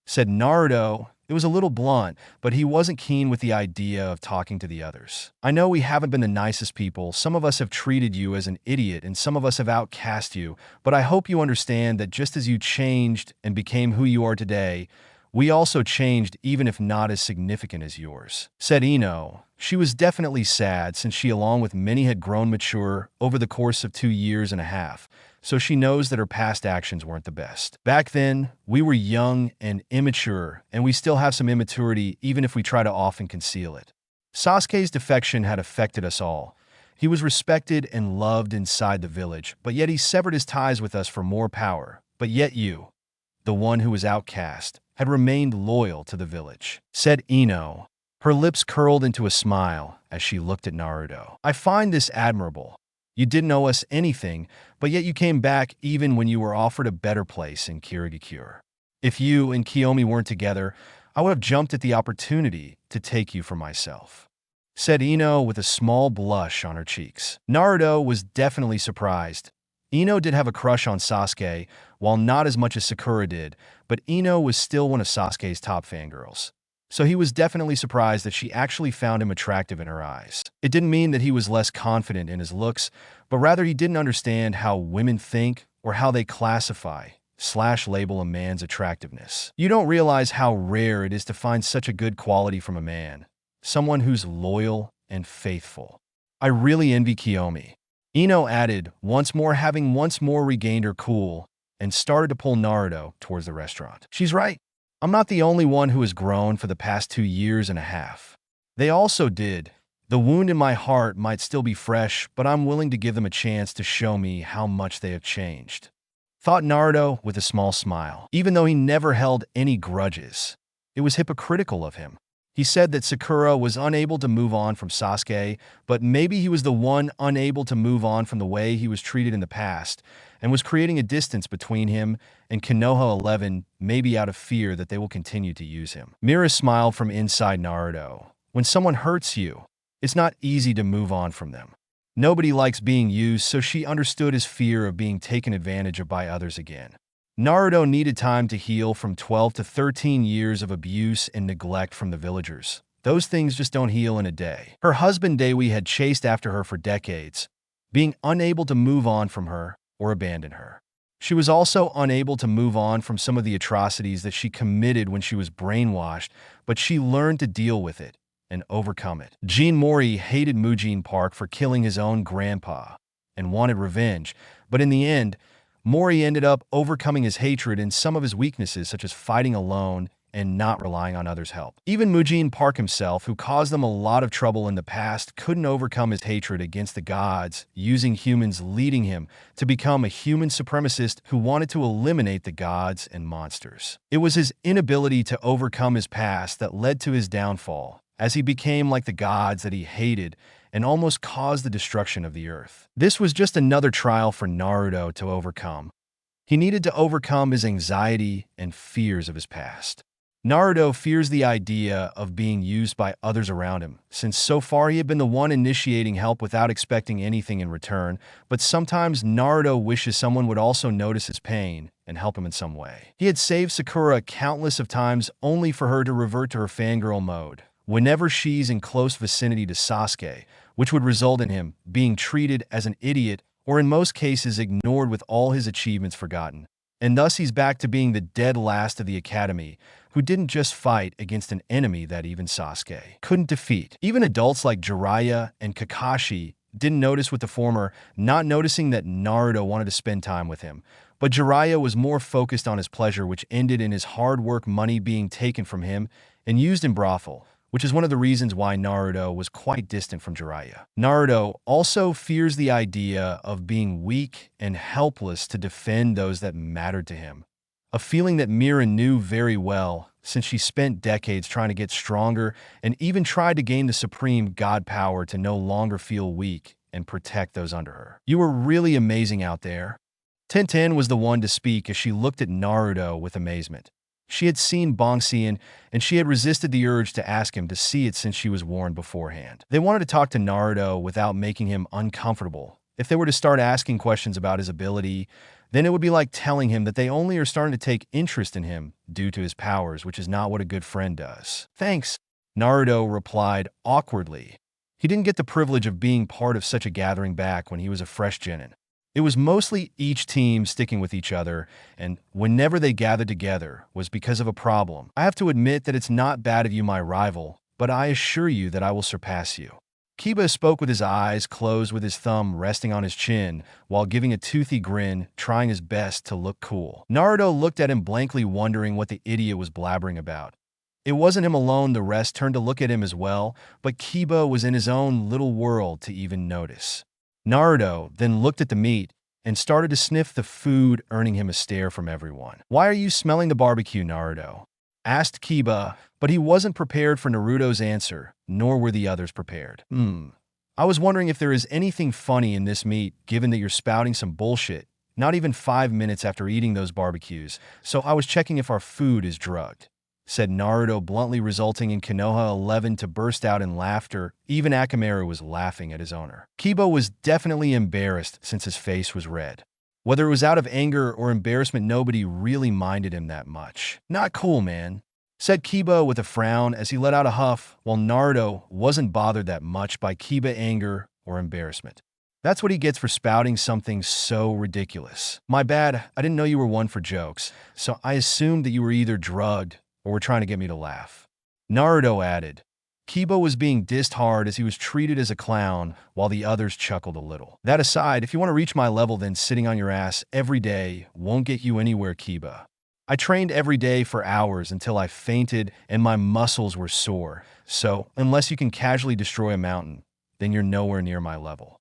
said Naruto. It was a little blunt, but he wasn't keen with the idea of talking to the others. I know we haven't been the nicest people. Some of us have treated you as an idiot and some of us have outcast you, but I hope you understand that just as you changed and became who you are today, we also changed, even if not as significant as yours, said Ino. She was definitely sad since she, along with many, had grown mature over the course of 2.5 years, so she knows that her past actions weren't the best. Back then, we were young and immature, and we still have some immaturity even if we try to often conceal it. Sasuke's defection had affected us all. He was respected and loved inside the village, but yet he severed his ties with us for more power. But yet you, the one who was outcast, had remained loyal to the village, said Ino. Her lips curled into a smile as she looked at Naruto. I find this admirable. You didn't owe us anything, but yet you came back even when you were offered a better place in Kirigakure. If you and Kiomi weren't together, I would have jumped at the opportunity to take you for myself, said Ino with a small blush on her cheeks. Naruto was definitely surprised. Ino did have a crush on Sasuke, while not as much as Sakura did, but Ino was still one of Sasuke's top fangirls. So he was definitely surprised that she actually found him attractive in her eyes. It didn't mean that he was less confident in his looks, but rather he didn't understand how women think or how they classify/label a man's attractiveness. You don't realize how rare it is to find such a good quality from a man, someone who's loyal and faithful. I really envy Kiomi, Ino added, having once more regained her cool, and started to pull Naruto towards the restaurant. She's right. I'm not the only one who has grown for the past 2.5 years. They also did. The wound in my heart might still be fresh, but I'm willing to give them a chance to show me how much they have changed, thought Naruto with a small smile. Even though he never held any grudges, it was hypocritical of him. He said that Sakura was unable to move on from Sasuke, but maybe he was the one unable to move on from the way he was treated in the past, and was creating a distance between him and Konoha 11, maybe out of fear that they will continue to use him. Mira smiled from inside Naruto. When someone hurts you, it's not easy to move on from them. Nobody likes being used, so she understood his fear of being taken advantage of by others again. Naruto needed time to heal from 12 to 13 years of abuse and neglect from the villagers. Those things just don't heal in a day. Her husband Dewi had chased after her for decades, being unable to move on from her or abandon her. She was also unable to move on from some of the atrocities that she committed when she was brainwashed, but she learned to deal with it and overcome it. Jean Mori hated Mujin Park for killing his own grandpa and wanted revenge, but in the end, Mori ended up overcoming his hatred and some of his weaknesses, such as fighting alone and not relying on others' help. Even Mujin Park himself, who caused them a lot of trouble in the past, couldn't overcome his hatred against the gods, using humans, leading him to become a human supremacist who wanted to eliminate the gods and monsters. It was his inability to overcome his past that led to his downfall, as he became like the gods that he hated and almost caused the destruction of the earth. This was just another trial for Naruto to overcome. He needed to overcome his anxiety and fears of his past. Naruto fears the idea of being used by others around him, since so far he had been the one initiating help without expecting anything in return, but sometimes Naruto wishes someone would also notice his pain and help him in some way. He had saved Sakura countless of times only for her to revert to her fangirl mode whenever she's in close vicinity to Sasuke, which would result in him being treated as an idiot or in most cases ignored with all his achievements forgotten. And thus he's back to being the dead last of the academy, who didn't just fight against an enemy that even Sasuke couldn't defeat. Even adults like Jiraiya and Kakashi didn't notice, with the former not noticing that Naruto wanted to spend time with him, But Jiraiya was more focused on his pleasure, which ended in his hard work money being taken from him and used in brothel, which is one of the reasons why Naruto was quite distant from Jiraiya. Naruto also fears the idea of being weak and helpless to defend those that mattered to him, a feeling that Mira knew very well since she spent decades trying to get stronger and even tried to gain the supreme god power to no longer feel weak and protect those under her. You were really amazing out there. Tenten was the one to speak as she looked at Naruto with amazement. She had seen Bongxian, and she had resisted the urge to ask him to see it since she was warned beforehand. They wanted to talk to Naruto without making him uncomfortable. If they were to start asking questions about his ability, then it would be like telling him that they only are starting to take interest in him due to his powers, which is not what a good friend does. Thanks, Naruto replied awkwardly. He didn't get the privilege of being part of such a gathering back when he was a fresh genin. It was mostly each team sticking with each other, and whenever they gathered together was because of a problem. I have to admit that it's not bad of you, my rival, but I assure you that I will surpass you. Kiba spoke with his eyes closed with his thumb resting on his chin while giving a toothy grin, trying his best to look cool. Naruto looked at him blankly, wondering what the idiot was blabbering about. It wasn't him alone, the rest turned to look at him as well, but Kiba was in his own little world to even notice. Naruto then looked at the meat and started to sniff the food, earning him a stare from everyone. "Why are you smelling the barbecue, Naruto?" asked Kiba, but he wasn't prepared for Naruto's answer, nor were the others prepared. I was wondering if there is anything funny in this meat, given that you're spouting some bullshit, not even 5 minutes after eating those barbecues, so I was checking if our food is drugged," said Naruto bluntly, resulting in Konoha 11 to burst out in laughter. Even Akamaru was laughing at his owner. Kiba was definitely embarrassed since his face was red. Whether it was out of anger or embarrassment, nobody really minded him that much. "Not cool, man," said Kiba with a frown as he let out a huff, while Naruto wasn't bothered that much by Kiba anger or embarrassment. That's what he gets for spouting something so ridiculous. "My bad, I didn't know you were one for jokes, so I assumed that you were either drugged or were trying to get me to laugh," Naruto added. Kiba was being dissed hard as he was treated as a clown, while the others chuckled a little. "That aside, if you want to reach my level, then sitting on your ass every day won't get you anywhere, Kiba. I trained every day for hours until I fainted and my muscles were sore, so unless you can casually destroy a mountain, then you're nowhere near my level,"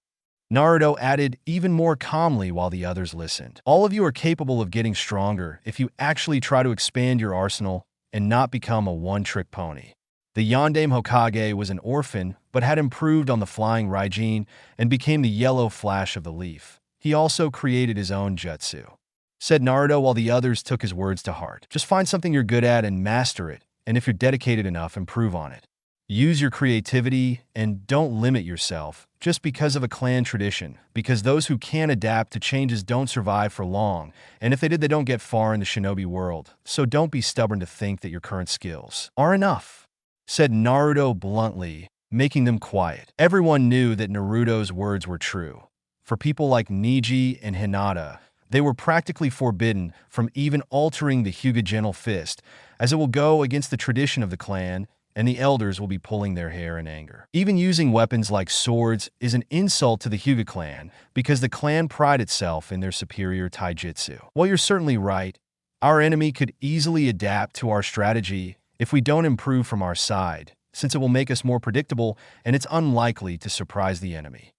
Naruto added even more calmly while the others listened. "All of you are capable of getting stronger if you actually try to expand your arsenal and not become a one-trick pony." The Yondaime Hokage was an orphan, but had improved on the flying Raijin and became the yellow flash of the leaf. He also created his own jutsu, said Naruto while the others took his words to heart. "Just find something you're good at and master it, and if you're dedicated enough, improve on it. Use your creativity and don't limit yourself just because of a clan tradition, because those who can't adapt to changes don't survive for long, and if they did, they don't get far in the shinobi world, so don't be stubborn to think that your current skills are enough," said Naruto bluntly, making them quiet. Everyone knew that Naruto's words were true. For people like Neji and Hinata, they were practically forbidden from even altering the Hyuga Gentle Fist, as it will go against the tradition of the clan, and the elders will be pulling their hair in anger. Even using weapons like swords is an insult to the Hyuga clan, because the clan pride itself in their superior taijutsu. While you're certainly right, our enemy could easily adapt to our strategy if we don't improve from our side, since it will make us more predictable and it's unlikely to surprise the enemy,"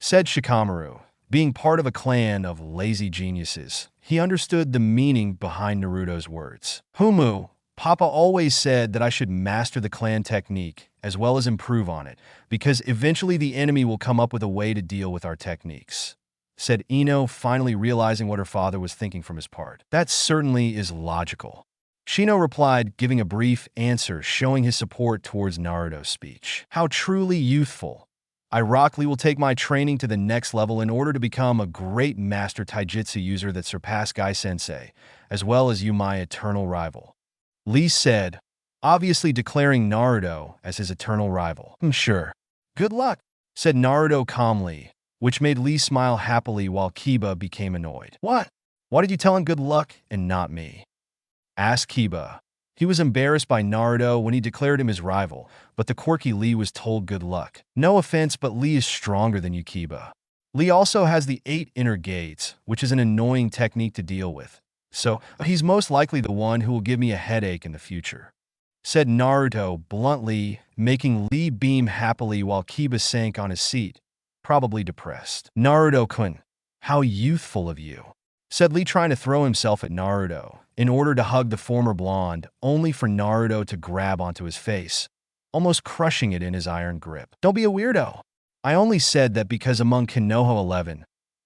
said Shikamaru. Being part of a clan of lazy geniuses, he understood the meaning behind Naruto's words. "Humu, Papa always said that I should master the clan technique as well as improve on it, because eventually the enemy will come up with a way to deal with our techniques," said Ino, finally realizing what her father was thinking from his part. "That certainly is logical," Shino replied, giving a brief answer showing his support towards Naruto's speech. "How truly youthful. I rockly will take my training to the next level in order to become a great master taijutsu user that surpassed Gai-sensei, as well as you, my eternal rival," Lee said, obviously declaring Naruto as his eternal rival. Sure. Good luck," said Naruto calmly, which made Lee smile happily while Kiba became annoyed. "What? Why did you tell him good luck and not me?" asked Kiba. He was embarrassed by Naruto when he declared him his rival, but the quirky Lee was told good luck. "No offense, but Lee is stronger than you, Kiba," Lee also has the 8 inner gates, which is an annoying technique to deal with. So, he's most likely the one who will give me a headache in the future," said Naruto bluntly, making Lee beam happily while Kiba sank on his seat, probably depressed. "Naruto-kun, how youthful of you," said Lee, trying to throw himself at Naruto in order to hug the former blonde, only for Naruto to grab onto his face, almost crushing it in his iron grip. "Don't be a weirdo. I only said that because among Konoha 11,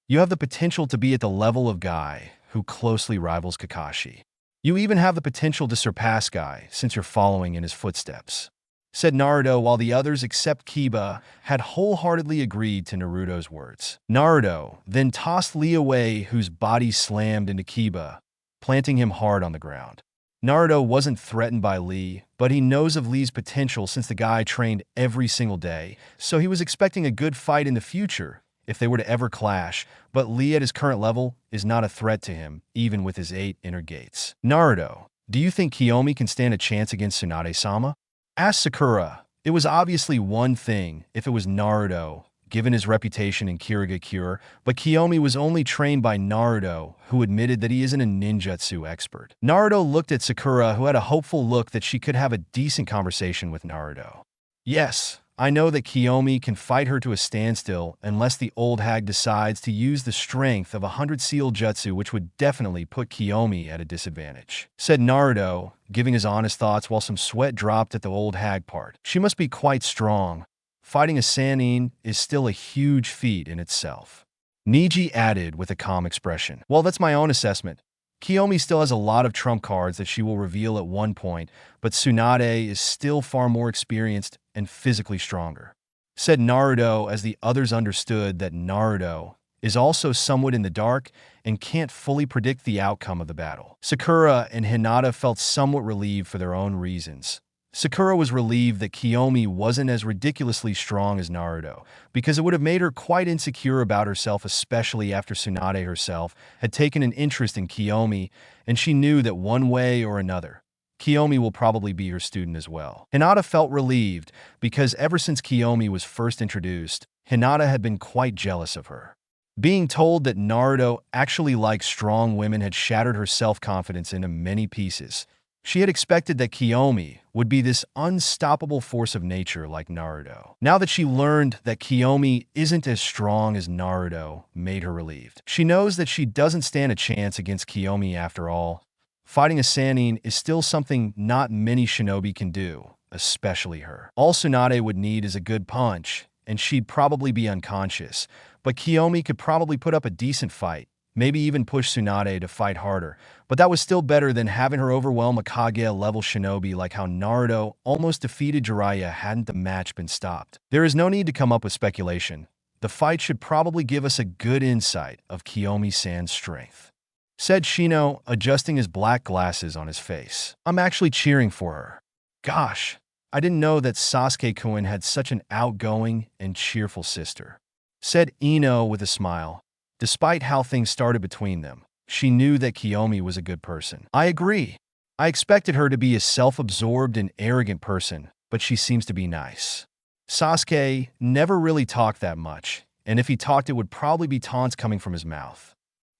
you have the potential to be at the level of guy who closely rivals Kakashi. You even have the potential to surpass Guy since you're following in his footsteps," said Naruto, while the others except Kiba had wholeheartedly agreed to Naruto's words. Naruto then tossed Lee away, whose body slammed into Kiba, planting him hard on the ground. Naruto wasn't threatened by Lee, but he knows of Lee's potential since the guy trained every single day, so he was expecting a good fight in the future if they were to ever clash, but Lee at his current level is not a threat to him, even with his 8 inner gates. "Naruto, do you think Kiomi can stand a chance against Tsunade-sama?" asked Sakura. It was obviously one thing if it was Naruto, given his reputation in Kirigakure, but Kiomi was only trained by Naruto, who admitted that he isn't a ninjutsu expert. Naruto looked at Sakura, who had a hopeful look that she could have a decent conversation with Naruto. "Yes, I know that Kiomi can fight her to a standstill unless the old hag decides to use the strength of 100 seal jutsu, which would definitely put Kiomi at a disadvantage," said Naruto, giving his honest thoughts while some sweat dropped at the old hag part. "She must be quite strong. Fighting a Sannin is still a huge feat in itself," Niji added with a calm expression. "Well, that's my own assessment. Kiomi still has a lot of trump cards that she will reveal at one point, but Tsunade is still far more experienced and physically stronger," said Naruto, as the others understood that Naruto is also somewhat in the dark and can't fully predict the outcome of the battle. Sakura and Hinata felt somewhat relieved for their own reasons. Sakura was relieved that Kiomi wasn't as ridiculously strong as Naruto, because it would have made her quite insecure about herself, especially after Tsunade herself had taken an interest in Kiomi, and she knew that one way or another, Kiomi will probably be her student as well. Hinata felt relieved, because ever since Kiomi was first introduced, Hinata had been quite jealous of her. Being told that Naruto actually likes strong women had shattered her self-confidence into many pieces. She had expected that Kiomi would be this unstoppable force of nature like Naruto. Now that she learned that Kiomi isn't as strong as Naruto, made her relieved. She knows that she doesn't stand a chance against Kiomi after all. Fighting a Sannin is still something not many shinobi can do, especially her. All Tsunade would need is a good punch, and she'd probably be unconscious, but Kiomi could probably put up a decent fight, maybe even push Tsunade to fight harder, but that was still better than having her overwhelm a Kage-level shinobi like how Naruto almost defeated Jiraiya hadn't the match been stopped. There is no need to come up with speculation. The fight should probably give us a good insight of Kiyomi-san's strength," said Shino, adjusting his black glasses on his face. "I'm actually cheering for her. Gosh, I didn't know that Sasuke-kun had such an outgoing and cheerful sister," said Ino with a smile. Despite how things started between them, she knew that Kiomi was a good person. "I agree. I expected her to be a self-absorbed and arrogant person, but she seems to be nice." Sasuke never really talked that much, and if he talked, it would probably be taunts coming from his mouth.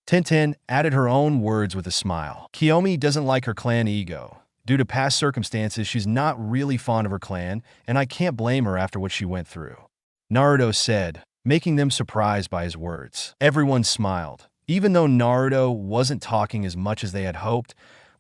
Tenten added her own words with a smile. "Kiomi doesn't like her clan ego. Due to past circumstances, she's not really fond of her clan, and I can't blame her after what she went through," Naruto said, making them surprised by his words. Everyone smiled, even though Naruto wasn't talking as much as they had hoped,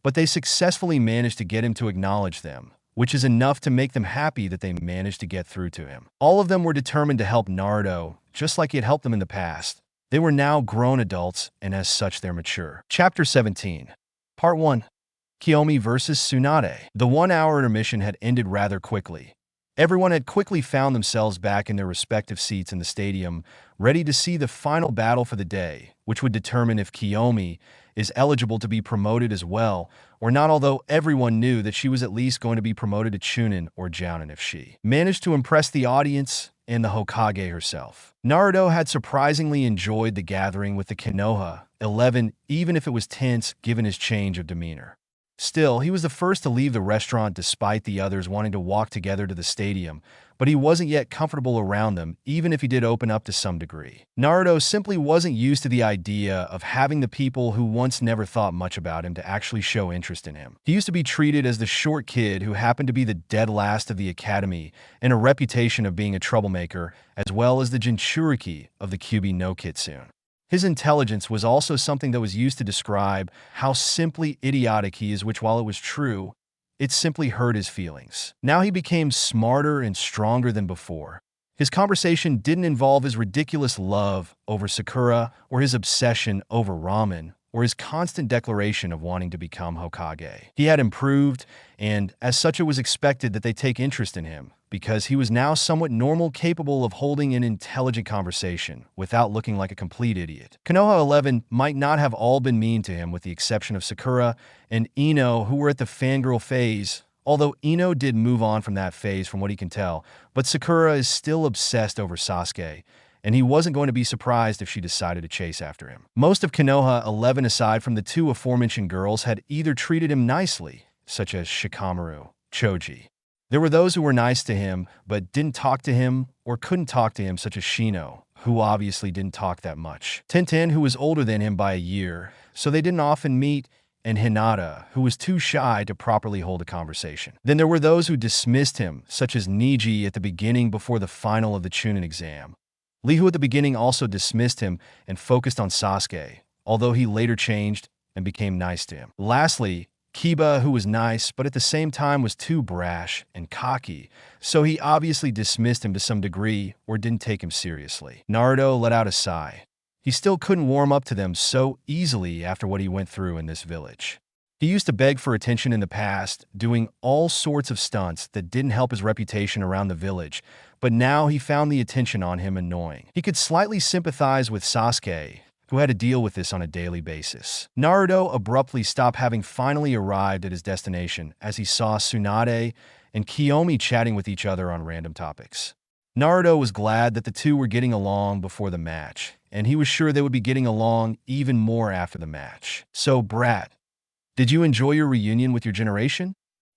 but they successfully managed to get him to acknowledge them, which is enough to make them happy that they managed to get through to him. All of them were determined to help Naruto, just like he had helped them in the past. They were now grown adults, and as such they're mature. Chapter 17. Part 1. Kiomi vs. Tsunade. The 1-hour intermission had ended rather quickly. Everyone had quickly found themselves back in their respective seats in the stadium, ready to see the final battle for the day, which would determine if Kiomi is eligible to be promoted as well or not, although everyone knew that she was at least going to be promoted to Chunin or Jounin if she managed to impress the audience and the Hokage herself. Naruto had surprisingly enjoyed the gathering with the Konoha 11, even if it was tense given his change of demeanor. Still, he was the first to leave the restaurant despite the others wanting to walk together to the stadium, but he wasn't yet comfortable around them, even if he did open up to some degree. Naruto simply wasn't used to the idea of having the people who once never thought much about him to actually show interest in him. He used to be treated as the short kid who happened to be the dead last of the academy and a reputation of being a troublemaker, as well as the Jinchuriki of the Kyuubi no Kitsune. His intelligence was also something that was used to describe how simply idiotic he is, which, while it was true, it simply hurt his feelings. Now he became smarter and stronger than before. His conversation didn't involve his ridiculous love over Sakura or his obsession over ramen or his constant declaration of wanting to become Hokage. He had improved, and as such it was expected that they take interest in him, because he was now somewhat normal, capable of holding an intelligent conversation without looking like a complete idiot. Konoha 11 might not have all been mean to him with the exception of Sakura and Ino, who were at the fangirl phase, although Ino did move on from that phase from what he can tell, but Sakura is still obsessed over Sasuke, and he wasn't going to be surprised if she decided to chase after him. Most of Konoha 11, aside from the two aforementioned girls, had either treated him nicely, such as Shikamaru, Choji. There were those who were nice to him, but didn't talk to him or couldn't talk to him, such as Shino, who obviously didn't talk that much. Tenten, who was older than him by a year, so they didn't often meet, and Hinata, who was too shy to properly hold a conversation. Then there were those who dismissed him, such as Niji at the beginning before the final of the Chunin exam. Lihu at the beginning also dismissed him and focused on Sasuke, although he later changed and became nice to him. Lastly, Kiba, who was nice, but at the same time was too brash and cocky, so he obviously dismissed him to some degree or didn't take him seriously. Naruto let out a sigh. He still couldn't warm up to them so easily after what he went through in this village. He used to beg for attention in the past, doing all sorts of stunts that didn't help his reputation around the village, but now he found the attention on him annoying. He could slightly sympathize with Sasuke, who had to deal with this on a daily basis. Naruto abruptly stopped, having finally arrived at his destination, as he saw Tsunade and Kiomi chatting with each other on random topics. Naruto was glad that the two were getting along before the match, and he was sure they would be getting along even more after the match. "So, brat, did you enjoy your reunion with your generation?"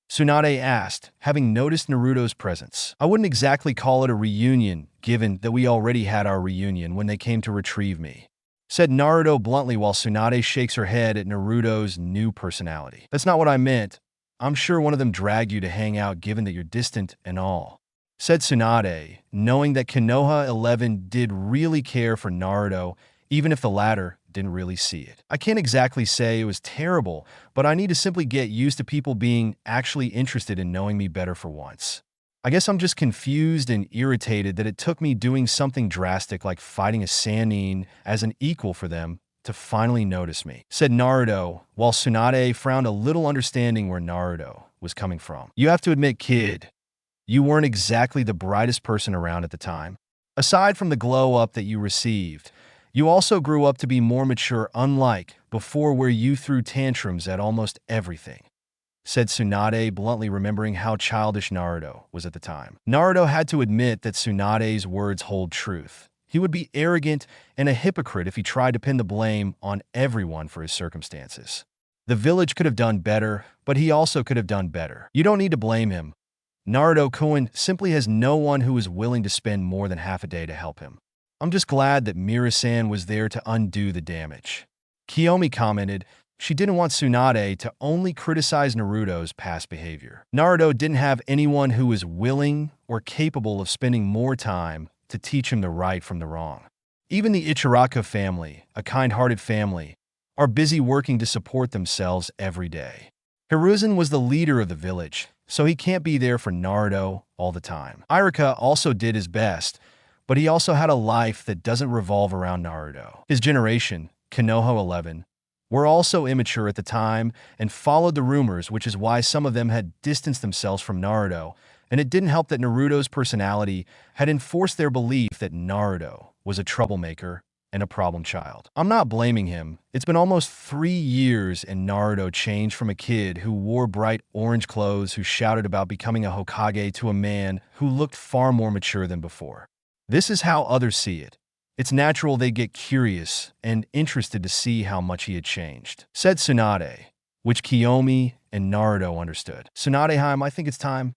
Tsunade asked, having noticed Naruto's presence. "I wouldn't exactly call it a reunion, given that we already had our reunion when they came to retrieve me," said Naruto bluntly, while Tsunade shakes her head at Naruto's new personality. "That's not what I meant. I'm sure one of them dragged you to hang out given that you're distant and all," said Tsunade, knowing that Konoha 11 did really care for Naruto, even if the latter didn't really see it. "I can't exactly say it was terrible, but I need to simply get used to people being actually interested in knowing me better for once. I guess I'm just confused and irritated that it took me doing something drastic like fighting a Sannin as an equal for them to finally notice me," said Naruto, while Tsunade frowned, a little understanding where Naruto was coming from. "You have to admit, kid, you weren't exactly the brightest person around at the time. Aside from the glow-up that you received, you also grew up to be more mature, unlike before where you threw tantrums at almost everything," said Tsunade bluntly, remembering how childish Naruto was at the time. Naruto had to admit that Tsunade's words hold truth. He would be arrogant and a hypocrite if he tried to pin the blame on everyone for his circumstances. The village could have done better, but he also could have done better. You don't need to blame him. Naruto-kun simply has no one who is willing to spend more than half a day to help him. I'm just glad that Mira-san was there to undo the damage." Kiomi commented. She didn't want Tsunade to only criticize Naruto's past behavior. Naruto didn't have anyone who was willing or capable of spending more time to teach him the right from the wrong. Even the Ichiraku family, a kind-hearted family, are busy working to support themselves every day. Hiruzen was the leader of the village, so he can't be there for Naruto all the time. Iruka also did his best, but he also had a life that doesn't revolve around Naruto. His generation, Konoha 11, were also immature at the time and followed the rumors, which is why some of them had distanced themselves from Naruto, and it didn't help that Naruto's personality had enforced their belief that Naruto was a troublemaker and a problem child. I'm not blaming him. It's been almost 3 years and Naruto changed from a kid who wore bright orange clothes, who shouted about becoming a Hokage, to a man who looked far more mature than before. This is how others see it. It's natural they get curious and interested to see how much he had changed, said Tsunade. which Kiomi and Naruto understood. Tsunade, I think it's time.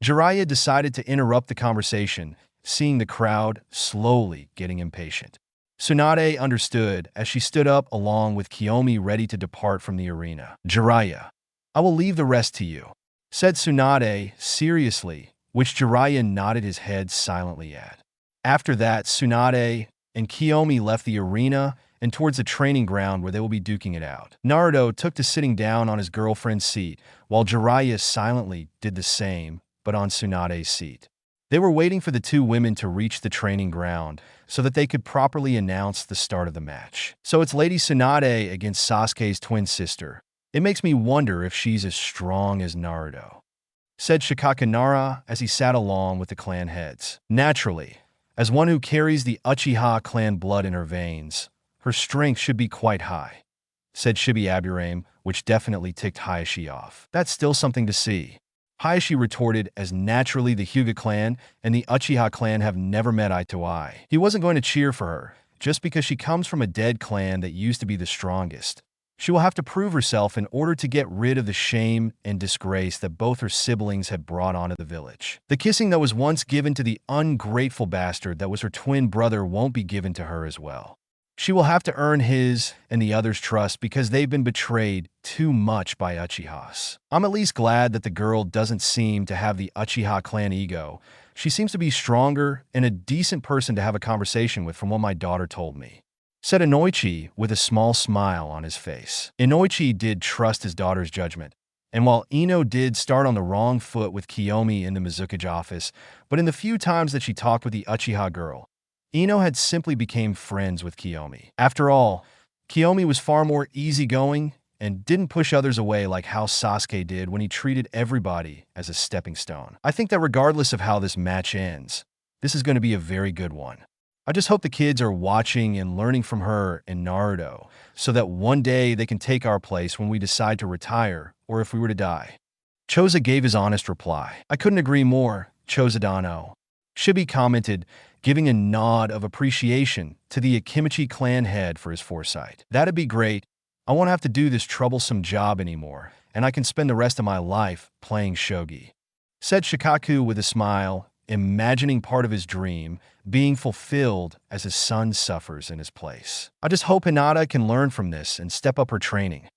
Jiraiya decided to interrupt the conversation, seeing the crowd slowly getting impatient. Tsunade understood as she stood up along with Kiomi ready to depart from the arena. Jiraiya, I will leave the rest to you, said Tsunade seriously, which Jiraiya nodded his head silently at. After that, Tsunade and Kiomi left the arena and towards the training ground where they will be duking it out. Naruto took to sitting down on his girlfriend's seat, while Jiraiya silently did the same, but on Tsunade's seat. They were waiting for the two women to reach the training ground so that they could properly announce the start of the match. So it's Lady Tsunade against Sasuke's twin sister. It makes me wonder if she's as strong as Naruto, said Shikakanara as he sat along with the clan heads. Naturally, as one who carries the Uchiha clan blood in her veins, her strength should be quite high, said Shibi Aburame, which definitely ticked Hayashi off. That's still something to see. Hayashi retorted as naturally the Hyuga clan and the Uchiha clan have never met eye to eye. He wasn't going to cheer for her, just because she comes from a dead clan that used to be the strongest. She will have to prove herself in order to get rid of the shame and disgrace that both her siblings had brought onto the village. The kissing that was once given to the ungrateful bastard that was her twin brother won't be given to her as well. She will have to earn his and the others' trust because they've been betrayed too much by Uchihas. I'm at least glad that the girl doesn't seem to have the Uchiha clan ego. She seems to be stronger and a decent person to have a conversation with from what my daughter told me, said Inoichi with a small smile on his face. Inoichi did trust his daughter's judgment, and while Ino did start on the wrong foot with Kiomi in the Mizukage office, but in the few times that she talked with the Uchiha girl, Ino had simply become friends with Kiomi. After all, Kiomi was far more easygoing and didn't push others away like how Sasuke did when he treated everybody as a stepping stone. I think that regardless of how this match ends, this is going to be a very good one. I just hope the kids are watching and learning from her and Naruto so that one day they can take our place when we decide to retire or if we were to die. Choza gave his honest reply. I couldn't agree more, Chozadano. Shibi commented, giving a nod of appreciation to the Akimichi clan head for his foresight. That'd be great. I won't have to do this troublesome job anymore, and I can spend the rest of my life playing shogi, said Shikaku with a smile, imagining part of his dream being fulfilled as his son suffers in his place. I just hope Hinata can learn from this and step up her training,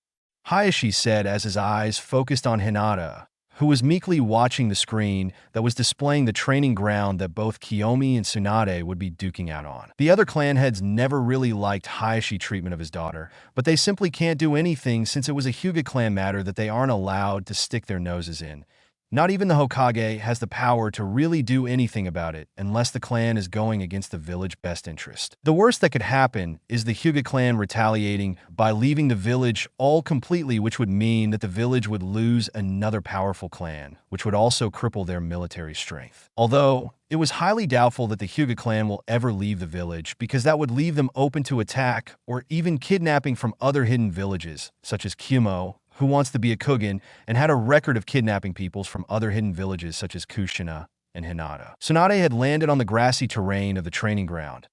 Hayashi said as his eyes focused on Hinata, who was meekly watching the screen that was displaying the training ground that both Kiomi and Tsunade would be duking out on. The other clan heads never really liked Hayashi's treatment of his daughter, but they simply can't do anything since it was a Hyuga clan matter that they aren't allowed to stick their noses in. Not even the Hokage has the power to really do anything about it unless the clan is going against the village best interest. The worst that could happen is the Hyuga clan retaliating by leaving the village all completely, which would mean that the village would lose another powerful clan, which would also cripple their military strength. Although, it was highly doubtful that the Hyuga clan will ever leave the village because that would leave them open to attack or even kidnapping from other hidden villages, such as Kyumo, who wants to be a Kugen and had a record of kidnapping peoples from other hidden villages such as Kushina and Hinata. Tsunade had landed on the grassy terrain of the training ground.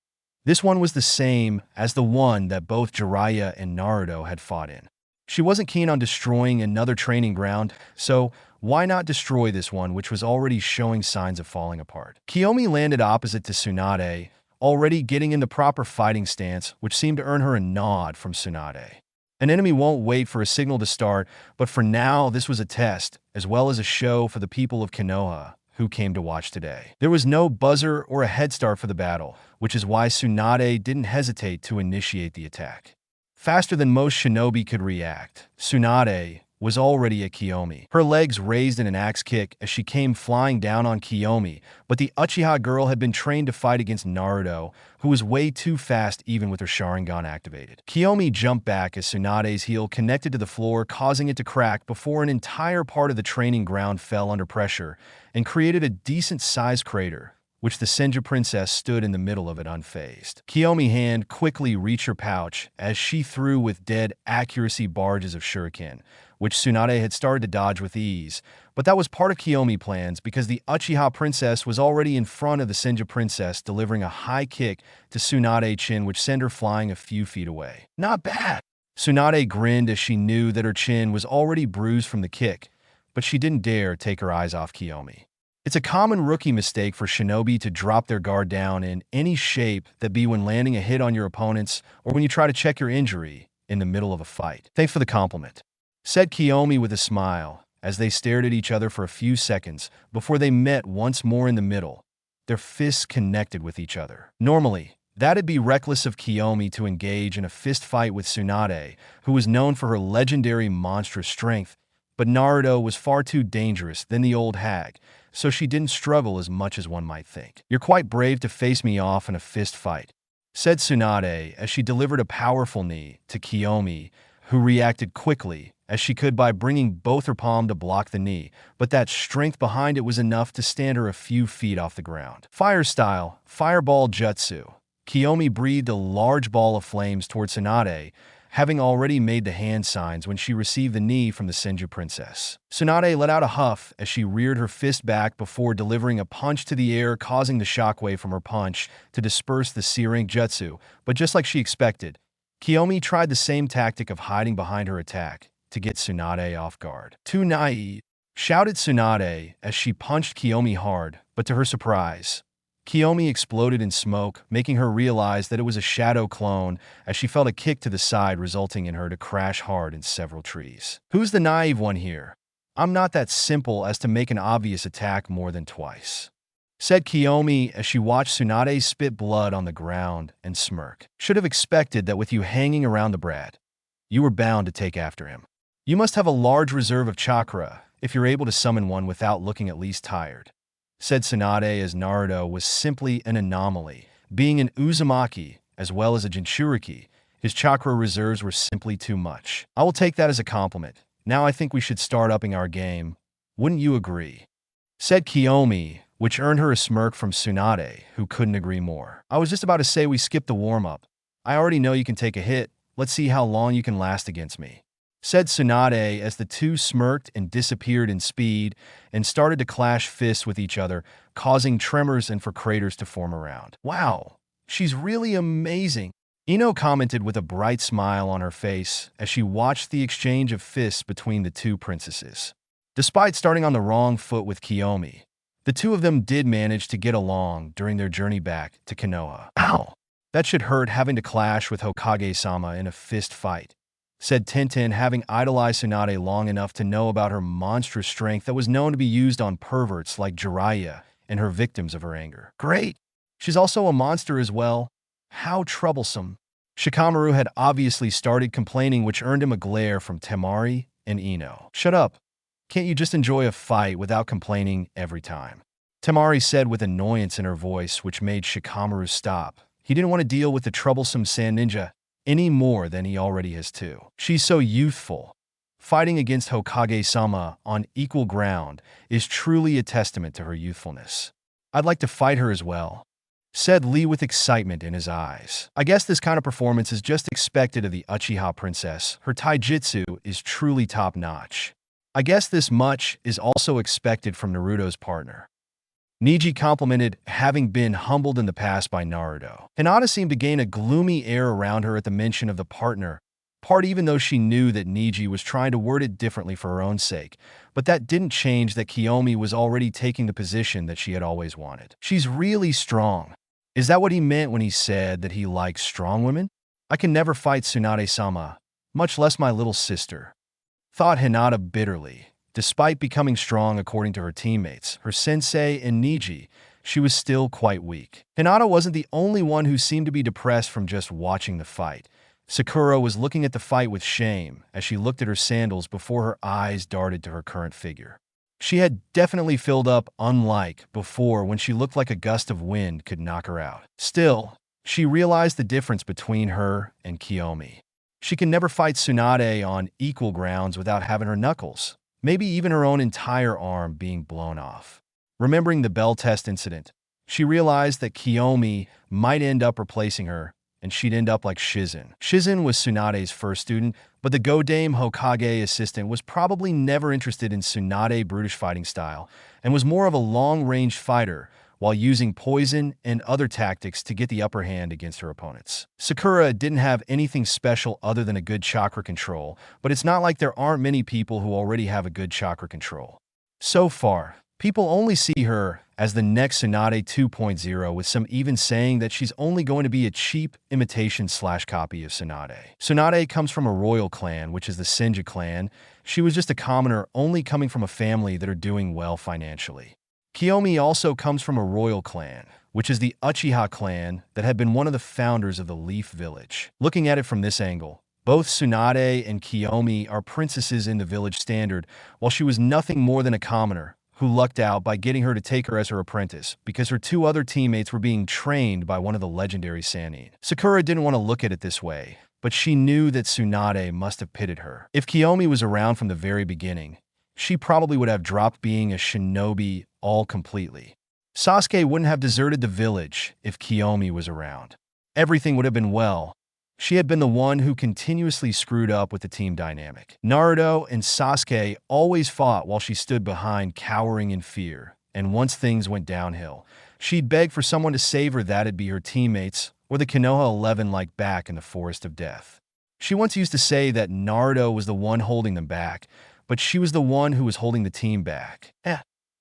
This one was the same as the one that both Jiraiya and Naruto had fought in. She wasn't keen on destroying another training ground, so why not destroy this one which was already showing signs of falling apart? Kiomi landed opposite to Tsunade, already getting in the proper fighting stance, which seemed to earn her a nod from Tsunade. An enemy won't wait for a signal to start, but for now this was a test, as well as a show for the people of Konoha, who came to watch today. There was no buzzer or a head start for the battle, which is why Tsunade didn't hesitate to initiate the attack. Faster than most shinobi could react, Tsunade was already at Kiomi, her legs raised in an axe kick as she came flying down on Kiomi, but the Uchiha girl had been trained to fight against Naruto, who was way too fast even with her Sharingan activated. Kiomi jumped back as Tsunade's heel connected to the floor, causing it to crack before an entire part of the training ground fell under pressure and created a decent-sized crater, which the Senju princess stood in the middle of it unfazed. Kiomi's hand quickly reached her pouch as she threw with dead accuracy barges of shuriken, which Tsunade had started to dodge with ease, but that was part of Kiomi's plans because the Uchiha princess was already in front of the Senju princess, delivering a high kick to Tsunade's chin which sent her flying a few feet away. Not bad, Tsunade grinned as she knew that her chin was already bruised from the kick, but she didn't dare take her eyes off Kiomi. It's a common rookie mistake for shinobi to drop their guard down in any shape, that be when landing a hit on your opponents or when you try to check your injury in the middle of a fight. Thanks for the compliment, said Kiomi with a smile as they stared at each other for a few seconds before they met once more in the middle, their fists connected with each other. Normally, that'd be reckless of Kiomi to engage in a fist fight with Tsunade, who was known for her legendary monstrous strength, but Naruto was far too dangerous than the old hag, so she didn't struggle as much as one might think. You're quite brave to face me off in a fist fight, said Tsunade as she delivered a powerful knee to Kiomi, who reacted quickly as she could by bringing both her palm to block the knee, but that strength behind it was enough to stand her a few feet off the ground. Fire style, fireball jutsu. Kiomi breathed a large ball of flames towards Tsunade, having already made the hand signs when she received the knee from the Senju princess. Tsunade let out a huff as she reared her fist back before delivering a punch to the air, causing the shockwave from her punch to disperse the searing jutsu, but just like she expected, Kiomi tried the same tactic of hiding behind her attack to get Tsunade off guard. Too naive, shouted Tsunade as she punched Kiomi hard, but to her surprise, Kiomi exploded in smoke, making her realize that it was a shadow clone as she felt a kick to the side, resulting in her to crash hard in several trees. Who's the naive one here? I'm not that simple as to make an obvious attack more than twice, said Kiomi as she watched Tsunade spit blood on the ground and smirk. Should have expected that with you hanging around the brat, you were bound to take after him. You must have a large reserve of chakra if you're able to summon one without looking at least tired, said Tsunade as Naruto was simply an anomaly. Being an Uzumaki as well as a Jinchuriki, his chakra reserves were simply too much. I will take that as a compliment. Now I think we should start upping our game. Wouldn't you agree? Said Kiomi, which earned her a smirk from Tsunade, who couldn't agree more. I was just about to say we skip the warm-up. I already know you can take a hit. Let's see how long you can last against me, said Tsunade as the two smirked and disappeared in speed and started to clash fists with each other, causing tremors and for craters to form around. Wow, she's really amazing, Ino commented with a bright smile on her face as she watched the exchange of fists between the two princesses. Despite starting on the wrong foot with Kiomi, the two of them did manage to get along during their journey back to Konoha. Ow! That should hurt, having to clash with Hokage-sama in a fist fight, said Tenten, having idolized Tsunade long enough to know about her monstrous strength that was known to be used on perverts like Jiraiya and her victims of her anger. Great! She's also a monster as well. How troublesome. Shikamaru had obviously started complaining, which earned him a glare from Temari and Ino. Shut up. Can't you just enjoy a fight without complaining every time? Temari said with annoyance in her voice, which made Shikamaru stop. He didn't want to deal with the troublesome sand ninja any more than he already has too. She's so youthful. Fighting against Hokage-sama on equal ground is truly a testament to her youthfulness. I'd like to fight her as well, said Lee with excitement in his eyes. I guess this kind of performance is just expected of the Uchiha princess. Her taijutsu is truly top-notch. I guess this much is also expected from Naruto's partner. Neji complimented, having been humbled in the past by Naruto. Hinata seemed to gain a gloomy air around her at the mention of the partner part, even though she knew that Neji was trying to word it differently for her own sake, but that didn't change that Kiomi was already taking the position that she had always wanted. She's really strong. Is that what he meant when he said that he likes strong women? I can never fight Tsunade-sama, much less my little sister, thought Hinata bitterly. Despite becoming strong according to her teammates, her sensei, and Neji, she was still quite weak. Hinata wasn't the only one who seemed to be depressed from just watching the fight. Sakura was looking at the fight with shame as she looked at her sandals before her eyes darted to her current figure. She had definitely filled up, unlike before when she looked like a gust of wind could knock her out. Still, she realized the difference between her and Kiomi. She can never fight Tsunade on equal grounds without having her knuckles, maybe even her own entire arm, being blown off. Remembering the bell test incident, she realized that Kiomi might end up replacing her, and she'd end up like Shizen. Shizen was Tsunade's first student, but the Godame Hokage assistant was probably never interested in Tsunade brutish fighting style, and was more of a long-range fighter, while using poison and other tactics to get the upper hand against her opponents. Sakura didn't have anything special other than a good chakra control, but it's not like there aren't many people who already have a good chakra control. So far, people only see her as the next Tsunade 2.0, with some even saying that she's only going to be a cheap imitation/copy of Tsunade. Tsunade comes from a royal clan, which is the Senju clan. She was just a commoner, only coming from a family that are doing well financially. Kiomi also comes from a royal clan, which is the Uchiha clan that had been one of the founders of the Leaf Village. Looking at it from this angle, both Tsunade and Kiomi are princesses in the village standard, while she was nothing more than a commoner who lucked out by getting her to take her as her apprentice because her two other teammates were being trained by one of the legendary Sannin. Sakura didn't want to look at it this way, but she knew that Tsunade must have pitted her. If Kiomi was around from the very beginning, she probably would have dropped being a shinobi all completely. Sasuke wouldn't have deserted the village if Kiomi was around. Everything would have been well. She had been the one who continuously screwed up with the team dynamic. Naruto and Sasuke always fought while she stood behind, cowering in fear. And once things went downhill, she'd beg for someone to save her. That'd be her teammates, or the Konoha 11 like back in the Forest of Death. She once used to say that Naruto was the one holding them back, but she was the one who was holding the team back.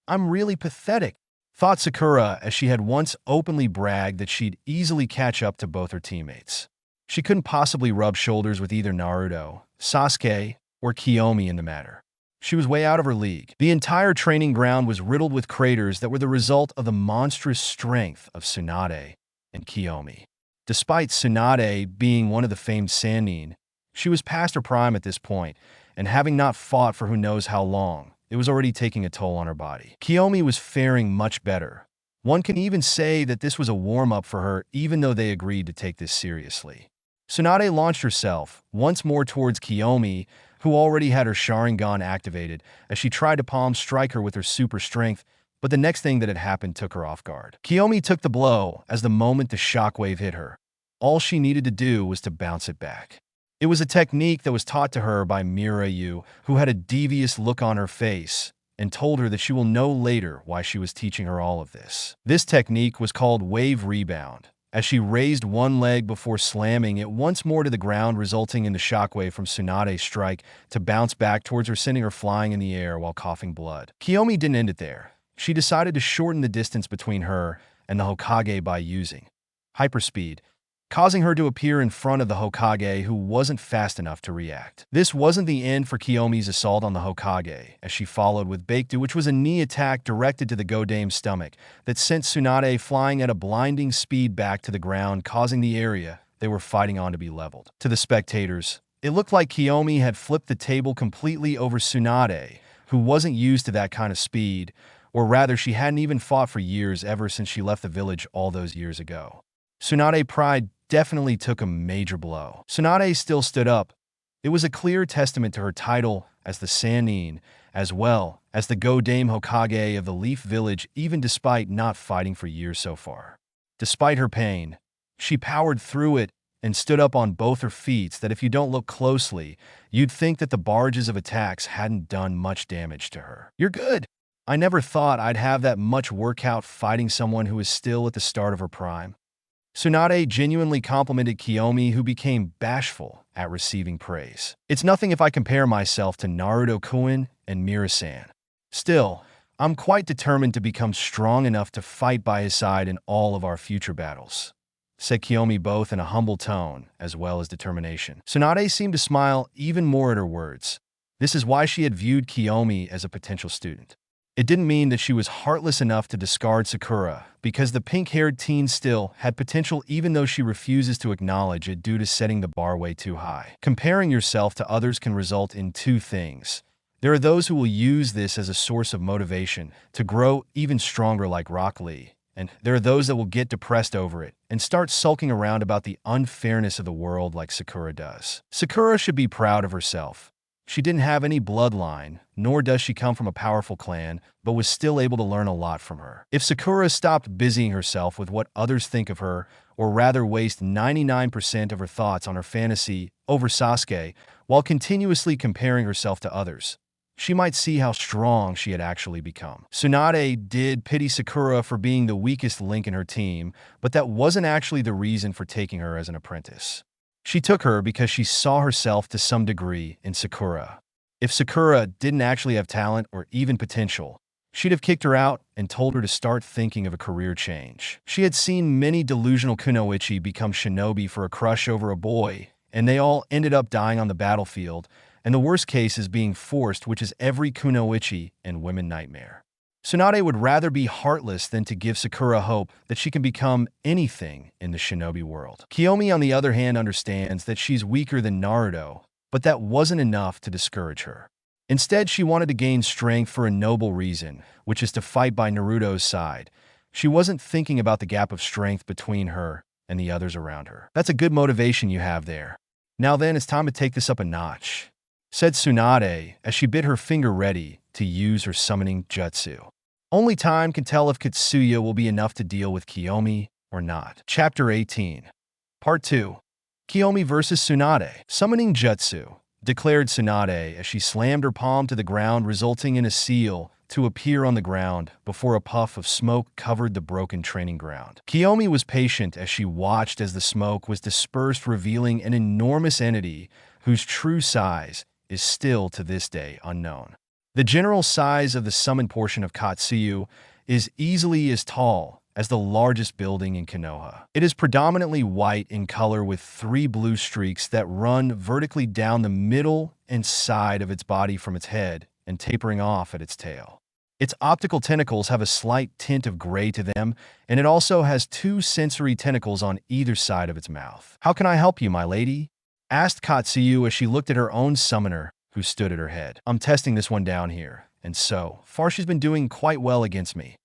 I'm really pathetic, thought Sakura, as she had once openly bragged that she'd easily catch up to both her teammates. She couldn't possibly rub shoulders with either Naruto, Sasuke, or Kiomi in the matter. She was way out of her league. The entire training ground was riddled with craters that were the result of the monstrous strength of Tsunade and Kiomi. Despite Tsunade being one of the famed Sannin, she was past her prime at this point, and having not fought for who knows how long, it was already taking a toll on her body. Kiomi was faring much better. One can even say that this was a warm-up for her, even though they agreed to take this seriously. Tsunade launched herself once more towards Kiomi, who already had her Sharingan activated, as she tried to palm strike her with her super strength, but the next thing that had happened took her off guard. Kiomi took the blow as the moment the shockwave hit her. All she needed to do was to bounce it back. It was a technique that was taught to her by Mirai, who had a devious look on her face and told her that she will know later why she was teaching her all of this. This technique was called wave rebound, as she raised one leg before slamming it once more to the ground, resulting in the shockwave from Tsunade's strike to bounce back towards her, sending her flying in the air while coughing blood. Kiomi didn't end it there. She decided to shorten the distance between her and the Hokage by using hyperspeed, causing her to appear in front of the Hokage, who wasn't fast enough to react. This wasn't the end for Kiyomi's assault on the Hokage, as she followed with Baekdu, which was a knee attack directed to the Godame's stomach that sent Tsunade flying at a blinding speed back to the ground, causing the area they were fighting on to be leveled. To the spectators, it looked like Kiomi had flipped the table completely over Tsunade, who wasn't used to that kind of speed, or rather she hadn't even fought for years ever since she left the village all those years ago. Tsunade's pride definitely took a major blow. Tsunade still stood up. It was a clear testament to her title as the Sannin, as well as the Godame Hokage of the Leaf Village, even despite not fighting for years so far. Despite her pain, she powered through it and stood up on both her feet that if you don't look closely, you'd think that the barrages of attacks hadn't done much damage to her. You're good. I never thought I'd have that much workout fighting someone who is still at the start of her prime. Tsunade genuinely complimented Kiomi, who became bashful at receiving praise. It's nothing if I compare myself to Naruto-kun and Mira-san. Still, I'm quite determined to become strong enough to fight by his side in all of our future battles, said Kiomi, both in a humble tone as well as determination. Tsunade seemed to smile even more at her words. This is why she had viewed Kiomi as a potential student. It didn't mean that she was heartless enough to discard Sakura, because the pink-haired teen still had potential even though she refuses to acknowledge it due to setting the bar way too high. Comparing yourself to others can result in two things. There are those who will use this as a source of motivation to grow even stronger like Rock Lee, and there are those that will get depressed over it and start sulking around about the unfairness of the world like Sakura does. Sakura should be proud of herself. She didn't have any bloodline, nor does she come from a powerful clan, but was still able to learn a lot from her. If Sakura stopped busying herself with what others think of her, or rather waste 99% of her thoughts on her fantasy over Sasuke, while continuously comparing herself to others, she might see how strong she had actually become. Tsunade did pity Sakura for being the weakest link in her team, but that wasn't actually the reason for taking her as an apprentice. She took her because she saw herself to some degree in Sakura. If Sakura didn't actually have talent or even potential, she'd have kicked her out and told her to start thinking of a career change. She had seen many delusional kunoichi become shinobi for a crush over a boy, and they all ended up dying on the battlefield, and the worst case is being forced, which is every kunoichi and women nightmare. Tsunade would rather be heartless than to give Sakura hope that she can become anything in the shinobi world. Kiomi, on the other hand, understands that she's weaker than Naruto, but that wasn't enough to discourage her. Instead, she wanted to gain strength for a noble reason, which is to fight by Naruto's side. She wasn't thinking about the gap of strength between her and the others around her. That's a good motivation you have there. Now then, it's time to take this up a notch, said Tsunade as she bit her finger ready to use her summoning jutsu. Only time can tell if Katsuya will be enough to deal with Kiomi or not. Chapter 18. Part 2. Kiomi vs. Tsunade. Summoning jutsu, declared Tsunade as she slammed her palm to the ground, resulting in a seal to appear on the ground before a puff of smoke covered the broken training ground. Kiomi was patient as she watched as the smoke was dispersed, revealing an enormous entity whose true size is still to this day unknown. The general size of the summoned portion of Katsuyu is easily as tall as the largest building in Konoha. It is predominantly white in color with 3 blue streaks that run vertically down the middle and side of its body from its head and tapering off at its tail. Its optical tentacles have a slight tint of gray to them, and it also has 2 sensory tentacles on either side of its mouth. "How can I help you, my lady?" asked Katsuyu as she looked at her own summoner, who stood at her head. "I'm testing this one down here, and so far she's been doing quite well against me.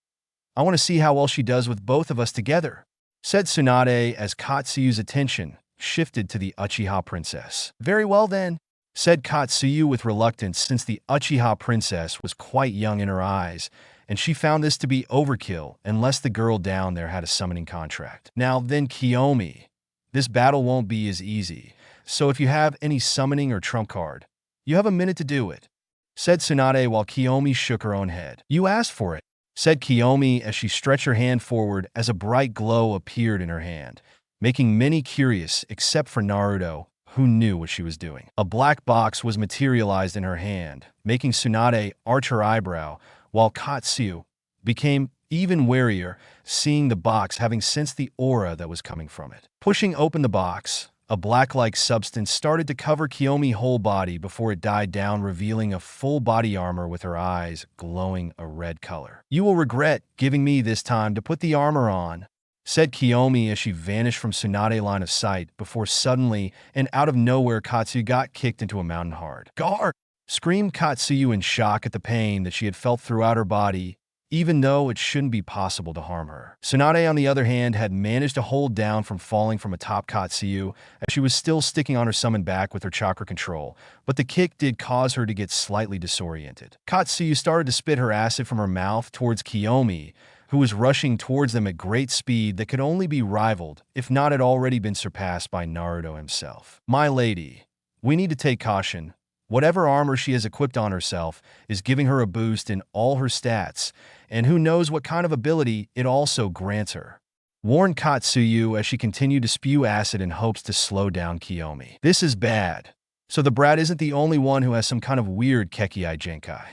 I want to see how well she does with both of us together," said Tsunade as Katsuyu's attention shifted to the Uchiha princess. "Very well then," said Katsuyu with reluctance, since the Uchiha princess was quite young in her eyes, and she found this to be overkill unless the girl down there had a summoning contract. "Now then, Kiomi, this battle won't be as easy, so if you have any summoning or trump card, you have a minute to do it," said Tsunade while Kiomi shook her own head. "You asked for it," said Kiomi as she stretched her hand forward as a bright glow appeared in her hand, making many curious except for Naruto, who knew what she was doing. A black box was materialized in her hand, making Tsunade arch her eyebrow, while Katsuyu became even warier, seeing the box having sensed the aura that was coming from it. Pushing open the box, a black-like substance started to cover Kiomi's whole body before it died down, revealing a full body armor with her eyes glowing a red color. "You will regret giving me this time to put the armor on," said Kiomi as she vanished from Tsunade's line of sight before suddenly and out of nowhere Katsuyu got kicked into a mountain hard. "Guard!" screamed Katsuyu in shock at the pain that she had felt throughout her body, even though it shouldn't be possible to harm her. Tsunade, on the other hand, had managed to hold down from falling from atop Katsuyu as she was still sticking on her summon back with her chakra control, but the kick did cause her to get slightly disoriented. Katsuyu started to spit her acid from her mouth towards Kiomi, who was rushing towards them at great speed that could only be rivaled, if not had already been surpassed, by Naruto himself. "My lady, we need to take caution. Whatever armor she has equipped on herself is giving her a boost in all her stats, and who knows what kind of ability it also grants her," warned Katsuyu as she continued to spew acid in hopes to slow down Kiomi. "This is bad. So the brat isn't the only one who has some kind of weird Kekkei Genkai,"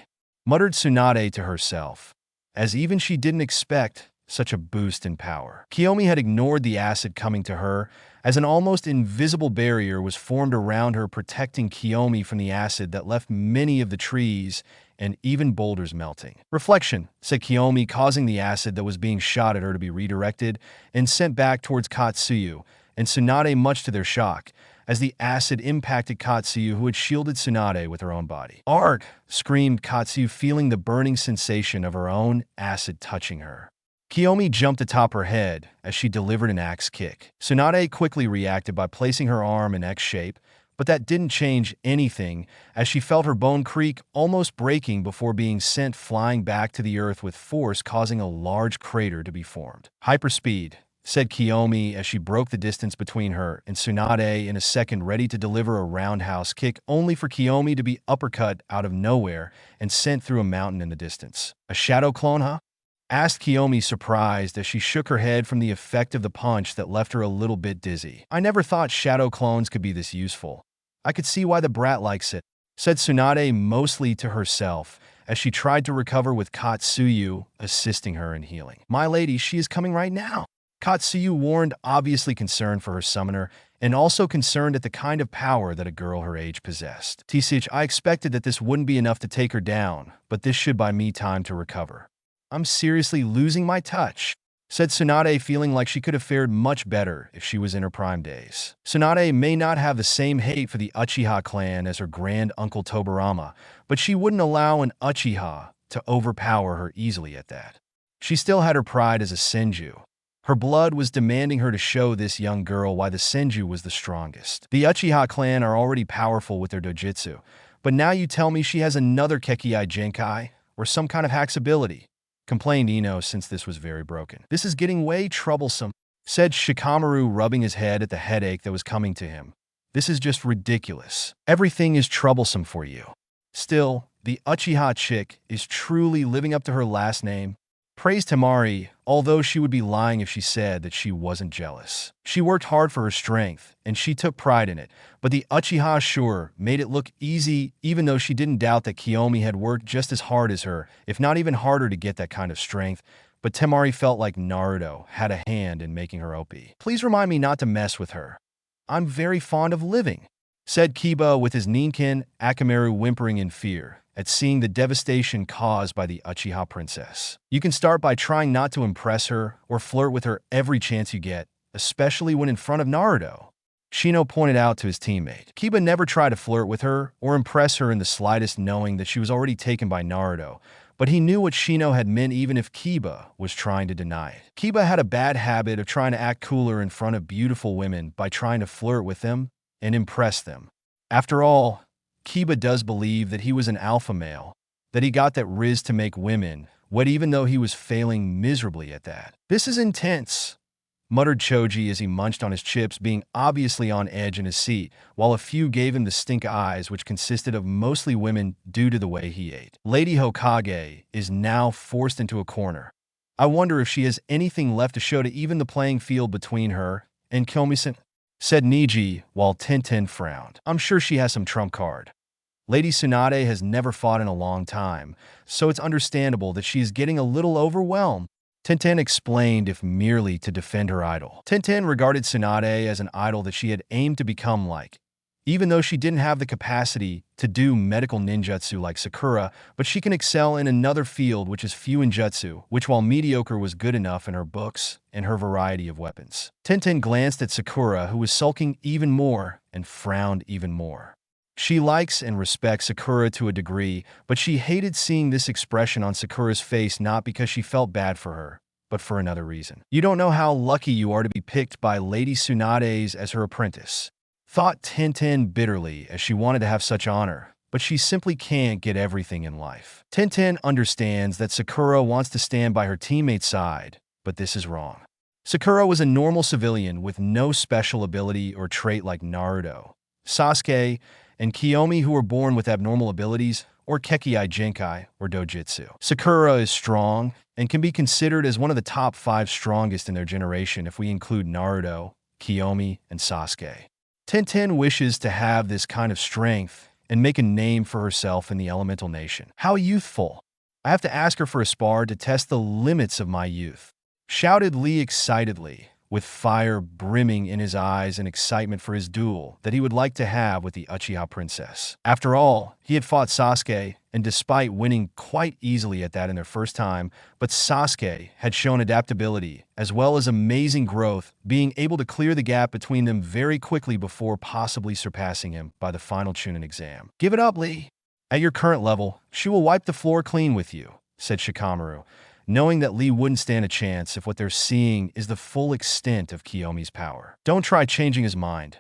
muttered Tsunade to herself, as even she didn't expect such a boost in power. Kiomi had ignored the acid coming to her, as an almost invisible barrier was formed around her, protecting Kiomi from the acid that left many of the trees and even boulders melting. "Reflection," said Kiomi, causing the acid that was being shot at her to be redirected and sent back towards Katsuyu and Tsunade, much to their shock, as the acid impacted Katsuyu, who had shielded Tsunade with her own body. "Arg!" screamed Katsuyu, feeling the burning sensation of her own acid touching her. Kiomi jumped atop her head as she delivered an axe kick. Tsunade quickly reacted by placing her arm in X shape, but that didn't change anything as she felt her bone creak, almost breaking before being sent flying back to the earth with force, causing a large crater to be formed. Hyperspeed, said Kiomi as she broke the distance between her and Tsunade in a second, ready to deliver a roundhouse kick, only for Kiomi to be uppercut out of nowhere and sent through a mountain in the distance. A shadow clone, huh? Asked Kiomi, surprised as she shook her head from the effect of the punch that left her a little bit dizzy. I never thought shadow clones could be this useful. I could see why the brat likes it, said Tsunade mostly to herself as she tried to recover with Katsuyu assisting her in healing. My lady, she is coming right now, Katsuyu warned, obviously concerned for her summoner and also concerned at the kind of power that a girl her age possessed. Tisich, I expected that this wouldn't be enough to take her down, but this should buy me time to recover. I'm seriously losing my touch, said Tsunade, feeling like she could have fared much better if she was in her prime days. Tsunade may not have the same hate for the Uchiha clan as her grand uncle Tobarama, but she wouldn't allow an Uchiha to overpower her easily at that. She still had her pride as a Senju. Her blood was demanding her to show this young girl why the Senju was the strongest. The Uchiha clan are already powerful with their dojutsu, but now you tell me she has another Kekkei Genkai, or some kind of hacks ability, complained Ino, since this was very broken. This is getting way troublesome, said Shikamaru, rubbing his head at the headache that was coming to him. This is just ridiculous. Everything is troublesome for you. Still, the Uchiha chick is truly living up to her last name, praised Temari, although she would be lying if she said that she wasn't jealous. She worked hard for her strength, and she took pride in it, but the Uchiha sure made it look easy, even though she didn't doubt that Kiomi had worked just as hard as her, if not even harder, to get that kind of strength. But Temari felt like Naruto had a hand in making her OP. Please remind me not to mess with her. I'm very fond of living, said Kiba, with his Ninkin Akamaru whimpering in fear at seeing the devastation caused by the Uchiha princess. You can start by trying not to impress her or flirt with her every chance you get, especially when in front of Naruto, Shino pointed out to his teammate. Kiba never tried to flirt with her or impress her in the slightest, knowing that she was already taken by Naruto, but he knew what Shino had meant even if Kiba was trying to deny it. Kiba had a bad habit of trying to act cooler in front of beautiful women by trying to flirt with them and impress them. After all, Kiba does believe that he was an alpha male, that he got that riz to make women wet, even though he was failing miserably at that. This is intense, muttered Choji as he munched on his chips, being obviously on edge in his seat, while a few gave him the stink eyes, which consisted of mostly women due to the way he ate. Lady Hokage is now forced into a corner. I wonder if she has anything left to show to even the playing field between her and Kyomi-san, said Niji, while Tenten frowned. I'm sure she has some trump card. Lady Tsunade has never fought in a long time, so it's understandable that she is getting a little overwhelmed, Tenten explained, if merely to defend her idol. Tenten regarded Tsunade as an idol that she had aimed to become like, even though she didn't have the capacity to do medical ninjutsu like Sakura, but she can excel in another field, which is Fuinjutsu, which, while mediocre, was good enough in her books and her variety of weapons. Tenten glanced at Sakura, who was sulking even more, and frowned even more. She likes and respects Sakura to a degree, but she hated seeing this expression on Sakura's face, not because she felt bad for her, but for another reason. You don't know how lucky you are to be picked by Lady Tsunade as her apprentice, thought Tenten bitterly, as she wanted to have such honor, but she simply can't get everything in life. Tenten understands that Sakura wants to stand by her teammate's side, but this is wrong. Sakura was a normal civilian with no special ability or trait like Naruto, Sasuke, and Kiomi, who were born with abnormal abilities, or Kekkei Genkai, or Dojutsu. Sakura is strong and can be considered as one of the top 5 strongest in their generation if we include Naruto, Kiomi, and Sasuke. Tenten wishes to have this kind of strength and make a name for herself in the Elemental Nation. How youthful! I have to ask her for a spar to test the limits of my youth, shouted Lee excitedly, with fire brimming in his eyes and excitement for his duel that he would like to have with the Uchiha princess. After all, he had fought Sasuke, and despite winning quite easily at that in their first time, but Sasuke had shown adaptability as well as amazing growth, being able to clear the gap between them very quickly before possibly surpassing him by the final Chunin exam. Give it up, Lee. At your current level, she will wipe the floor clean with you, said Shikamaru, knowing that Lee wouldn't stand a chance if what they're seeing is the full extent of Kiyomi's power. Don't try changing his mind.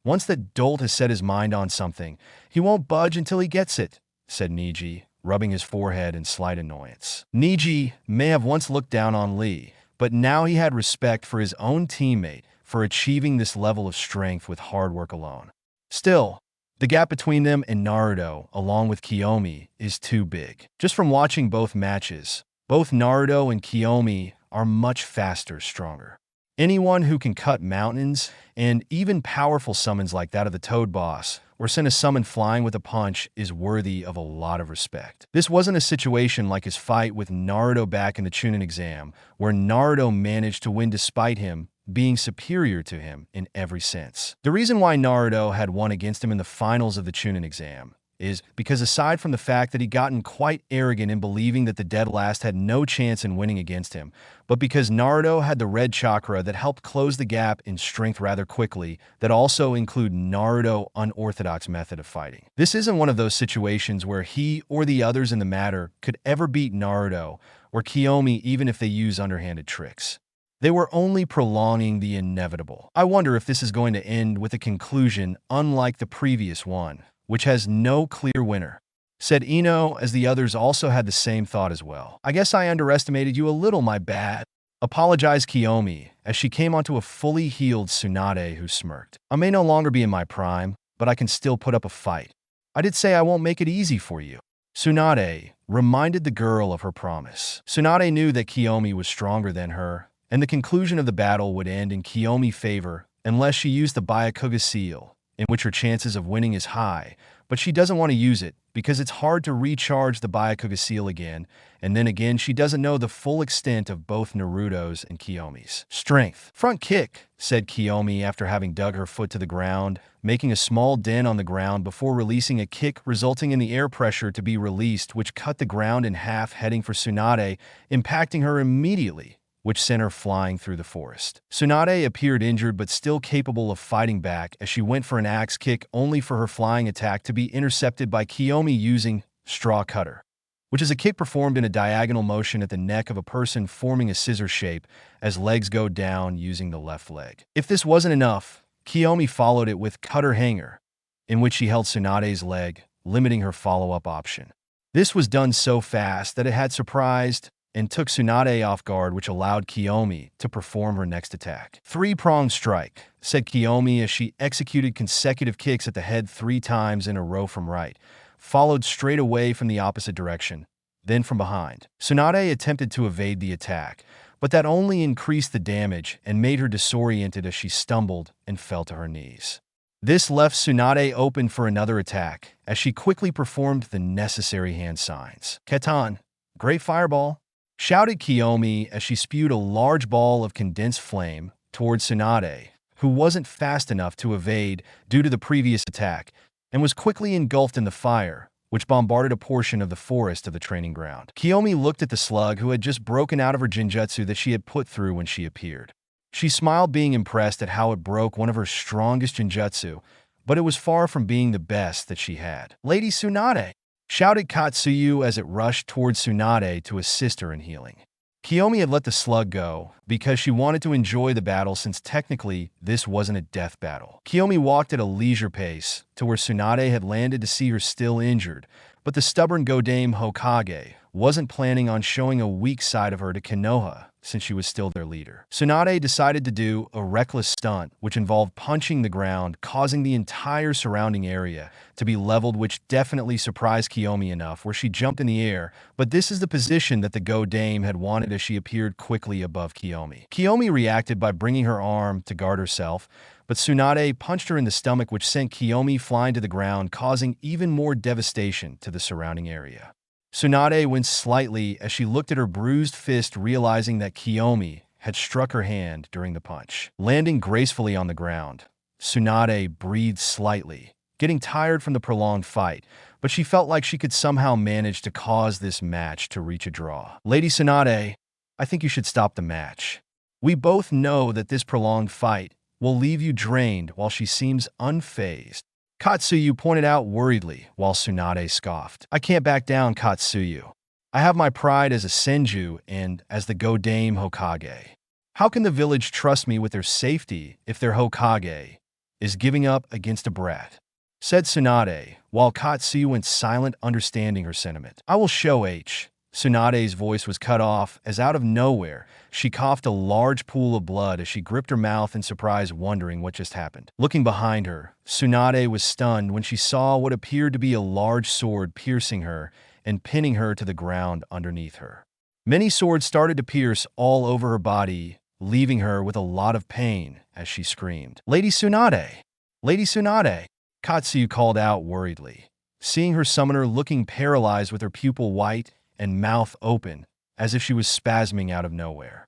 Once that dolt has set his mind on something, he won't budge until he gets it, said Niji, rubbing his forehead in slight annoyance. Niji may have once looked down on Lee, but now he had respect for his own teammate for achieving this level of strength with hard work alone. Still, the gap between them and Naruto, along with Kiomi, is too big. Just from watching both matches, both Naruto and Kiomi are much faster, stronger. Anyone who can cut mountains, and even powerful summons like that of the Toad Boss, or send a summon flying with a punch, is worthy of a lot of respect. This wasn't a situation like his fight with Naruto back in the Chunin exam, where Naruto managed to win despite him being superior to him in every sense. The reason why Naruto had won against him in the finals of the Chunin exam is because aside from the fact that he'd gotten quite arrogant in believing that the dead last had no chance in winning against him, but because Naruto had the red chakra that helped close the gap in strength rather quickly, that also include Naruto's unorthodox method of fighting. This isn't one of those situations where he or the others in the matter could ever beat Naruto or Kiomi even if they use underhanded tricks. They were only prolonging the inevitable. I wonder if this is going to end with a conclusion unlike the previous one, which has no clear winner, said Ino, as the others also had the same thought as well. I guess I underestimated you a little, my bad, apologized Kiomi, as she came onto a fully healed Tsunade who smirked. I may no longer be in my prime, but I can still put up a fight. I did say I won't make it easy for you. Tsunade reminded the girl of her promise. Tsunade knew that Kiomi was stronger than her, and the conclusion of the battle would end in Kiomi's favor unless she used the Byakuga seal, in which her chances of winning is high, but she doesn't want to use it because it's hard to recharge the Byakuga seal again, and then again she doesn't know the full extent of both Naruto's and Kiyomi's strength. Front kick, said Kiomi after having dug her foot to the ground, making a small dent on the ground before releasing a kick resulting in the air pressure to be released, which cut the ground in half, heading for Tsunade, impacting her immediately, which sent her flying through the forest. Tsunade appeared injured but still capable of fighting back as she went for an axe kick, only for her flying attack to be intercepted by Kiomi using Straw Cutter, which is a kick performed in a diagonal motion at the neck of a person, forming a scissor shape as legs go down using the left leg. If this wasn't enough, Kiomi followed it with Cutter Hanger, in which she held Tsunade's leg, limiting her follow-up option. This was done so fast that it had surprised and took Tsunade off guard, which allowed Kiomi to perform her next attack. Three-pronged strike, said Kiomi as she executed consecutive kicks at the head 3 times in a row from right, followed straight away from the opposite direction, then from behind. Tsunade attempted to evade the attack, but that only increased the damage and made her disoriented as she stumbled and fell to her knees. This left Tsunade open for another attack as she quickly performed the necessary hand signs. Ketan, great fireball, shouted Kiomi as she spewed a large ball of condensed flame towards Tsunade, who wasn't fast enough to evade due to the previous attack, and was quickly engulfed in the fire, which bombarded a portion of the forest of the training ground. Kiomi looked at the slug who had just broken out of her genjutsu that she had put through when she appeared. She smiled, being impressed at how it broke one of her strongest genjutsu, but it was far from being the best that she had. Lady Tsunade, shouted Katsuyu as it rushed towards Tsunade to assist her in healing. Kiomi had let the slug go because she wanted to enjoy the battle, since technically this wasn't a death battle. Kiomi walked at a leisure pace to where Tsunade had landed to see her still injured, but the stubborn Godame Hokage wasn't planning on showing a weak side of her to Konoha, since she was still their leader. Tsunade decided to do a reckless stunt, which involved punching the ground, causing the entire surrounding area to be leveled, which definitely surprised Kiomi enough, where she jumped in the air, but this is the position that the Godame had wanted as she appeared quickly above Kiomi. Kiomi reacted by bringing her arm to guard herself, but Tsunade punched her in the stomach, which sent Kiomi flying to the ground, causing even more devastation to the surrounding area. Tsunade winced slightly as she looked at her bruised fist, realizing that Kiomi had struck her hand during the punch. Landing gracefully on the ground, Tsunade breathed slightly, getting tired from the prolonged fight, but she felt like she could somehow manage to cause this match to reach a draw. Lady Tsunade, I think you should stop the match. We both know that this prolonged fight will leave you drained, while she seems unfazed. Katsuyu pointed out worriedly, while Tsunade scoffed. I can't back down, Katsuyu. I have my pride as a Senju and as the Godame Hokage. How can the village trust me with their safety if their Hokage is giving up against a brat? Said Tsunade, while Katsuyu went silent, understanding her sentiment. I will show H, Tsunade's voice was cut off as out of nowhere, she coughed a large pool of blood as she gripped her mouth in surprise, wondering what just happened. Looking behind her, Tsunade was stunned when she saw what appeared to be a large sword piercing her and pinning her to the ground underneath her. Many swords started to pierce all over her body, leaving her with a lot of pain as she screamed, "Lady Tsunade! Lady Tsunade!" Katsuyu called out worriedly, seeing her summoner looking paralyzed with her pupil white and mouth open, as if she was spasming out of nowhere.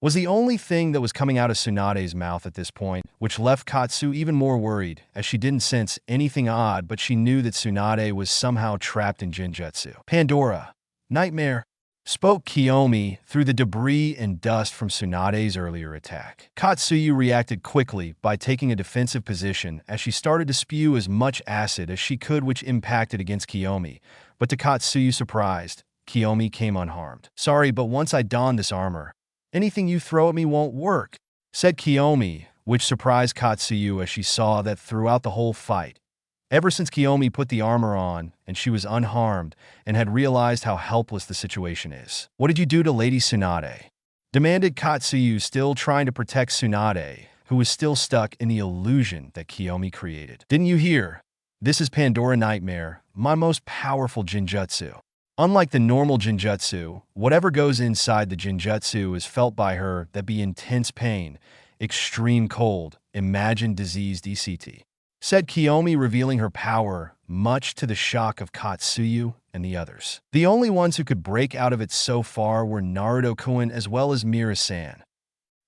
Was the only thing that was coming out of Tsunade's mouth at this point, which left Katsu even more worried, as she didn't sense anything odd, but she knew that Tsunade was somehow trapped in Jinjutsu. "Pandora, nightmare," spoke Kiomi through the debris and dust from Tsunade's earlier attack. Katsuyu reacted quickly by taking a defensive position as she started to spew as much acid as she could, which impacted against Kiomi, but to Katsuyu's surprise, Kiomi came unharmed. "Sorry, but once I don this armor, anything you throw at me won't work," said Kiomi, which surprised Katsuyu as she saw that throughout the whole fight, ever since Kiomi put the armor on and she was unharmed and had realized how helpless the situation is. "What did you do to Lady Tsunade?" demanded Katsuyu, still trying to protect Tsunade, who was still stuck in the illusion that Kiomi created. "Didn't you hear? This is Pandora Nightmare, my most powerful Jinjutsu. Unlike the normal Jinjutsu, whatever goes inside the Jinjutsu is felt by her that be intense pain, extreme cold, imagined diseased ECT," said Kiomi, revealing her power, much to the shock of Katsuyu and the others. The only ones who could break out of it so far were Naruto-kun as well as Mira-san,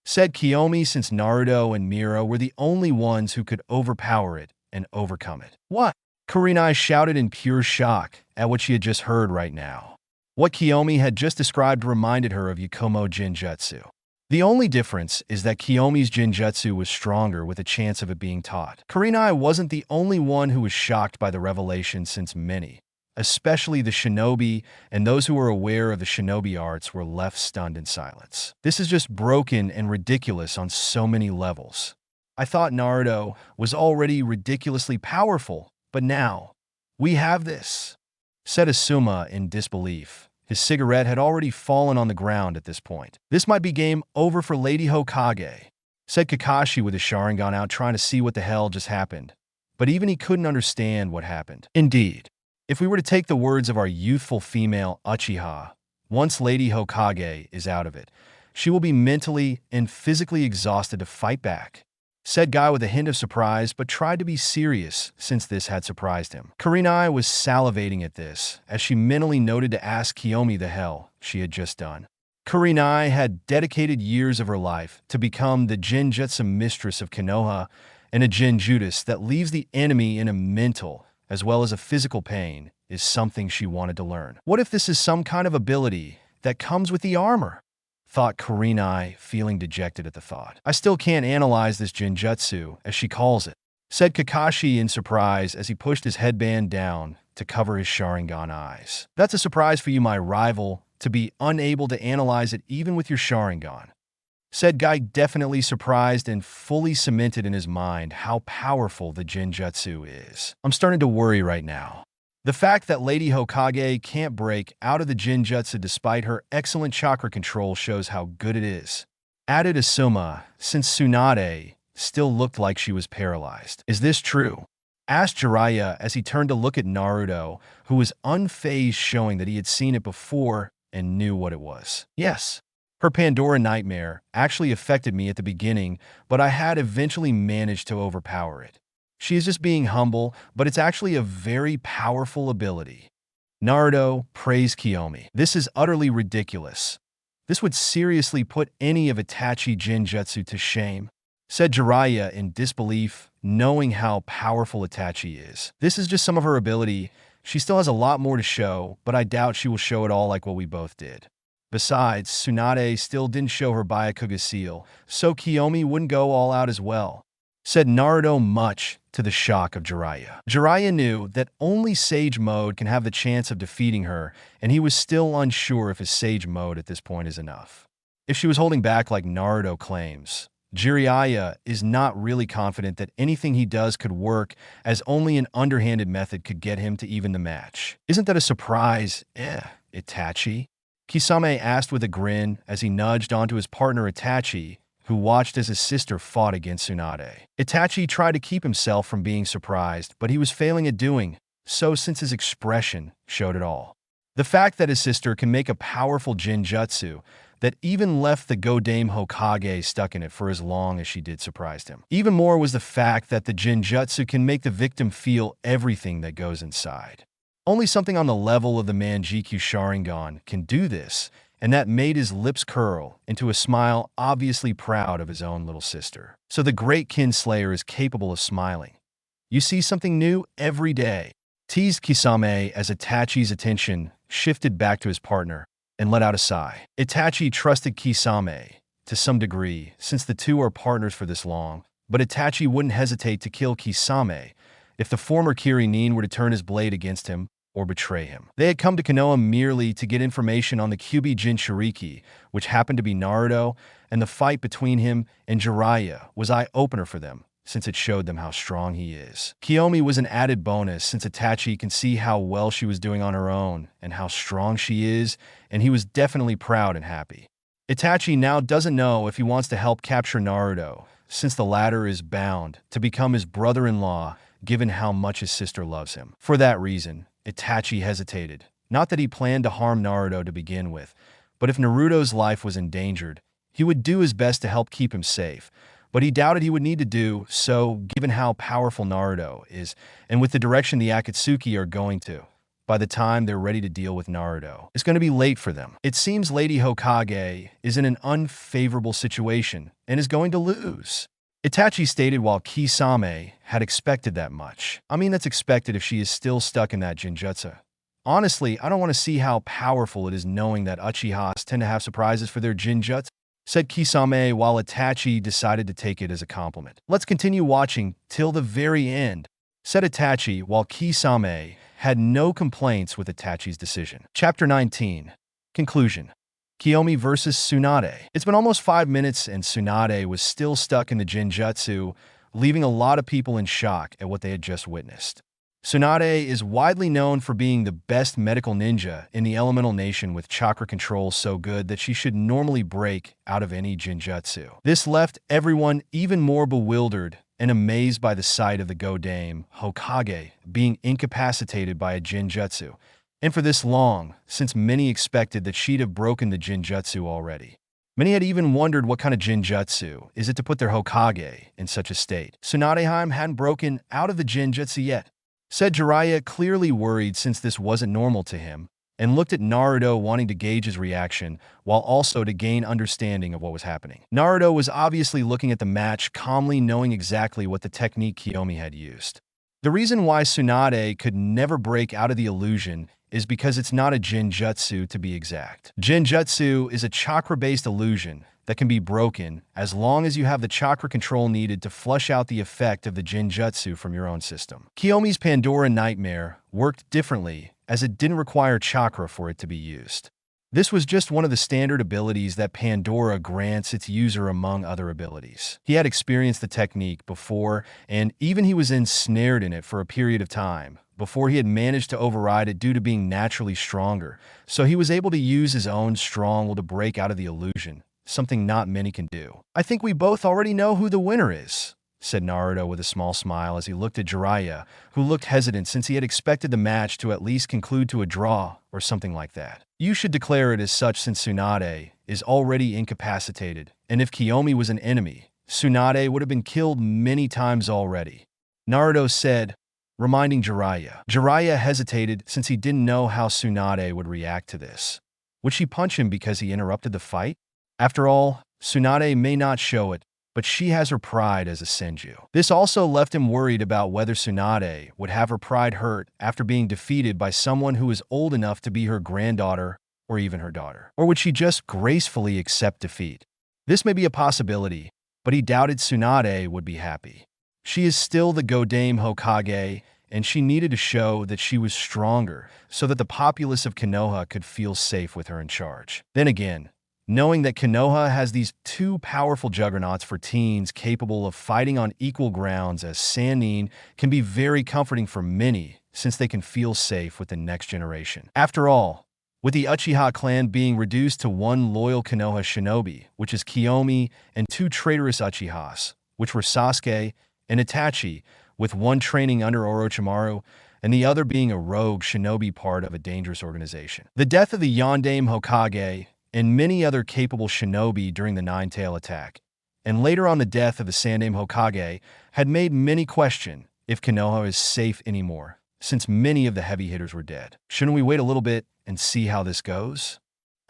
said Kiomi, since Naruto and Mira were the only ones who could overpower it and overcome it. "What?" Kurenai shouted in pure shock at what she had just heard right now. What Kiomi had just described reminded her of Yakumo Jinjutsu. The only difference is that Kiyomi's Jinjutsu was stronger with a chance of it being taught. Kurenai wasn't the only one who was shocked by the revelation, since many, especially the shinobi and those who were aware of the shinobi arts, were left stunned in silence. "This is just broken and ridiculous on so many levels. I thought Naruto was already ridiculously powerful, but now we have this," said Asuma in disbelief. His cigarette had already fallen on the ground at this point. "This might be game over for Lady Hokage," said Kakashi with his Sharingan out, trying to see what the hell just happened. But even he couldn't understand what happened. Indeed, if we were to take the words of our youthful female Uchiha, once Lady Hokage is out of it, she will be mentally and physically exhausted to fight back, said Guy with a hint of surprise, but tried to be serious since this had surprised him. Kurenai was salivating at this, as she mentally noted to ask Kiomi the hell she had just done. Kurenai had dedicated years of her life to become the Jinjutsu mistress of Konoha, and a Jinjutsu that leaves the enemy in a mental as well as a physical pain is something she wanted to learn. What if this is some kind of ability that comes with the armor? Thought Kurenai, feeling dejected at the thought. "I still can't analyze this Jinjutsu, as she calls it," said Kakashi in surprise as he pushed his headband down to cover his Sharingan eyes. "That's a surprise for you, my rival, to be unable to analyze it even with your Sharingan," said Guy, definitely surprised and fully cemented in his mind how powerful the Jinjutsu is. "I'm starting to worry right now. The fact that Lady Hokage can't break out of the Jinjutsu despite her excellent chakra control shows how good it is," added Asuma, since Tsunade still looked like she was paralyzed. "Is this true?" asked Jiraiya as he turned to look at Naruto, who was unfazed, showing that he had seen it before and knew what it was. "Yes. Her Pandora Nightmare actually affected me at the beginning, but I had eventually managed to overpower it. She is just being humble, but it's actually a very powerful ability." Naruto praised Kiomi. "This is utterly ridiculous. This would seriously put any of Itachi Jinjutsu to shame," said Jiraiya in disbelief, knowing how powerful Itachi is. "This is just some of her ability. She still has a lot more to show, but I doubt she will show it all like what we both did. Besides, Tsunade still didn't show her Byakuga seal, so Kiomi wouldn't go all out as well," said Naruto, much to the shock of Jiraiya. Jiraiya knew that only Sage Mode can have the chance of defeating her, and he was still unsure if his Sage Mode at this point is enough. If she was holding back like Naruto claims, Jiraiya is not really confident that anything he does could work, as only an underhanded method could get him to even the match. Isn't that a surprise? Itachi? Kisame asked with a grin as he nudged onto his partner Itachi, who watched as his sister fought against Tsunade. Itachi tried to keep himself from being surprised, but he was failing at doing so since his expression showed it all. The fact that his sister can make a powerful Jinjutsu that even left the Godame Hokage stuck in it for as long as she did surprised him. Even more was the fact that the Jinjutsu can make the victim feel everything that goes inside. Only something on the level of the Manjikyu Sharingan can do this, and that made his lips curl into a smile, obviously proud of his own little sister. So the great Kinslayer is capable of smiling. You see something new every day, teased Kisame as Itachi's attention shifted back to his partner and let out a sigh. Itachi trusted Kisame to some degree since the two are partners for this long, but Itachi wouldn't hesitate to kill Kisame if the former Kirinin were to turn his blade against him or betray him. They had come to Konoha merely to get information on the Kyuubi Jinchuriki, which happened to be Naruto, and the fight between him and Jiraiya was eye-opener for them, since it showed them how strong he is. Kiomi was an added bonus since Itachi can see how well she was doing on her own and how strong she is, and he was definitely proud and happy. Itachi now doesn't know if he wants to help capture Naruto, since the latter is bound to become his brother-in-law given how much his sister loves him. For that reason, Itachi hesitated. Not that he planned to harm Naruto to begin with, but if Naruto's life was endangered, he would do his best to help keep him safe. But he doubted he would need to do so given how powerful Naruto is, and with the direction the Akatsuki are going to. By the time they're ready to deal with Naruto, it's going to be late for them. It seems Lady Hokage is in an unfavorable situation and is going to lose. Itachi stated while Kisame had expected that much. I mean, that's expected if she is still stuck in that Jinjutsu. Honestly, I don't want to see how powerful it is knowing that Uchihas tend to have surprises for their Jinjutsu, said Kisame while Itachi decided to take it as a compliment. Let's continue watching till the very end, said Itachi while Kisame had no complaints with Itachi's decision. Chapter 19. Conclusion. Kiomi versus Tsunade. It's been almost 5 minutes and Tsunade was still stuck in the Jinjutsu, leaving a lot of people in shock at what they had just witnessed. Tsunade is widely known for being the best medical ninja in the elemental nation with chakra control so good that she should normally break out of any Jinjutsu. This left everyone even more bewildered and amazed by the sight of the Godame Hokage being incapacitated by a Jinjutsu, and for this long, since many expected that she'd have broken the Jinjutsu already. Many had even wondered what kind of Jinjutsu is it to put their Hokage in such a state. Tsunadeheim hadn't broken out of the Jinjutsu yet, said Jiraiya, clearly worried since this wasn't normal to him, and looked at Naruto wanting to gauge his reaction, while also to gain understanding of what was happening. Naruto was obviously looking at the match calmly, knowing exactly what the technique Kiomi had used. The reason why Tsunade could never break out of the illusion is because it's not a Jinjutsu to be exact. Jinjutsu is a chakra-based illusion that can be broken as long as you have the chakra control needed to flush out the effect of the Jinjutsu from your own system. Kiyomi's Pandora Nightmare worked differently as it didn't require chakra for it to be used. This was just one of the standard abilities that Pandora grants its user among other abilities. He had experienced the technique before, and even he was ensnared in it for a period of time before he had managed to override it due to being naturally stronger, so he was able to use his own strong will to break out of the illusion, something not many can do. I think we both already know who the winner is, said Naruto with a small smile as he looked at Jiraiya, who looked hesitant since he had expected the match to at least conclude to a draw or something like that. You should declare it as such since Tsunade is already incapacitated, and if Kiomi was an enemy, Tsunade would have been killed many times already, Naruto said, reminding Jiraiya. Jiraiya hesitated since he didn't know how Tsunade would react to this. Would she punch him because he interrupted the fight? After all, Tsunade may not show it, but she has her pride as a Senju. This also left him worried about whether Tsunade would have her pride hurt after being defeated by someone who is old enough to be her granddaughter or even her daughter. Or would she just gracefully accept defeat? This may be a possibility, but he doubted Tsunade would be happy. She is still the Godame Hokage, and she needed to show that she was stronger so that the populace of Konoha could feel safe with her in charge. Then again, Knowing that Konoha has these two powerful juggernauts for teens capable of fighting on equal grounds as Sannin can be very comforting for many, since they can feel safe with the next generation. After all, with the Uchiha clan being reduced to one loyal Konoha shinobi, which is Kiomi, and two traitorous Uchihas, which were Sasuke and Itachi, with one training under Orochimaru and the other being a rogue shinobi part of a dangerous organization. The death of the Yondaime Hokage and many other capable shinobi during the Nine-Tail attack, and later on the death of the Sandaime Hokage, had made many question if Konoha is safe anymore, since many of the heavy hitters were dead. Shouldn't we wait a little bit and see how this goes?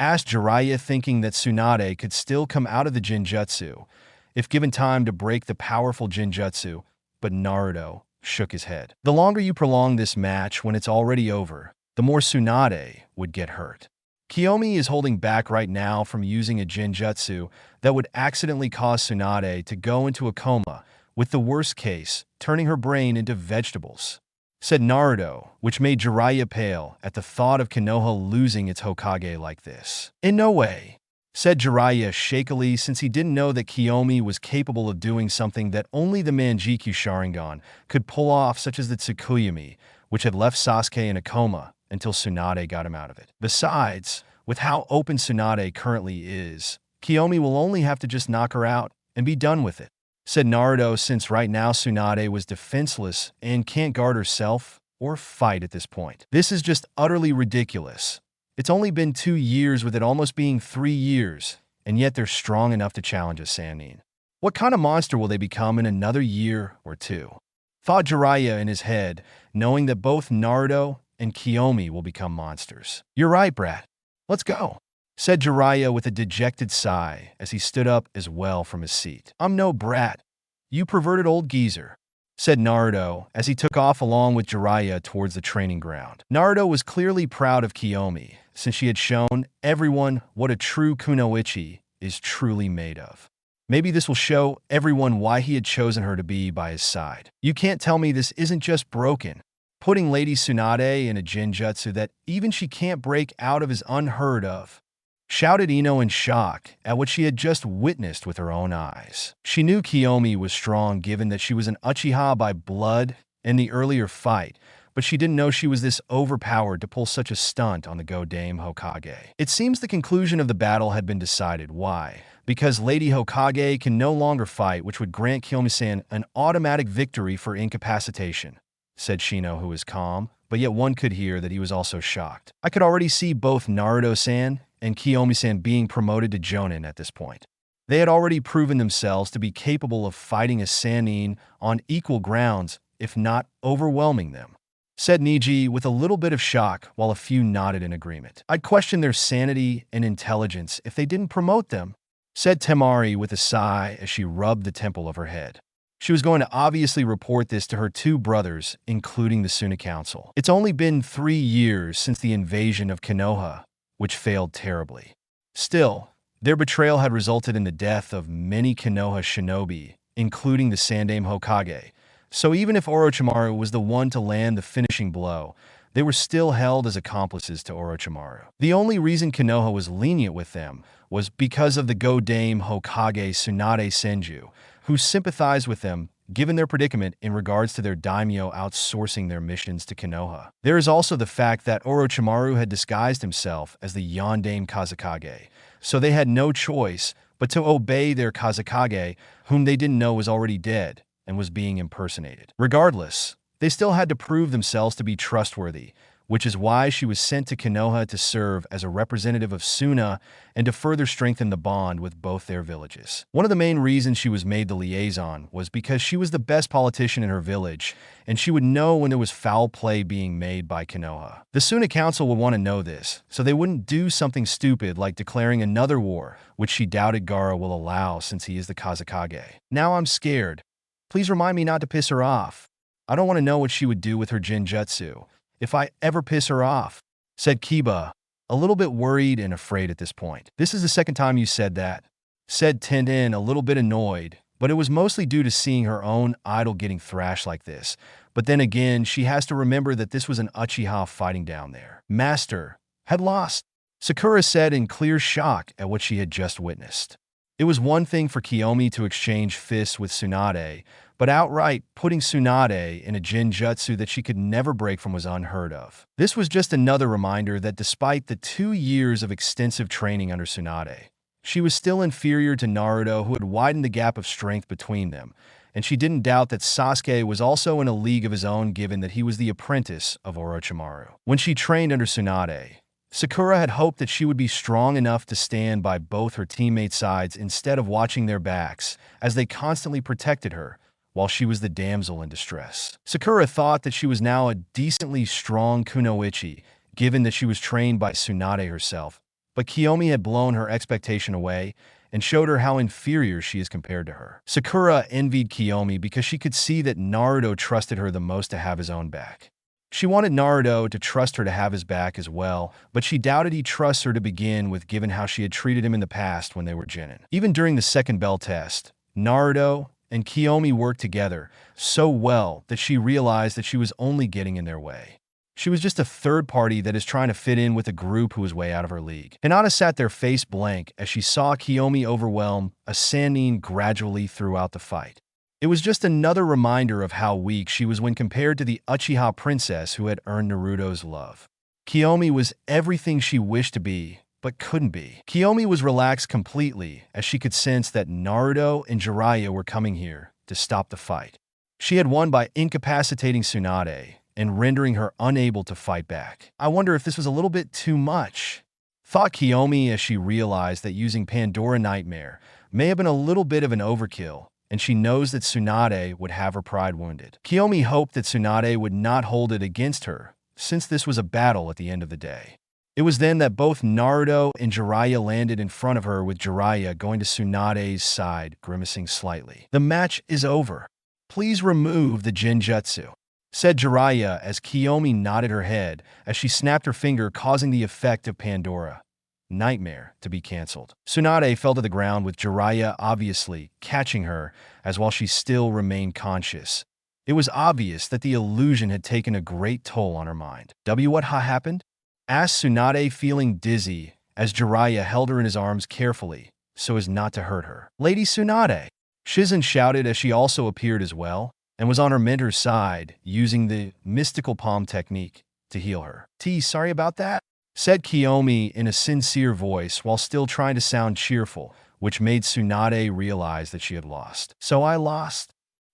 Asked Jiraiya, thinking that Tsunade could still come out of the Jinjutsu if given time to break the powerful Jinjutsu, but Naruto shook his head. The longer you prolong this match when it's already over, the more Tsunade would get hurt. Kiomi is holding back right now from using a Jinjutsu that would accidentally cause Tsunade to go into a coma, with the worst case, turning her brain into vegetables, said Naruto, which made Jiraiya pale at the thought of Konoha losing its Hokage like this. In no way, said Jiraiya shakily, since he didn't know that Kiomi was capable of doing something that only the Manjikyu Sharingan could pull off, such as the Tsukuyomi, which had left Sasuke in a coma until Tsunade got him out of it. Besides, with how open Tsunade currently is, Kiomi will only have to just knock her out and be done with it, said Naruto, since right now Tsunade was defenseless and can't guard herself or fight at this point. This is just utterly ridiculous. It's only been 2 years, with it almost being 3 years, and yet they're strong enough to challenge a Sannin. What kind of monster will they become in another year or two? Thought Jiraiya in his head, knowing that both Naruto and Kiomi will become monsters. You're right, brat. Let's go, said Jiraiya with a dejected sigh as he stood up as well from his seat. I'm no brat, you perverted old geezer, said Naruto as he took off along with Jiraiya towards the training ground. Naruto was clearly proud of Kiomi, since she had shown everyone what a true kunoichi is truly made of. Maybe this will show everyone why he had chosen her to be by his side. You can't tell me this isn't just broken. Putting Lady Tsunade in a Jinjutsu that even she can't break out of is unheard of, shouted Ino in shock at what she had just witnessed with her own eyes. She knew Kiomi was strong given that she was an Uchiha by blood in the earlier fight, but she didn't know she was this overpowered to pull such a stunt on the Godaime Hokage. It seems the conclusion of the battle had been decided. Why? Because Lady Hokage can no longer fight, which would grant Kiomi-san an automatic victory for incapacitation, said Shino, who was calm, but yet one could hear that he was also shocked. I could already see both Naruto-san and Kiomi-san being promoted to Jonin at this point. They had already proven themselves to be capable of fighting a Sannin on equal grounds, if not overwhelming them, said Niji with a little bit of shock, while a few nodded in agreement. I'd question their sanity and intelligence if they didn't promote them, said Temari with a sigh as she rubbed the temple of her head. She was going to obviously report this to her 2 brothers, including the Suna Council. It's only been 3 years since the invasion of Konoha, which failed terribly. Still, their betrayal had resulted in the death of many Konoha shinobi, including the Sandaime Hokage. So even if Orochimaru was the one to land the finishing blow, they were still held as accomplices to Orochimaru. The only reason Konoha was lenient with them was because of the Godaime Hokage Tsunade Senju, who sympathized with them given their predicament in regards to their daimyo outsourcing their missions to Konoha. There is also the fact that Orochimaru had disguised himself as the Yondaime Kazekage, so they had no choice but to obey their Kazekage, whom they didn't know was already dead and was being impersonated. Regardless, they still had to prove themselves to be trustworthy, which is why she was sent to Konoha to serve as a representative of Suna and to further strengthen the bond with both their villages. One of the main reasons she was made the liaison was because she was the best politician in her village, and she would know when there was foul play being made by Konoha. The Suna Council would want to know this, so they wouldn't do something stupid like declaring another war, which she doubted Gaara will allow since he is the Kazekage. Now I'm scared. Please remind me not to piss her off. I don't want to know what she would do with her Jinjutsu if I ever piss her off, said Kiba, a little bit worried and afraid at this point. This is the second time you said that, said Tenten, a little bit annoyed, but it was mostly due to seeing her own idol getting thrashed like this. But then again, she has to remember that this was an Uchiha fighting down there. Master had lost, Sakura said in clear shock at what she had just witnessed. It was one thing for Kiomi to exchange fists with Tsunade, but outright putting Tsunade in a jinjutsu that she could never break from was unheard of. This was just another reminder that despite the 2 years of extensive training under Tsunade, she was still inferior to Naruto, who had widened the gap of strength between them, and she didn't doubt that Sasuke was also in a league of his own given that he was the apprentice of Orochimaru. When she trained under Tsunade, Sakura had hoped that she would be strong enough to stand by both her teammates' sides instead of watching their backs, as they constantly protected her, while she was the damsel in distress. Sakura thought that she was now a decently strong kunoichi, given that she was trained by Tsunade herself, but Kiomi had blown her expectation away and showed her how inferior she is compared to her. Sakura envied Kiomi because she could see that Naruto trusted her the most to have his own back. She wanted Naruto to trust her to have his back as well, but she doubted he'd trust her to begin with given how she had treated him in the past when they were Genin. Even during the second bell test, Naruto and Kiomi worked together so well that she realized that she was only getting in their way. She was just a third party that is trying to fit in with a group who was way out of her league. Hinata sat there face blank as she saw Kiomi overwhelm Asanin gradually throughout the fight. It was just another reminder of how weak she was when compared to the Uchiha princess who had earned Naruto's love. Kiomi was everything she wished to be, but couldn't be. Kiomi was relaxed completely as she could sense that Naruto and Jiraiya were coming here to stop the fight. She had won by incapacitating Tsunade and rendering her unable to fight back. I wonder if this was a little bit too much, thought Kiomi as she realized that using Pandora Nightmare may have been a little bit of an overkill, and she knows that Tsunade would have her pride wounded. Kiomi hoped that Tsunade would not hold it against her, since this was a battle at the end of the day. It was then that both Naruto and Jiraiya landed in front of her, with Jiraiya going to Tsunade's side, grimacing slightly. "The match is over. Please remove the Jinjutsu," said Jiraiya as Kiomi nodded her head as she snapped her finger, causing the effect of Pandora Nightmare to be cancelled. Tsunade fell to the ground, with Jiraiya obviously catching her as while she still remained conscious. It was obvious that the illusion had taken a great toll on her mind. What happened?" asked Tsunade, feeling dizzy as Jiraiya held her in his arms carefully so as not to hurt her. "Lady Tsunade!" Shizen shouted as she also appeared as well and was on her mentor's side, using the mystical palm technique to heal her. "Sorry about that," said Kiomi in a sincere voice while still trying to sound cheerful, which made Tsunade realize that she had lost. "So I lost?"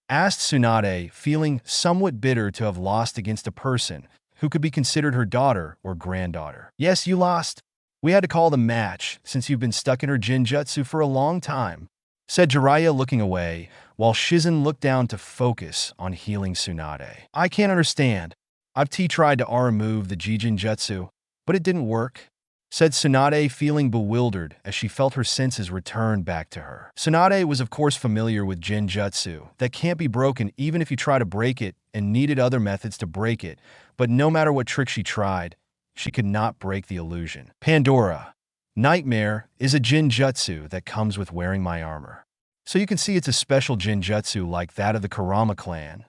asked Tsunade, feeling somewhat bitter to have lost against a person who could be considered her daughter or granddaughter. "Yes, you lost. We had to call the match since you've been stuck in her Jinjutsu for a long time," said Jiraiya, looking away, while Shizen looked down to focus on healing Tsunade. "I can't understand. I've tried to remove the Jinjutsu, but it didn't work," said Tsunade, feeling bewildered as she felt her senses return back to her. Tsunade was of course familiar with Jinjutsu that can't be broken even if you try to break it, and needed other methods to break it, but no matter what trick she tried, she could not break the illusion. "Pandora Nightmare is a Jinjutsu that comes with wearing my armor. So you can see it's a special Jinjutsu like that of the Kurama clan,"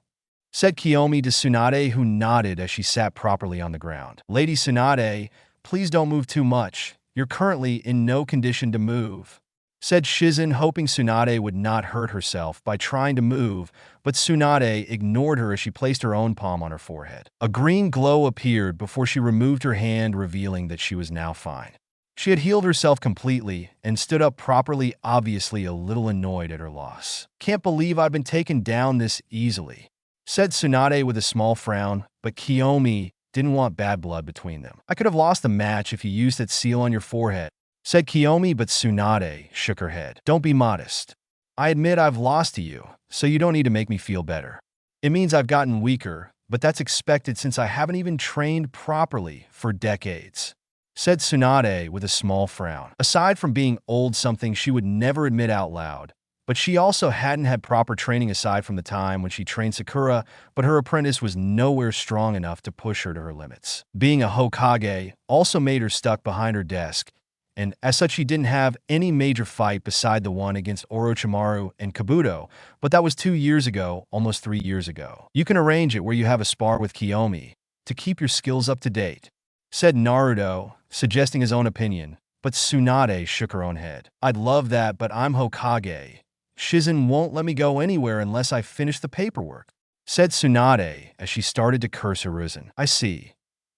said Kiomi to Tsunade, who nodded as she sat properly on the ground. "Lady Tsunade, please don't move too much. You're currently in no condition to move," said Shizen, hoping Tsunade would not hurt herself by trying to move, but Tsunade ignored her as she placed her own palm on her forehead. A green glow appeared before she removed her hand, revealing that she was now fine. She had healed herself completely and stood up properly, obviously a little annoyed at her loss. "Can't believe I've been taken down this easily," said Tsunade with a small frown, but Kiomi didn't want bad blood between them. "I could have lost the match if you used that seal on your forehead," said Kiomi, but Tsunade shook her head. "Don't be modest. I admit I've lost to you, so you don't need to make me feel better. It means I've gotten weaker, but that's expected since I haven't even trained properly for decades," said Tsunade with a small frown. Aside from being old, something she would never admit out loud, but she also hadn't had proper training aside from the time when she trained Sakura, but her apprentice was nowhere strong enough to push her to her limits. Being a Hokage also made her stuck behind her desk, and as such she didn't have any major fight beside the one against Orochimaru and Kabuto, but that was 2 years ago, almost 3 years ago. "You can arrange it where you have a spar with Kiomi to keep your skills up to date," said Naruto suggesting his own opinion, but Tsunade shook her own head. I'd love that, but I'm Hokage. Shizen won't let me go anywhere unless I finish the paperwork, said Tsunade as she started to curse Hiruzen. I see.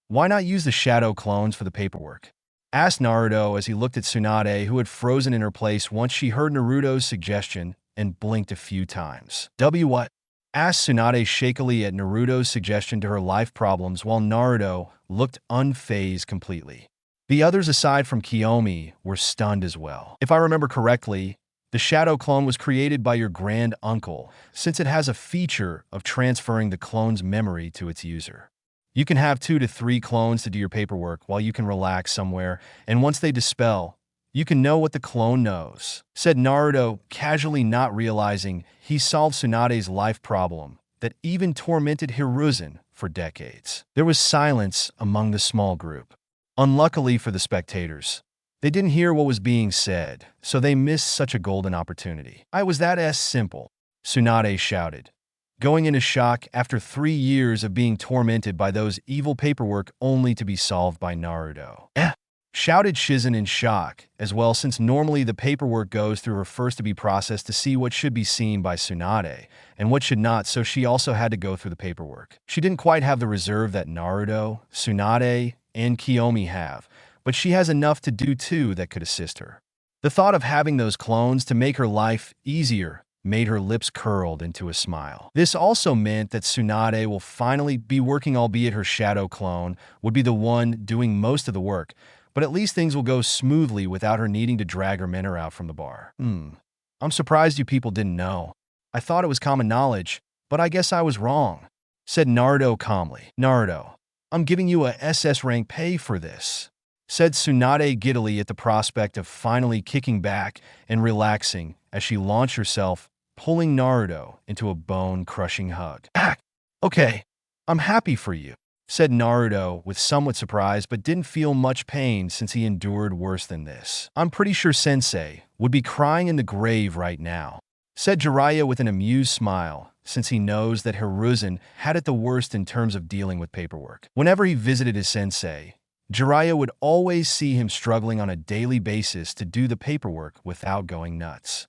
Why not use the shadow clones for the paperwork? Asked Naruto as he looked at Tsunade, who had frozen in her place once she heard Naruto's suggestion and blinked a few times. What? Asked Tsunade shakily at Naruto's suggestion to her life problems while Naruto looked unfazed completely. The others aside from Kiomi were stunned as well. If I remember correctly, the shadow clone was created by your grand uncle, since it has a feature of transferring the clone's memory to its user. You can have 2 to 3 clones to do your paperwork while you can relax somewhere, and once they dispel, you can know what the clone knows, said Naruto, casually not realizing he solved Tsunade's life problem that even tormented Hiruzen for decades. There was silence among the small group. Unluckily for the spectators, they didn't hear what was being said, so they missed such a golden opportunity. I was that simple, Tsunade shouted, going into shock after 3 years of being tormented by those evil paperwork only to be solved by Naruto. Shouted Shizen in shock as well, since normally the paperwork goes through her first to be processed to see what should be seen by Tsunade and what should not, so she also had to go through the paperwork. She didn't quite have the reserve that Naruto, Tsunade, and Kiomi have, but she has enough to do too that could assist her. The thought of having those clones to make her life easier made her lips curled into a smile. This also meant that Tsunade will finally be working, albeit her shadow clone would be the one doing most of the work, but at least things will go smoothly without her needing to drag her mentor out from the bar. I'm surprised you people didn't know. I thought it was common knowledge, but I guess I was wrong, said Naruto calmly. Naruto, I'm giving you a SS rank pay for this, said Tsunade giddily at the prospect of finally kicking back and relaxing as she launched herself, pulling Naruto into a bone-crushing hug. Okay, I'm happy for you, said Naruto with somewhat surprise, but didn't feel much pain since he endured worse than this. I'm pretty sure Sensei would be crying in the grave right now, said Jiraiya with an amused smile, since he knows that Hiruzen had it the worst in terms of dealing with paperwork. Whenever he visited his sensei, Jiraiya would always see him struggling on a daily basis to do the paperwork without going nuts.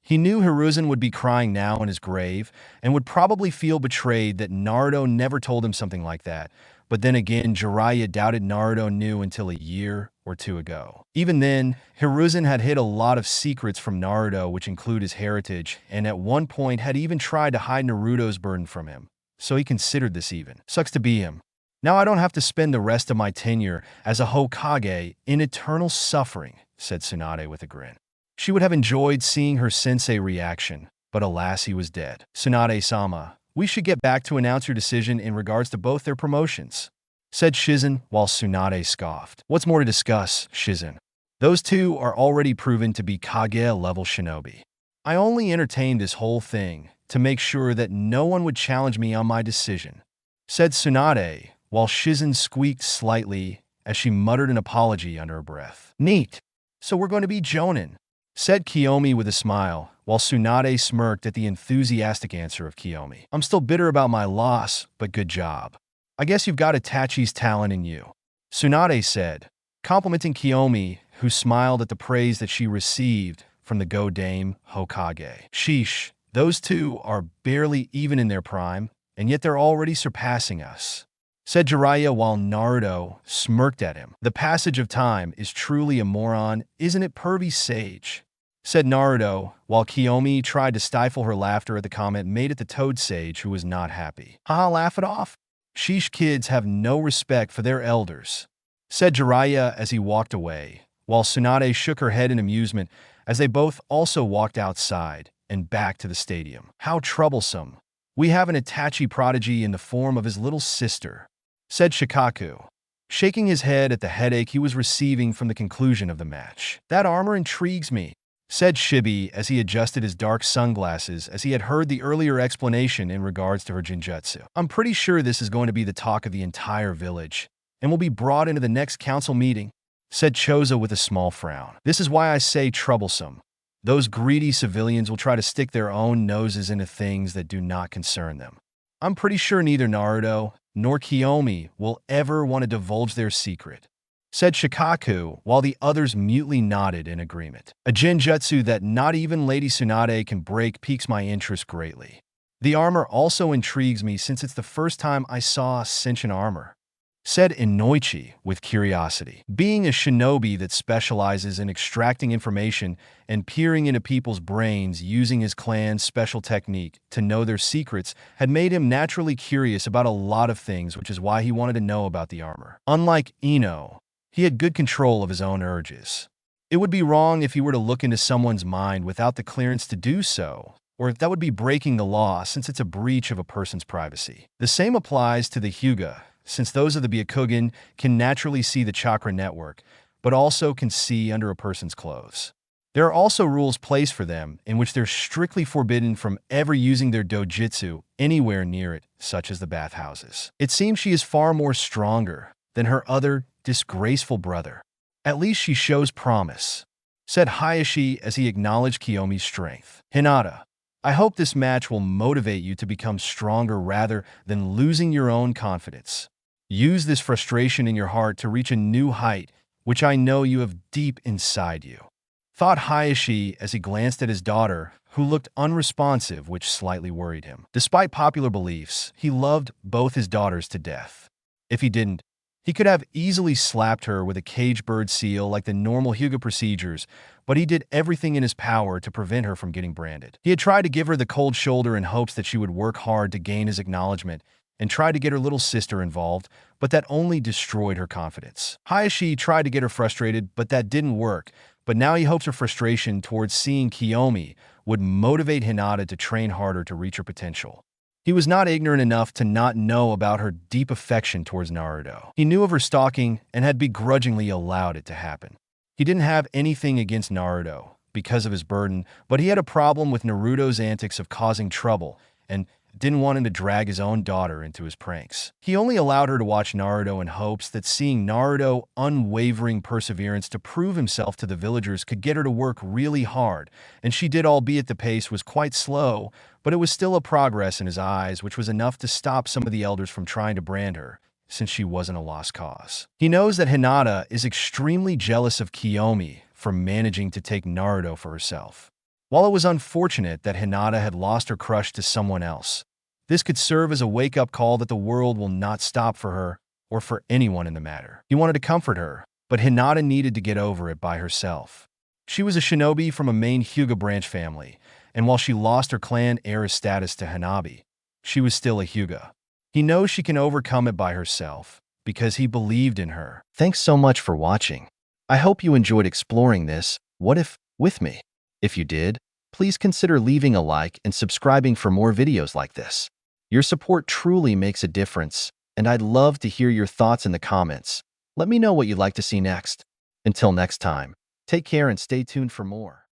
He knew Hiruzen would be crying now in his grave and would probably feel betrayed that Naruto never told him something like that, but then again, Jiraiya doubted Naruto knew until a year or 2 ago. Even then, Hiruzen had hid a lot of secrets from Naruto, which include his heritage, and at one point had even tried to hide Naruto's burden from him, so he considered this even. Sucks to be him. Now I don't have to spend the rest of my tenure as a Hokage in eternal suffering, said Tsunade with a grin. She would have enjoyed seeing her sensei reaction, but alas, he was dead. Tsunade-sama, we should get back to announce your decision in regards to both their promotions, said Shizen while Tsunade scoffed. What's more to discuss, Shizen? Those two are already proven to be Kage-level shinobi. I only entertained this whole thing to make sure that no one would challenge me on my decision, said Tsunade, while Shizen squeaked slightly as she muttered an apology under her breath. Neat. So we're going to be Jonin, said Kiomi with a smile, while Tsunade smirked at the enthusiastic answer of Kiomi. I'm still bitter about my loss, but good job. I guess you've got Itachi's talent in you, Tsunade said, complimenting Kiomi, who smiled at the praise that she received from the Go-Dame Hokage. Sheesh, those two are barely even in their prime, and yet they're already surpassing us, said Jiraiya while Naruto smirked at him. The passage of time is truly a moron, isn't it, pervy sage? Said Naruto, while Kiomi tried to stifle her laughter at the comment made at the Toad Sage, who was not happy. Haha, laugh it off. Sheesh, kids have no respect for their elders, said Jiraiya as he walked away, while Tsunade shook her head in amusement as they both also walked outside and back to the stadium. How troublesome. We have an Itachi prodigy in the form of his little sister, said Shikaku, shaking his head at the headache he was receiving from the conclusion of the match. That armor intrigues me, said Shibi as he adjusted his dark sunglasses as he had heard the earlier explanation in regards to her genjutsu. I'm pretty sure this is going to be the talk of the entire village and will be brought into the next council meeting, said Choza with a small frown. This is why I say troublesome. Those greedy civilians will try to stick their own noses into things that do not concern them. I'm pretty sure neither Naruto nor Kiomi will ever want to divulge their secret, said Shikaku, while the others mutely nodded in agreement. A genjutsu that not even Lady Tsunade can break piques my interest greatly. The armor also intrigues me since it's the first time I saw sentient armor, said Inoichi with curiosity. Being a shinobi that specializes in extracting information and peering into people's brains using his clan's special technique to know their secrets had made him naturally curious about a lot of things, which is why he wanted to know about the armor. Unlike Ino, he had good control of his own urges. It would be wrong if he were to look into someone's mind without the clearance to do so, or that would be breaking the law since it's a breach of a person's privacy. The same applies to the Hyuga, since those of the Byakugan can naturally see the chakra network, but also can see under a person's clothes. There are also rules placed for them in which they're strictly forbidden from ever using their dojutsu anywhere near it, such as the bathhouses. It seems she is far more stronger than her other disgraceful brother. At least she shows promise, said Hayashi as he acknowledged Kiyomi's strength. Hinata, I hope this match will motivate you to become stronger rather than losing your own confidence. Use this frustration in your heart to reach a new height, which I know you have deep inside you, thought Hayashi as he glanced at his daughter, who looked unresponsive, which slightly worried him. Despite popular beliefs, he loved both his daughters to death. If he didn't, he could have easily slapped her with a cage bird seal like the normal Hyuga procedures, but he did everything in his power to prevent her from getting branded. He had tried to give her the cold shoulder in hopes that she would work hard to gain his acknowledgement and tried to get her little sister involved, but that only destroyed her confidence. Hayashi tried to get her frustrated, but that didn't work, but now he hopes her frustration towards seeing Kiyomi would motivate Hinata to train harder to reach her potential. He was not ignorant enough to not know about her deep affection towards Naruto. He knew of her stalking and had begrudgingly allowed it to happen. He didn't have anything against Naruto because of his burden, but he had a problem with Naruto's antics of causing trouble and didn't want him to drag his own daughter into his pranks. He only allowed her to watch Naruto in hopes that seeing Naruto's unwavering perseverance to prove himself to the villagers could get her to work really hard, and she did, albeit the pace was quite slow, but it was still a progress in his eyes, which was enough to stop some of the elders from trying to brand her, since she wasn't a lost cause. He knows that Hinata is extremely jealous of Kiyomi for managing to take Naruto for herself. While it was unfortunate that Hinata had lost her crush to someone else, this could serve as a wake-up call that the world will not stop for her or for anyone in the matter. He wanted to comfort her, but Hinata needed to get over it by herself. She was a shinobi from a main Hyuga branch family, and while she lost her clan heiress status to Hanabi, she was still a Hyuga. He knows she can overcome it by herself because he believed in her. Thanks so much for watching. I hope you enjoyed exploring this what if with me. If you did, please consider leaving a like and subscribing for more videos like this. Your support truly makes a difference, and I'd love to hear your thoughts in the comments. Let me know what you'd like to see next. Until next time, take care and stay tuned for more.